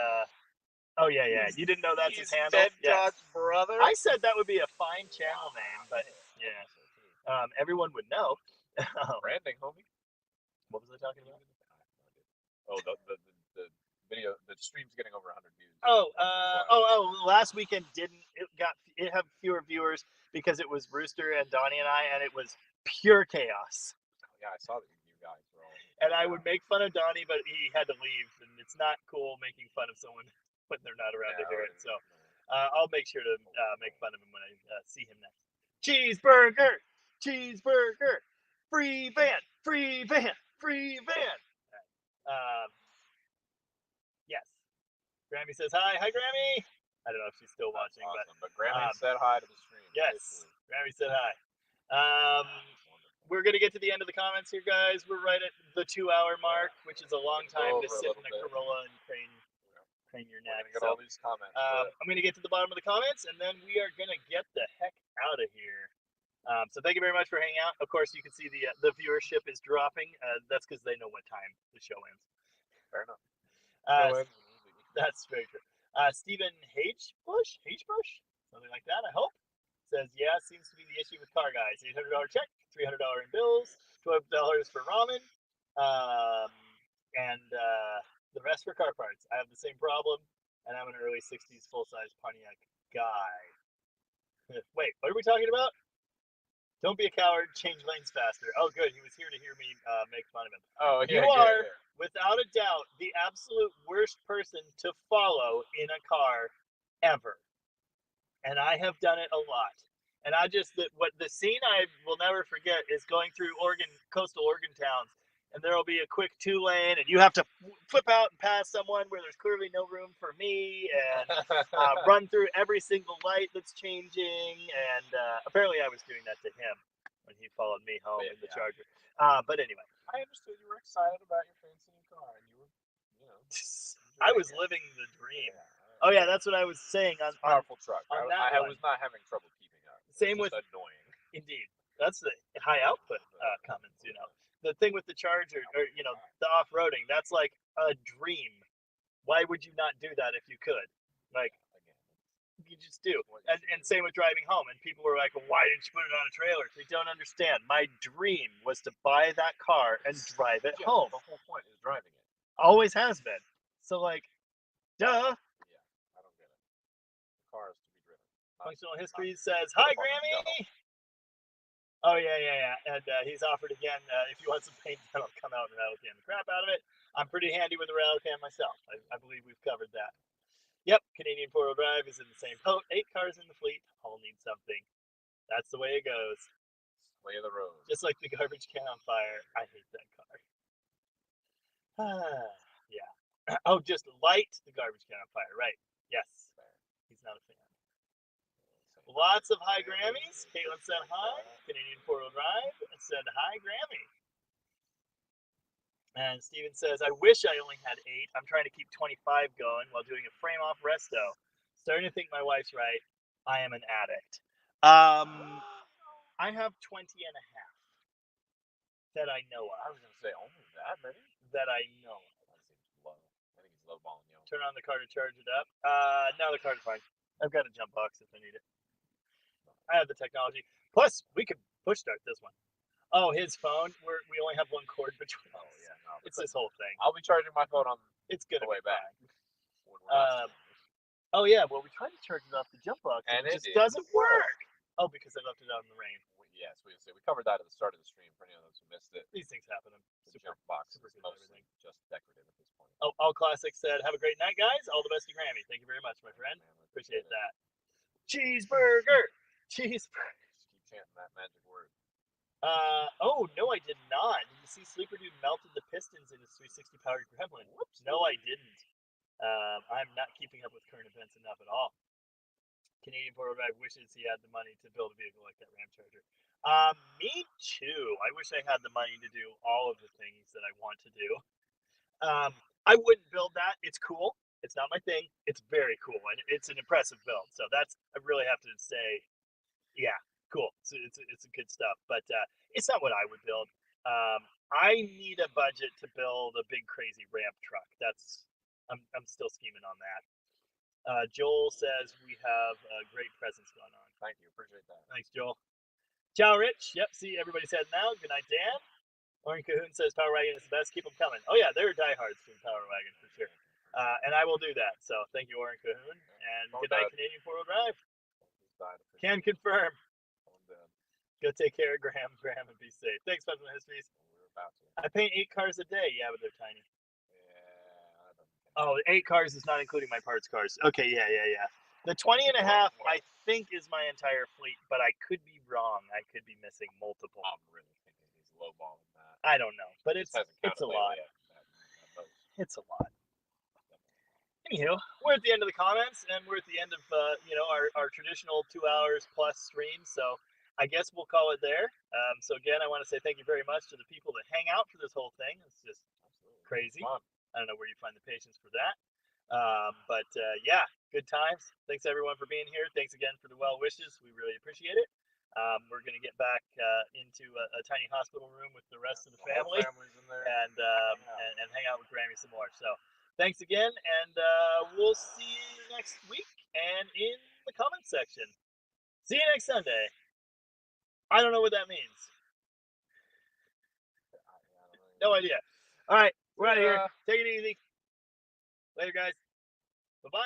oh yeah, you didn't know that's his handle. Dead John's brother. I said that would be a fine channel name, but yeah, everyone would know. Branding, homie. What was I talking about? Oh, the video, the stream's getting over 100 views. Last weekend it had fewer viewers because it was Rooster and Donnie and I, and it was pure chaos. Yeah, I saw that you guys were all. And I would make fun of Donnie, but he had to leave, and it's not cool making fun of someone when they're not around to hear it. So I'll make sure to make fun of him when I see him next. Cheeseburger, cheeseburger, free van, free van, free van. Yes. Grammy says hi. Hi, Grammy. I don't know if she's still watching, awesome. But Grammy said hi to the stream. Yes, Grammy said hi. We're going to get to the end of the comments here, guys. We're right at the 2-hour mark, which is a long time to sit in a Corolla and crane your neck. Get all these comments. I'm going to get to the bottom of the comments, and then we are going to get the heck out of here. So thank you very much for hanging out. Of course, you can see the viewership is dropping. That's because they know what time the show ends. Fair enough. That's very true. Stephen H. Bush, something like that, I hope. Says, yeah, seems to be the issue with car guys. $800 check, $300 in bills, $12 for ramen. and the rest for car parts. I have the same problem, and I'm an early 60s full-size Pontiac guy. Wait, what are we talking about? Don't be a coward, change lanes faster. Oh, good. He was here to hear me make fun of him. Oh, You are, without a doubt, the absolute worst person to follow in a car ever. And I have done it a lot. And what the scene I will never forget is going through coastal Oregon towns, and there will be a quick 2-lane, and you have to flip out and pass someone where there's clearly no room for me, and run through every single light that's changing. And apparently I was doing that to him when he followed me home in the Charger. But anyway. I understood you were excited about your fancy new car, and you were, I was living the dream. Oh yeah, that's what I was saying on powerful truck. on I that one. was not having trouble keeping up. Same with annoying. Indeed, that's the high output Cummins. The thing with the Charger, or the off-roading, that's like a dream. Why would you not do that if you could? Like, you just do. And same with driving home. And people were like, why didn't you put it on a trailer? They don't understand. My dream was to buy that car and drive it home. The whole point is driving it. Always has been. So like, duh. I don't get it. The car is to be driven. Functional History says, hi, Grammy! Oh, yeah. And he's offered again, if you want some paint, that'll come out and rattle can the crap out of it. I'm pretty handy with the rattle can myself. I believe we've covered that. Yep, Canadian 4-wheel drive is in the same boat. 8 cars in the fleet, all need something. That's the way it goes. Way of the road. Just like the garbage can on fire. I hate that car. Yeah. Oh, just light the garbage can on fire. Right. Yes. He's not a fan. Lots of hi Grammys. Caitlin said hi. Canadian 4-wheel drive said hi Grammy. And Steven says, I wish I only had 8. I'm trying to keep 25 going while doing a frame off resto. Starting to think my wife's right. I am an addict. I have 20 and a half that I know of. I was going to say, only that many? That I know of. That seems low. I think he's lowballing you. Turn on the car to charge it up. No, the car's fine. I've got a jump box if I need it. I have the technology. Plus, we could push start this one. Oh, his phone. We only have one cord between us. Oh, yeah. No, it's this whole thing. I'll be charging my phone on it's good the way back. Oh, yeah. Well, we tried to charge it off the jump box, and it just doesn't work. Oh, because I left it out in the rain. Yes, we covered that at the start of the stream for any of those who missed it. These things happen. The jump box is mostly just decorative at this point. Oh, All Classic said, have a great night, guys. All the best to Grammy. Thank you very much, my friend. Appreciate that. Cheeseburger! Cheeseburger! Just keep chanting that magic word. Oh, no, I did not. Did you see Sleeper Dude melted the pistons in his 360 powered Gremlin? Whoops. No, I didn't. I'm not keeping up with current events enough at all. Canadian 4-wheel drive wishes he had the money to build a vehicle like that Ram Charger. Me too. I wish I had the money to do all of the things that I want to do. I wouldn't build that. It's cool. It's not my thing. It's very cool, and it's an impressive build. So I really have to say, yeah, cool. It's good stuff, but it's not what I would build. I need a budget to build a big crazy ramp truck. I'm still scheming on that. Joel says we have a great presence going on. Thank you. Appreciate that. Thanks, Joel. Ciao, Rich. Yep, see, everybody's heading out. Good night, Dan. Orange Cahoon says Power Wagon is the best. Keep them coming. Oh, yeah, they're diehards for Power Wagon for sure. And I will do that. So thank you, Orange Cahoon. And good night, Canadian 4-wheel drive. Can confirm. Go take care of Graham, and be safe. Thanks, Functional Histories. I paint 8 cars a day. Yeah, but they're tiny. Oh, 8 cars is not including my parts cars. Okay, yeah. The 20 and a half, I think, is my entire fleet, but I could be wrong. I could be missing multiple. I'm really thinking he's lowballing that. I don't know, but it's a lot. It's a lot. Anywho, we're at the end of the comments, and we're at the end of our traditional 2 hours plus stream. So I guess we'll call it there. So again, I want to say thank you very much to the people that hang out for this whole thing. It's just crazy. I don't know where you find the patience for that. But yeah, good times. Thanks everyone for being here. Thanks again for the well wishes. We really appreciate it. We're going to get back into a tiny hospital room with the rest of the family and hang out with Grammy some more. So thanks again, and we'll see you next week and in the comment section. See you next Sunday. I don't know what that means. No idea. All right. We're out of here. Take it easy. Later, guys. Bye-bye.